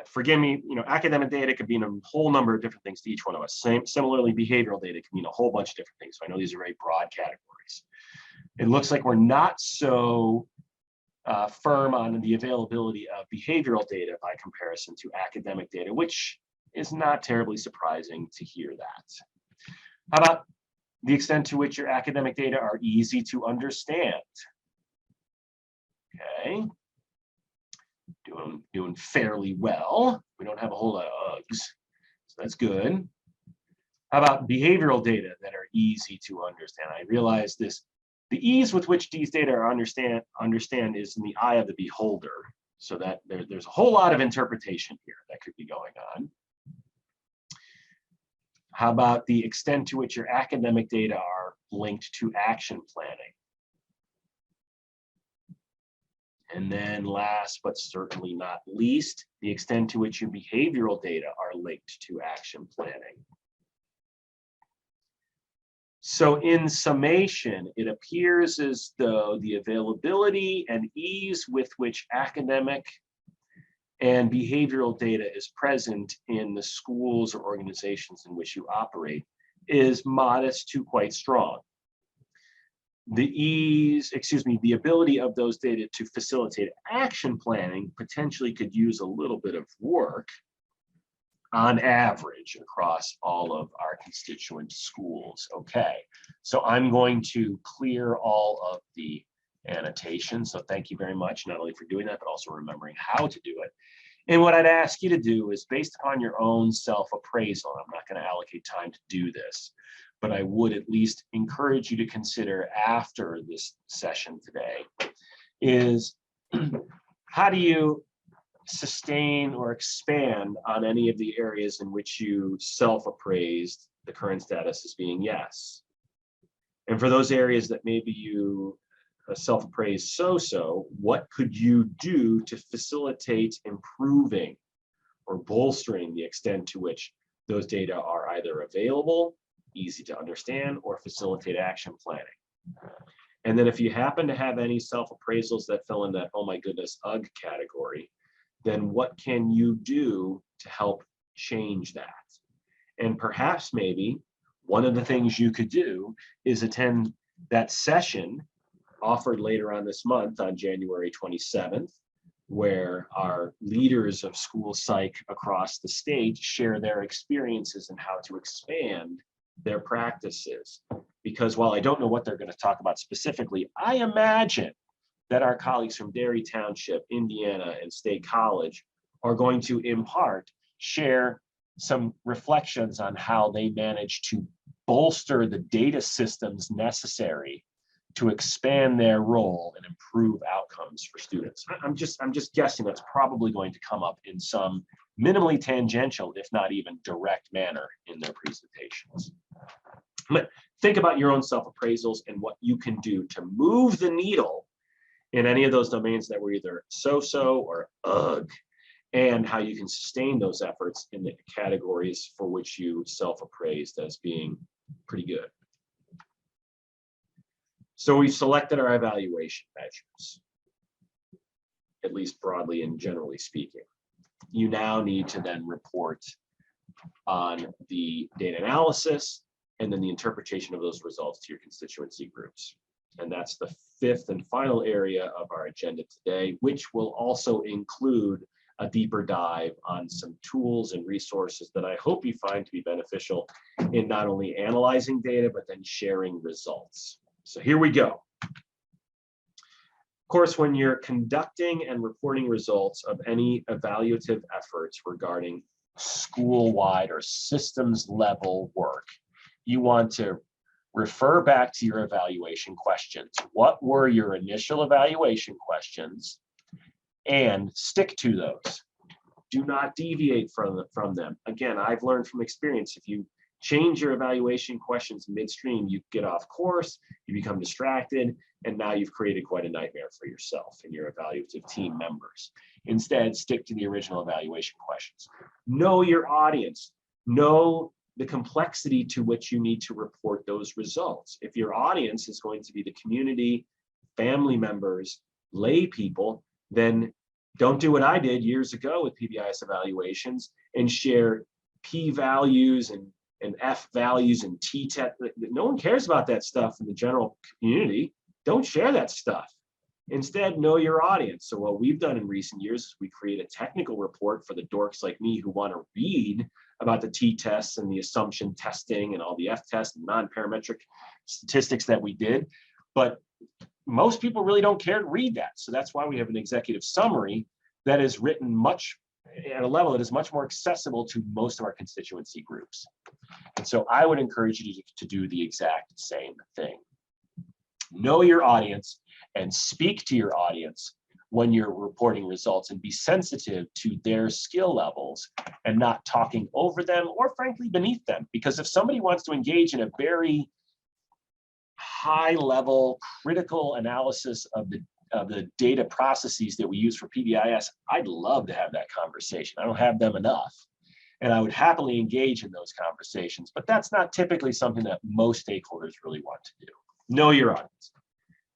forgive me, academic data could mean a whole number of different things to each one of us. Similarly, behavioral data can mean a whole bunch of different things. So I know these are very broad categories. It looks like we're not so firm on the availability of behavioral data by comparison to academic data, which is not terribly surprising to hear that. How about the extent to which your academic data are easy to understand? Okay, doing fairly well. We don't have a whole lot of Uggs, so that's good. How about behavioral data that are easy to understand? I realize the ease with which these data are understand is in the eye of the beholder, so that there's a whole lot of interpretation here that could be going on. How about the extent to which your academic data are linked to action planning? And then last, but certainly not least, the extent to which your behavioral data are linked to action planning. So in summation, it appears as though the availability and ease with which academic and behavioral data is present in the schools or organizations in which you operate is modest to quite strong. the ability of those data to facilitate action planning potentially could use a little bit of work on average across all of our constituent schools. Okay, so I'm going to clear all of the annotations. So thank you very much, not only for doing that, but also remembering how to do it. And what I'd ask you to do is, based upon your own self-appraisal, I'm not going to allocate time to do this, but I would at least encourage you to consider after this session today, is how do you sustain or expand on any of the areas in which you self-appraised the current status as being yes. And for those areas that maybe you self-appraised so-so, what could you do to facilitate improving or bolstering the extent to which those data are either available, easy to understand, or facilitate action planning? And then if you happen to have any self-appraisals that fill in that, oh my goodness, ugh category, then what can you do to help change that? And perhaps maybe one of the things you could do is attend that session offered later on this month on January 27th, where our leaders of school psych across the state share their experiences and how to expand their practices. Because while I don't know what they're going to talk about specifically, I imagine that our colleagues from Derry Township, Indiana, and State College are going to, in part, share some reflections on how they manage to bolster the data systems necessary to expand their role and improve outcomes for students. I'm just guessing that's probably going to come up in some minimally tangential, if not even direct manner in their presentations. But think about your own self-appraisals and what you can do to move the needle in any of those domains that were either so-so or ugh, and how you can sustain those efforts in the categories for which you self-appraised as being pretty good. So we've selected our evaluation measures, at least broadly and generally speaking. You now need to then report on the data analysis and then the interpretation of those results to your constituency groups. And that's the fifth and final area of our agenda today, which will also include a deeper dive on some tools and resources that I hope you find to be beneficial in not only analyzing data, but then sharing results. So here we go. Of course, when you're conducting and reporting results of any evaluative efforts regarding school-wide or systems level work, you want to refer back to your evaluation questions. What were your initial evaluation questions? And stick to those. Do not deviate from them. Again, I've learned from experience, if you change your evaluation questions midstream, you get off course, you become distracted, and now you've created quite a nightmare for yourself and your evaluative team members. Instead, stick to the original evaluation questions. Know your audience. Know the complexity to which you need to report those results. If your audience is going to be the community, family members, lay people, then don't do what I did years ago with PBIS evaluations and share P values and F values and T-test. No one cares about that stuff in the general community. Don't share that stuff. Instead, know your audience. So what we've done in recent years is we create a technical report for the dorks like me who want to read about the T-tests and the assumption testing and all the F-tests and non-parametric statistics that we did. But most people really don't care to read that. So that's why we have an executive summary that is written much at a level that is much more accessible to most of our constituency groups. And so I would encourage you to do the exact same thing. Know your audience and speak to your audience when you're reporting results, and be sensitive to their skill levels and not talking over them or frankly beneath them. Because if somebody wants to engage in a very high level critical analysis of the data processes that we use for PBIS, I'd love to have that conversation. I don't have them enough. And I would happily engage in those conversations, but that's not typically something that most stakeholders really want to do. Know your audience.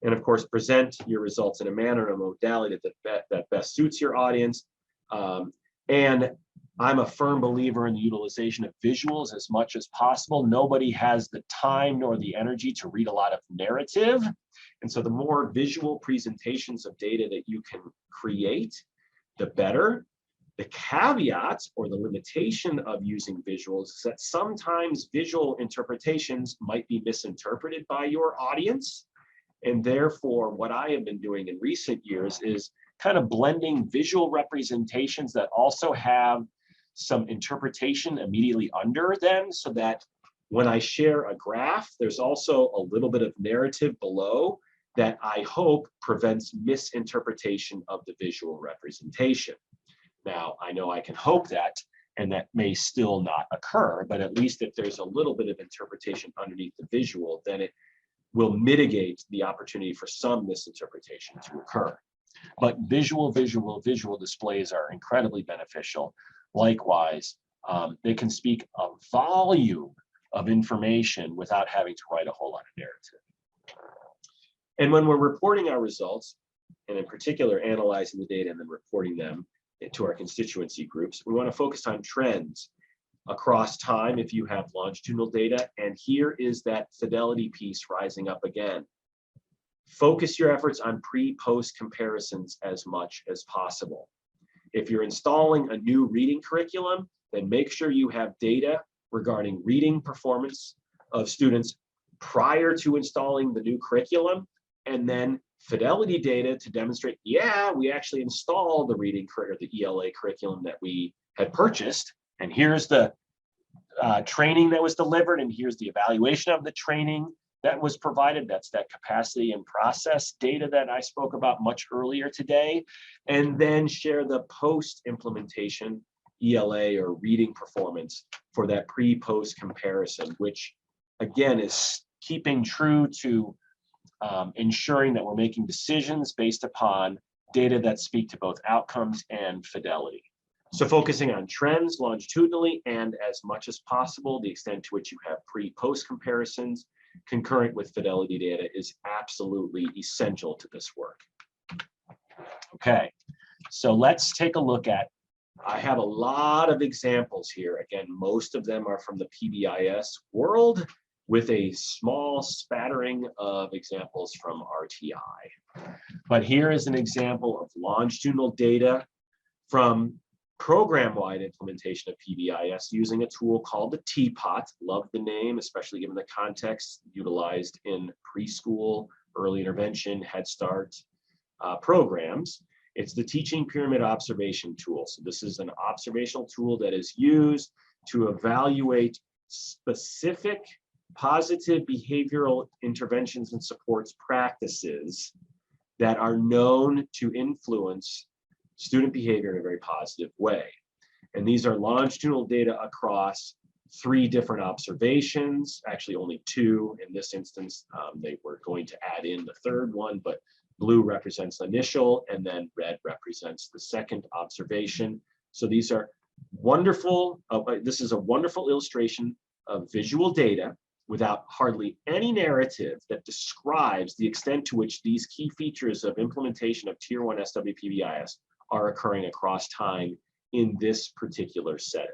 And of course, present your results in a manner and a modality that best suits your audience. And I'm a firm believer in the utilization of visuals as much as possible. Nobody has the time nor the energy to read a lot of narrative. And so the more visual presentations of data that you can create, the better. The caveat or the limitation of using visuals is that sometimes visual interpretations might be misinterpreted by your audience. And therefore, what I have been doing in recent years is kind of blending visual representations that also have some interpretation immediately under them, so that when I share a graph, there's also a little bit of narrative below that I hope prevents misinterpretation of the visual representation. Now, I know I can hope that, and that may still not occur, but at least if there's a little bit of interpretation underneath the visual, then it will mitigate the opportunity for some misinterpretation to occur. But visual displays are incredibly beneficial. Likewise, they can speak a volume of information without having to write a whole lot of narrative. And when we're reporting our results, and in particular analyzing the data and then reporting them to our constituency groups, we want to focus on trends across time if you have longitudinal data. And here is that fidelity piece rising up again. Focus your efforts on pre-post comparisons as much as possible. If you're installing a new reading curriculum, then make sure you have data regarding reading performance of students prior to installing the new curriculum, and then fidelity data to demonstrate, yeah, we actually installed the reading or the ELA curriculum that we had purchased, and here's the training that was delivered, and here's the evaluation of the training that was provided. That's that capacity and process data that I spoke about much earlier today. And then share the post-implementation ELA or reading performance for that pre-post comparison, which again is keeping true to ensuring that we're making decisions based upon data that speak to both outcomes and fidelity. So focusing on trends longitudinally and as much as possible, the extent to which you have pre-post comparisons concurrent with fidelity data is absolutely essential to this work. Okay, so let's take a look at, I have a lot of examples here. Again, most of them are from the PBIS world with a small spattering of examples from RTI. But here is an example of longitudinal data from program-wide implementation of PBIS using a tool called the Teapot. Love the name, especially given the context utilized in preschool, early intervention, Head Start programs. It's the teaching pyramid observation tool. So this is an observational tool that is used to evaluate specific positive behavioral interventions and supports practices that are known to influence student behavior in a very positive way. And these are longitudinal data across 3 different observations, actually only 2 in this instance. They were going to add in the 3rd one, but blue represents the initial and then red represents the second observation. So these are wonderful, this is a wonderful illustration of visual data without hardly any narrative that describes the extent to which these key features of implementation of Tier 1 SWPBIS are occurring across time in this particular setting.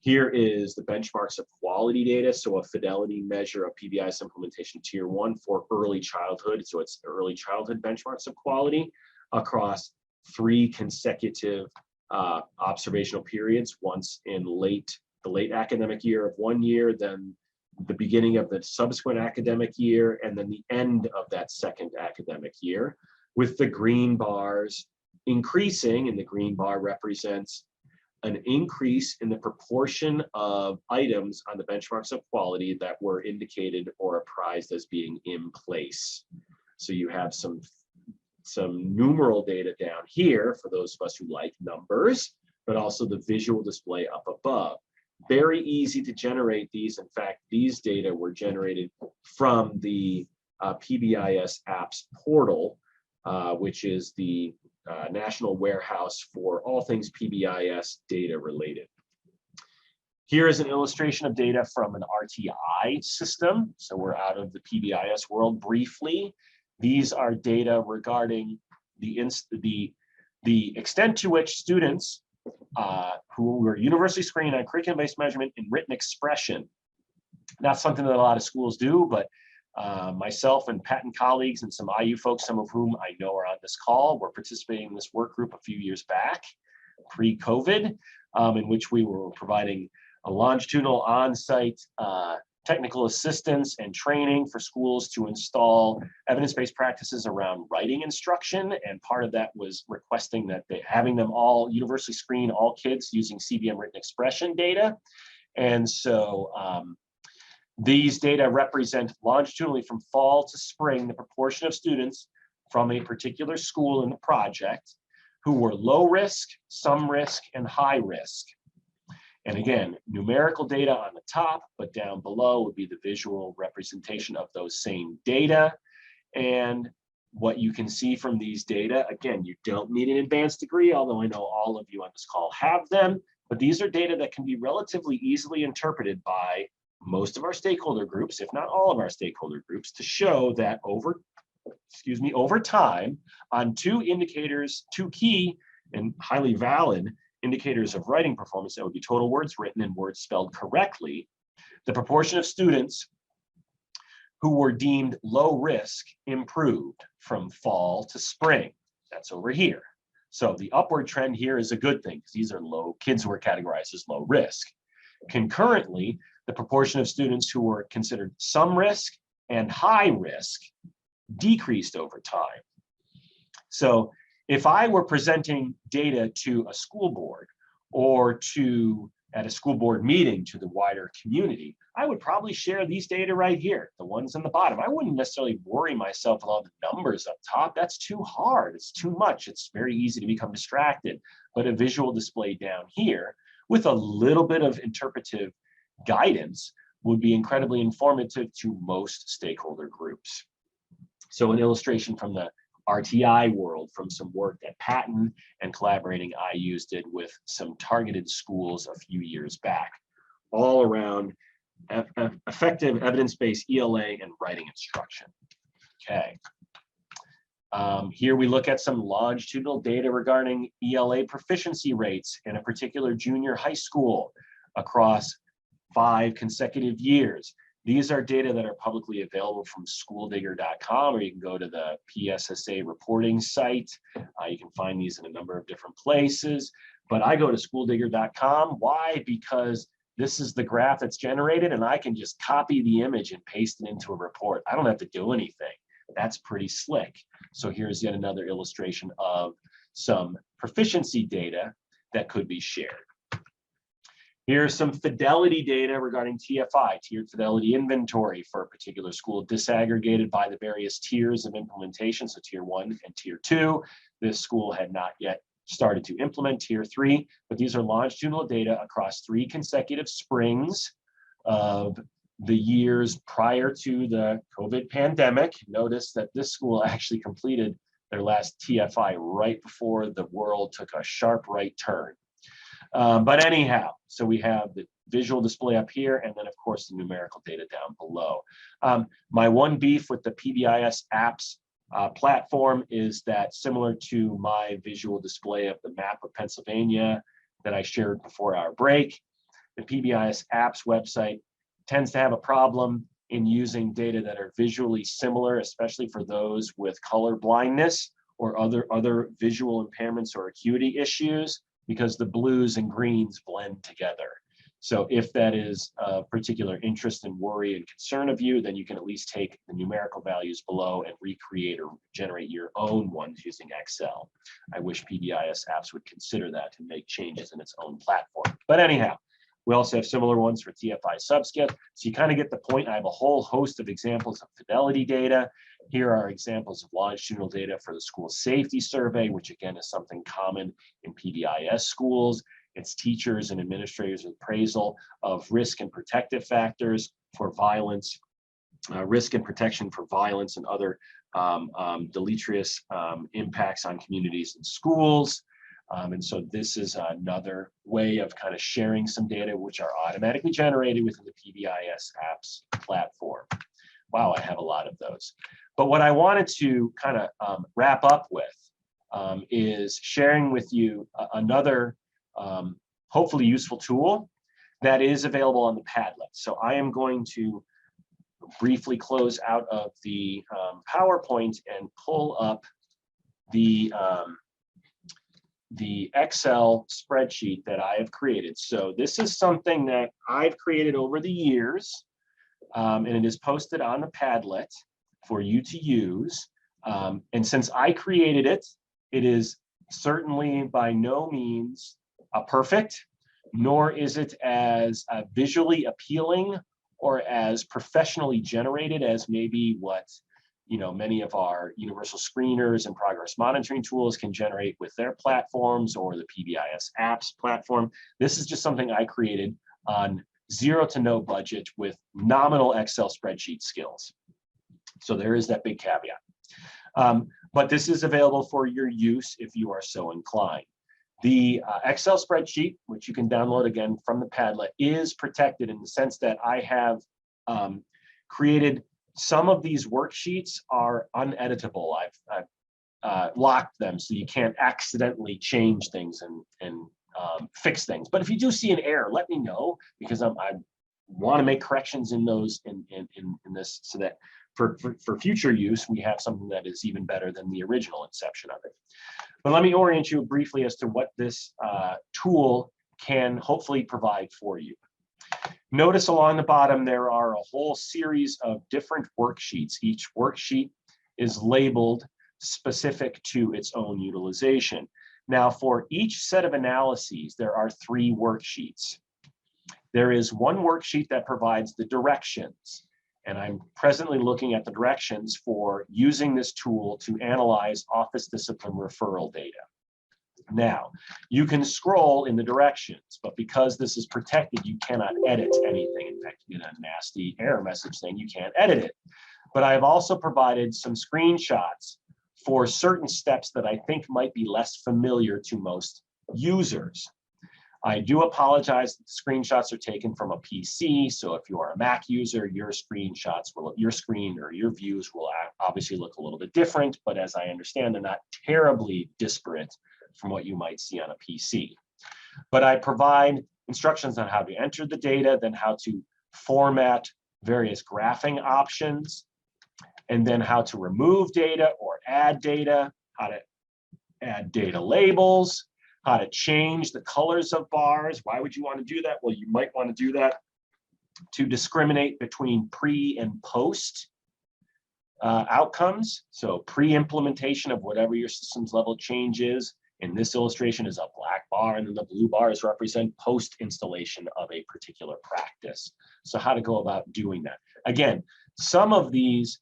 Here is the benchmarks of quality data, so a fidelity measure of PBIS implementation Tier 1 for early childhood. So it's early childhood benchmarks of quality across 3 consecutive observational periods, once in the late academic year of 1 year, then the beginning of the subsequent academic year, and then the end of that second academic year, with the green bars increasing, and the green bar represents an increase in the proportion of items on the benchmarks of quality that were indicated or apprised as being in place. So you have some numeral data down here for those of us who like numbers, but also the visual display up above. Very easy to generate these. In fact, these data were generated from the PBIS apps portal, which is the national warehouse for all things PBIS data related. Here is an illustration of data from an RTI system. So we're out of the PBIS world briefly. These are data regarding the extent to which students who were universally screened on curriculum-based measurement in written expression. Not something that a lot of schools do, but myself and Pat and colleagues and some IU folks, some of whom I know are on this call, were participating in this work group a few years back, pre-COVID, in which we were providing a longitudinal on-site technical assistance and training for schools to install evidence-based practices around writing instruction. And part of that was requesting that having them all universally screen all kids using CBM written expression data. And so these data represent longitudinally from fall to spring, the proportion of students from a particular school in the project who were low risk, some risk, and high risk. And again, numerical data on the top, but down below would be the visual representation of those same data. And what you can see from these data, again, you don't need an advanced degree, although I know all of you on this call have them, but these are data that can be relatively easily interpreted by most of our stakeholder groups, if not all of our stakeholder groups, to show that over time on two indicators, two key and highly valid indicators of writing performance, that would be total words written and words spelled correctly, the proportion of students who were deemed low risk improved from fall to spring. That's over here. So the upward trend here is a good thing because these are low kids who are categorized as low risk. Concurrently, the proportion of students who were considered some risk and high risk decreased over time. So if I were presenting data to a school board or at a school board meeting to the wider community, I would probably share these data right here, the ones on the bottom. I wouldn't necessarily worry myself with all the numbers up top. That's too hard. It's too much. It's very easy to become distracted. But a visual display down here with a little bit of interpretive guidance would be incredibly informative to most stakeholder groups. So an illustration from the RTI world, from some work that Patton and collaborating IUs did with some targeted schools a few years back, all around effective evidence-based ELA and writing instruction. Okay. Here we look at some longitudinal data regarding ELA proficiency rates in a particular junior high school across 5 consecutive years. These are data that are publicly available from schooldigger.com, or you can go to the PSSA reporting site. You can find these in a number of different places, but I go to schooldigger.com. Why? Because this is the graph that's generated and I can just copy the image and paste it into a report. I don't have to do anything. That's pretty slick. So here's yet another illustration of some proficiency data that could be shared. Here's some fidelity data regarding TFI, tiered fidelity inventory for a particular school, disaggregated by the various tiers of implementation, so tier 1 and tier 2. This school had not yet started to implement tier 3, but these are longitudinal data across 3 consecutive springs of the years prior to the COVID pandemic. Notice that this school actually completed their last TFI right before the world took a sharp right turn. But anyhow, so we have the visual display up here, and then of course the numerical data down below. My one beef with the PBIS apps platform is that, similar to my visual display of the map of Pennsylvania that I shared before our break, the PBIS apps website tends to have a problem in using data that are visually similar, especially for those with color blindness or other visual impairments or acuity issues, because the blues and greens blend together. So if that is a particular interest and worry and concern of you, then you can at least take the numerical values below and recreate or generate your own ones using Excel. I wish PBIS apps would consider that to make changes in its own platform. But anyhow, we also have similar ones for TFI subscale. So you kind of get the point. I have a whole host of examples of fidelity data. Here are examples of longitudinal data for the school safety survey, which again is something common in PBIS schools. It's teachers and administrators' appraisal of risk and protective factors for violence, risk and protection for violence and other deleterious impacts on communities and schools. And so this is another way of kind of sharing some data which are automatically generated within the PBIS apps platform. Wow, I have a lot of those. But what I wanted to kind of wrap up with is sharing with you another hopefully useful tool that is available on the Padlet. So I am going to briefly close out of the PowerPoint and pull up the Excel spreadsheet that I have created. So this is something that I've created over the years, and it is posted on the Padlet for you to use. And since I created it, it is certainly by no means perfect, nor is it as visually appealing or as professionally generated as maybe what many of our universal screeners and progress monitoring tools can generate with their platforms or the PBIS apps platform. This is just something I created on 0 to no budget with nominal Excel spreadsheet skills. So there is that big caveat. But this is available for your use if you are so inclined. The Excel spreadsheet, which you can download again from the Padlet, is protected in the sense that I have created some of these worksheets are uneditable. I've locked them so you can't accidentally change things and fix things. But if you do see an error, let me know, because I want to make corrections in those in this, so that for future use, we have something that is even better than the original inception of it. But let me orient you briefly as to what this tool can hopefully provide for you. Notice along the bottom, there are a whole series of different worksheets. Each worksheet is labeled specific to its own utilization. Now, for each set of analyses, there are 3 worksheets. There is one worksheet that provides the directions, and I'm presently looking at the directions for using this tool to analyze office discipline referral data. Now, you can scroll in the directions, but because this is protected, you cannot edit anything. In fact, you get a nasty error message saying you can't edit it. But I have also provided some screenshots for certain steps that I think might be less familiar to most users. I do apologize that the screenshots are taken from a PC, so if you are a Mac user, your screenshots will, your screen or your views will obviously look a little bit different, but as I understand, they're not terribly disparate from what you might see on a PC. But I provide instructions on how to enter the data, then how to format various graphing options, and then how to remove data or add data, how to add data labels, how to change the colors of bars. Why would you want to do that? Well, you might want to do that to discriminate between pre and post outcomes. So pre-implementation of whatever your system's level change is. In this illustration is a black bar, and then the blue bars represent post-installation of a particular practice. So how to go about doing that. Again, some of these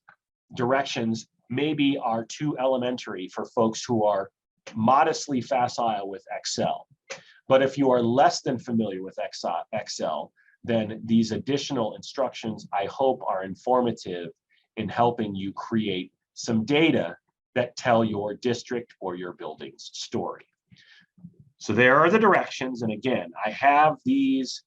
directions maybe are too elementary for folks who are modestly facile with Excel. But if you are less than familiar with Excel, then these additional instructions, I hope, are informative in helping you create some data that tell your district or your building's story. So there are the directions. And again, I have these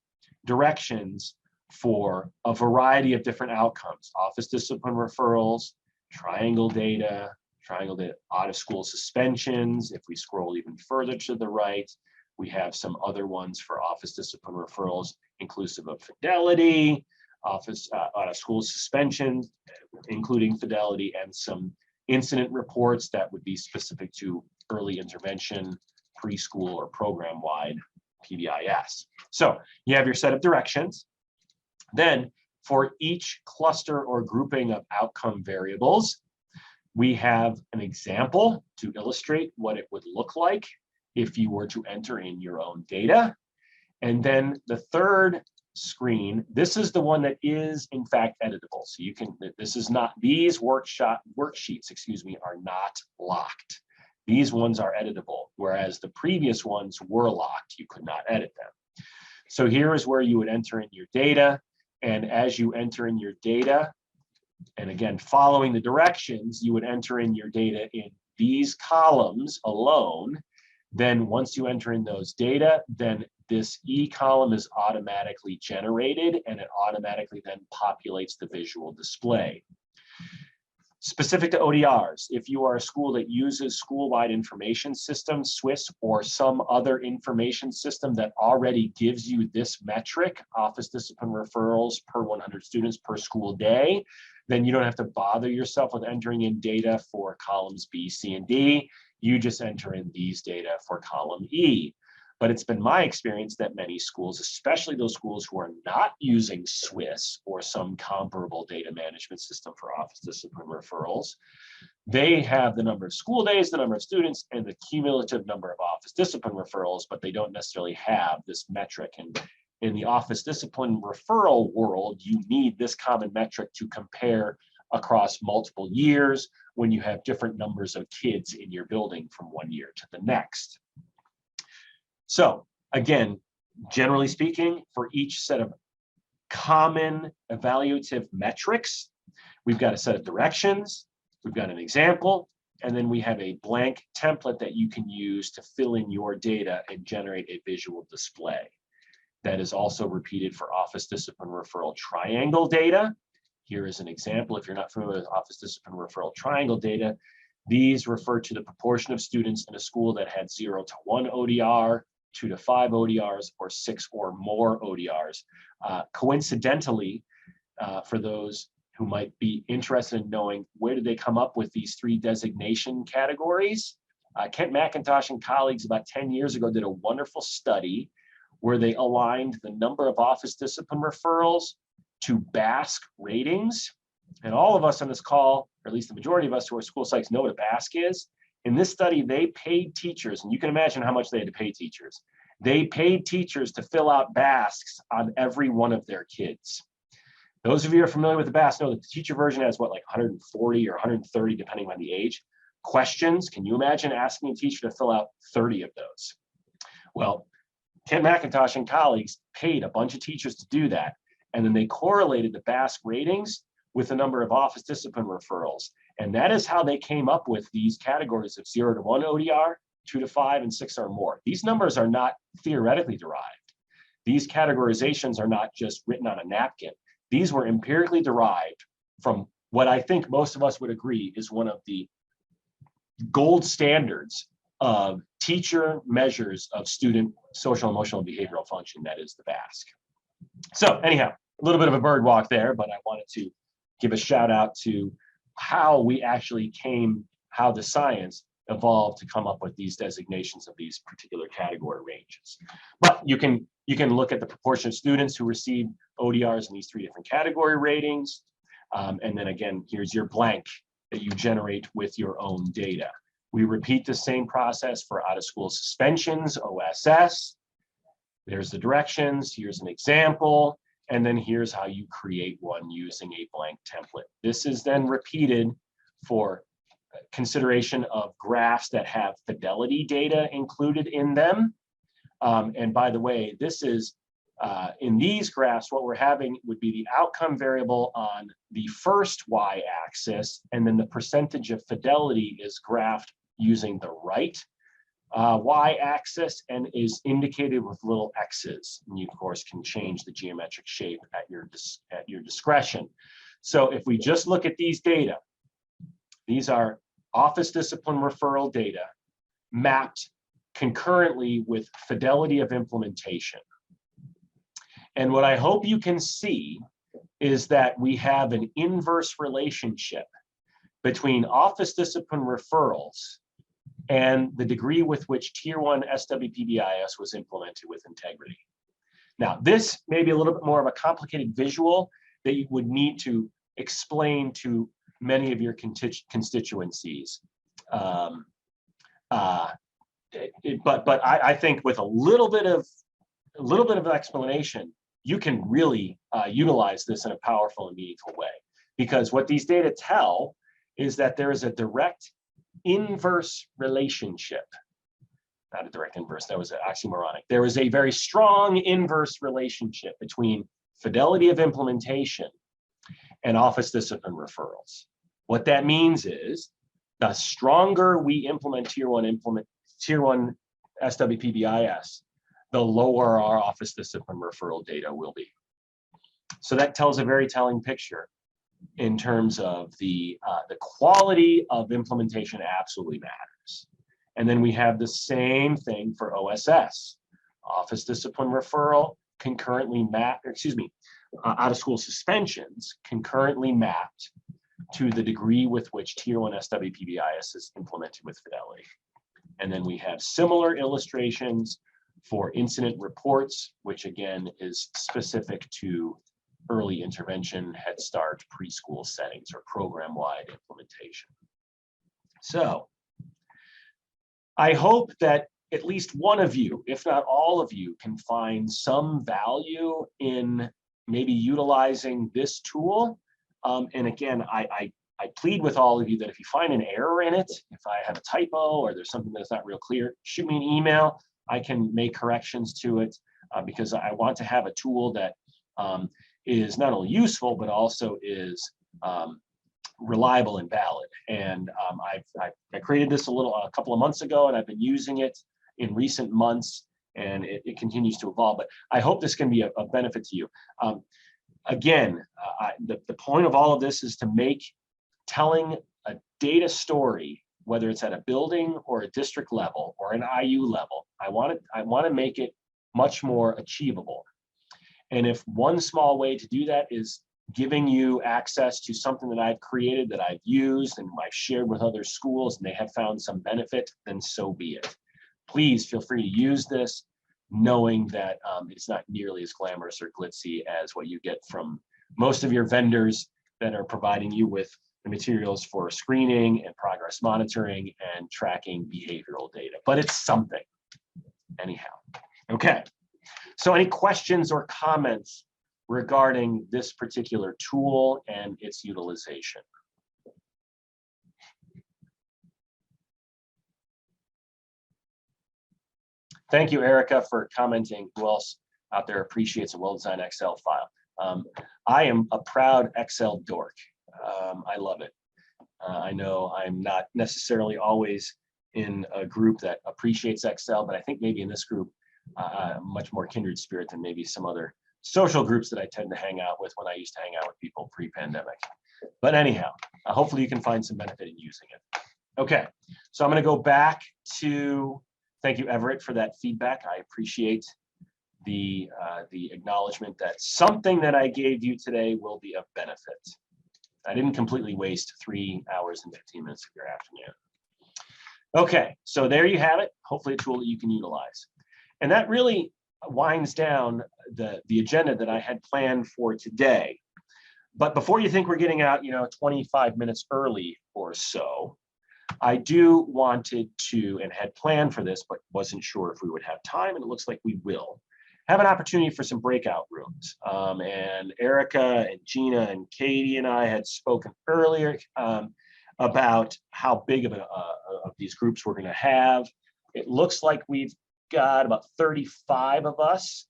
directions for a variety of different outcomes: office discipline referrals, triangle data, out of school suspensions. If we scroll even further to the right, we have some other ones for office discipline referrals, inclusive of fidelity, office out of school suspensions, including fidelity, and some incident reports that would be specific to early intervention, preschool, or program-wide PBIS. So you have your set of directions. Then for each cluster or grouping of outcome variables, we have an example to illustrate what it would look like if you were to enter in your own data. And then the third screen, this is the one that is in fact editable. So you can, this is not, these worksheets, excuse me, are not locked. These ones are editable, whereas the previous ones were locked. You could not edit them. So here is where you would enter in your data. And as you enter in your data, and again, following the directions, you would enter in your data in these columns alone. Then once you enter in those data, then this E column is automatically generated, and it automatically then populates the visual display. Specific to ODRs, if you are a school that uses school-wide information system, SWIS, or some other information system that already gives you this metric, office discipline referrals per 100 students per school day, then you don't have to bother yourself with entering in data for columns B, C, and D. You just enter in these data for column E. But it's been my experience that many schools, especially those schools who are not using SWIS or some comparable data management system for office discipline referrals, they have the number of school days, the number of students, and the cumulative number of office discipline referrals, but they don't necessarily have this metric. And in the office discipline referral world, you need this common metric to compare across multiple years when you have different numbers of kids in your building from one year to the next. So again, generally speaking, for each set of common evaluative metrics, we've got a set of directions, we've got an example, and then we have a blank template that you can use to fill in your data and generate a visual display. That is also repeated for office discipline referral triangle data. Here is an example. If you're not familiar with office discipline referral triangle data, these refer to the proportion of students in a school that had 0 to 1 ODR, 2 to 5 ODRs, or 6 or more ODRs. Coincidentally, for those who might be interested in knowing where did they come up with these 3 designation categories, Kent McIntosh and colleagues about 10 years ago did a wonderful study where they aligned the number of office discipline referrals to BASC ratings. And all of us on this call, or at least the majority of us who are school psychs, know what a BASC is. In this study, they paid teachers, and you can imagine how much they had to pay teachers. They paid teachers to fill out BASCs on every one of their kids. Those of you who are familiar with the BASC know that the teacher version has what, like 140 or 130, depending on the age. Questions, can you imagine asking a teacher to fill out 30 of those? Well, Kent McIntosh and colleagues paid a bunch of teachers to do that. And then they correlated the BASC ratings with the number of office discipline referrals. And that is how they came up with these categories of 0 to 1 ODR, 2 to 5, and 6 or more. These numbers are not theoretically derived. These categorizations are not just written on a napkin. These were empirically derived from what I think most of us would agree is one of the gold standards of teacher measures of student social, emotional, and behavioral function, that is the BASC. So anyhow, a little bit of a bird walk there, but I wanted to give a shout out to how we actually how the science evolved to come up with these designations of these particular category ranges. But you can look at the proportion of students who received ODRs in these 3 different category ratings. And then again, here's your blank that you generate with your own data. We repeat the same process for out-of-school suspensions, OSS. There's the directions, here's an example, and then here's how you create one using a blank template. This is then repeated for consideration of graphs that have fidelity data included in them. And by the way, this is, in these graphs, what we're having would be the outcome variable on the first y-axis, and then the percentage of fidelity is graphed using the right y-axis and is indicated with little x's. And you, of course, can change the geometric shape at your discretion. So if we just look at these data, these are office discipline referral data mapped concurrently with fidelity of implementation. And what I hope you can see is that we have an inverse relationship between office discipline referrals and the degree with which Tier 1 SWPBIS was implemented with integrity. Now, this may be a little bit more of a complicated visual that you would need to explain to many of your constituencies. But I think with a little bit of explanation, you can really utilize this in a powerful and meaningful way. Because what these data tell is that there is a direct inverse relationship. Not a direct inverse, that was oxymoronic. There is a very strong inverse relationship between fidelity of implementation and office discipline referrals. What that means is the stronger we implement Tier 1 SWPBIS, the lower our office discipline referral data will be. So that tells a very telling picture. in terms of the quality of implementation absolutely matters. And then we have the same thing for OSS, office discipline referral, concurrently mapped, out of school suspensions concurrently mapped to the degree with which Tier 1 SWPBIS is implemented with fidelity. And then we have similar illustrations for incident reports, which again is specific to early intervention, Head Start, preschool settings, or program-wide implementation. So I hope that at least one of you, if not all of you, can find some value in maybe utilizing this tool. And again, I plead with all of you that if you find an error in it, if I have a typo or there's something that's not real clear, shoot me an email. I can make corrections to it because I want to have a tool that is not only useful, but also is reliable and valid. And I created this a couple of months ago, and I've been using it in recent months, and it continues to evolve. But I hope this can be a benefit to you. Again, the point of all of this is to make telling a data story, whether it's at a building or a district level or an IU level, I want to make it much more achievable. And if one small way to do that is giving you access to something that I've created, that I've used and I've shared with other schools and they have found some benefit, then so be it. Please feel free to use this, knowing that it's not nearly as glamorous or glitzy as what you get from most of your vendors that are providing you with the materials for screening and progress monitoring and tracking behavioral data, but it's something anyhow. Okay, so any questions or comments regarding this particular tool and its utilization? Thank you, Erica, for commenting. Who else out there appreciates a well-designed Excel file? I am a proud Excel dork. I love it. I know I'm not necessarily always in a group that appreciates Excel, but I think maybe in this group, much more kindred spirit than maybe some other social groups that I tend to hang out with when I used to hang out with people pre-pandemic. But anyhow, hopefully you can find some benefit in using it. Okay, so I'm going to go back to, thank you, Everett, for that feedback. I appreciate the acknowledgement that something that I gave you today will be of benefit. I didn't completely waste 3 hours and 15 minutes of your afternoon. Okay, so there you have it. Hopefully a tool that you can utilize. And that really winds down the agenda that I had planned for today. But before you think we're getting out, 25 minutes early or so, I wanted to, and had planned for this, but wasn't sure if we would have time, and it looks like we will, have an opportunity for some breakout rooms. And Erica and Gina and Katie and I had spoken earlier about how big of these groups we're going to have. It looks like we've got about 35 of us,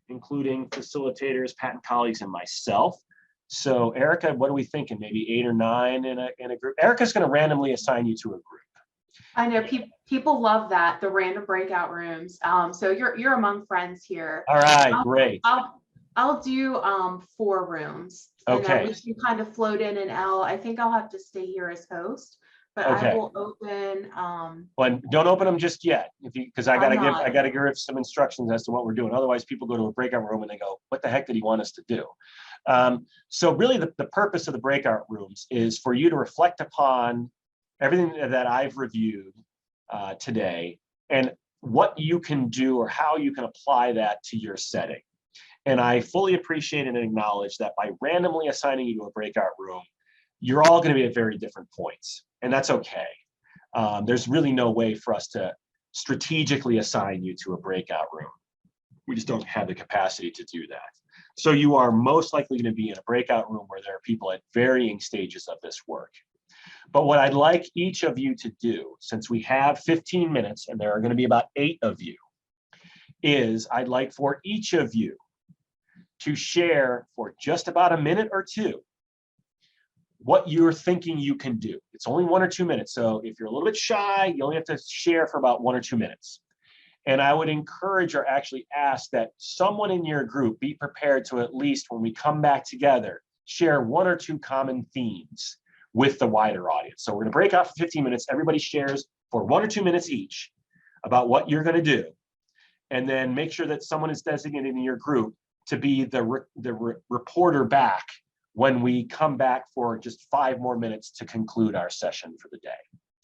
including facilitators, patent colleagues, and myself. So Erica, what are we thinking? Maybe 8 or 9 in a group? Erica's going to randomly assign you to a group. I know people love that, the random breakout rooms. So you're among friends here. All right, great. I'll do 4 rooms. Okay. And we can kind of float in and out. I think I'll have to stay here as host, but okay. I will open. Well, don't open them just yet, because I gotta give some instructions as to what we're doing. Otherwise, people go to a breakout room and they go, "What the heck did he want us to do?" So really, the purpose of the breakout rooms is for you to reflect upon everything that I've reviewed today and what you can do or how you can apply that to your setting. And I fully appreciate and acknowledge that by randomly assigning you to a breakout room, you're all going to be at very different points, and that's okay. There's really no way for us to strategically assign you to a breakout room. We just don't have the capacity to do that. So you are most likely going to be in a breakout room where there are people at varying stages of this work. But what I'd like each of you to do, since we have 15 minutes and there are going to be about 8 of you, is I'd like for each of you to share for just about a minute or 2 what you're thinking you can do. It's only 1 or 2 minutes. So if you're a little bit shy, you only have to share for about 1 or 2 minutes. And I would encourage or actually ask that someone in your group be prepared to, at least when we come back together, share one or two common themes with the wider audience. So we're going to break out for 15 minutes. Everybody shares for 1 or 2 minutes each about what you're going to do. And then make sure that someone is designated in your group to be the reporter back when we come back for just 5 more minutes to conclude our session for the day.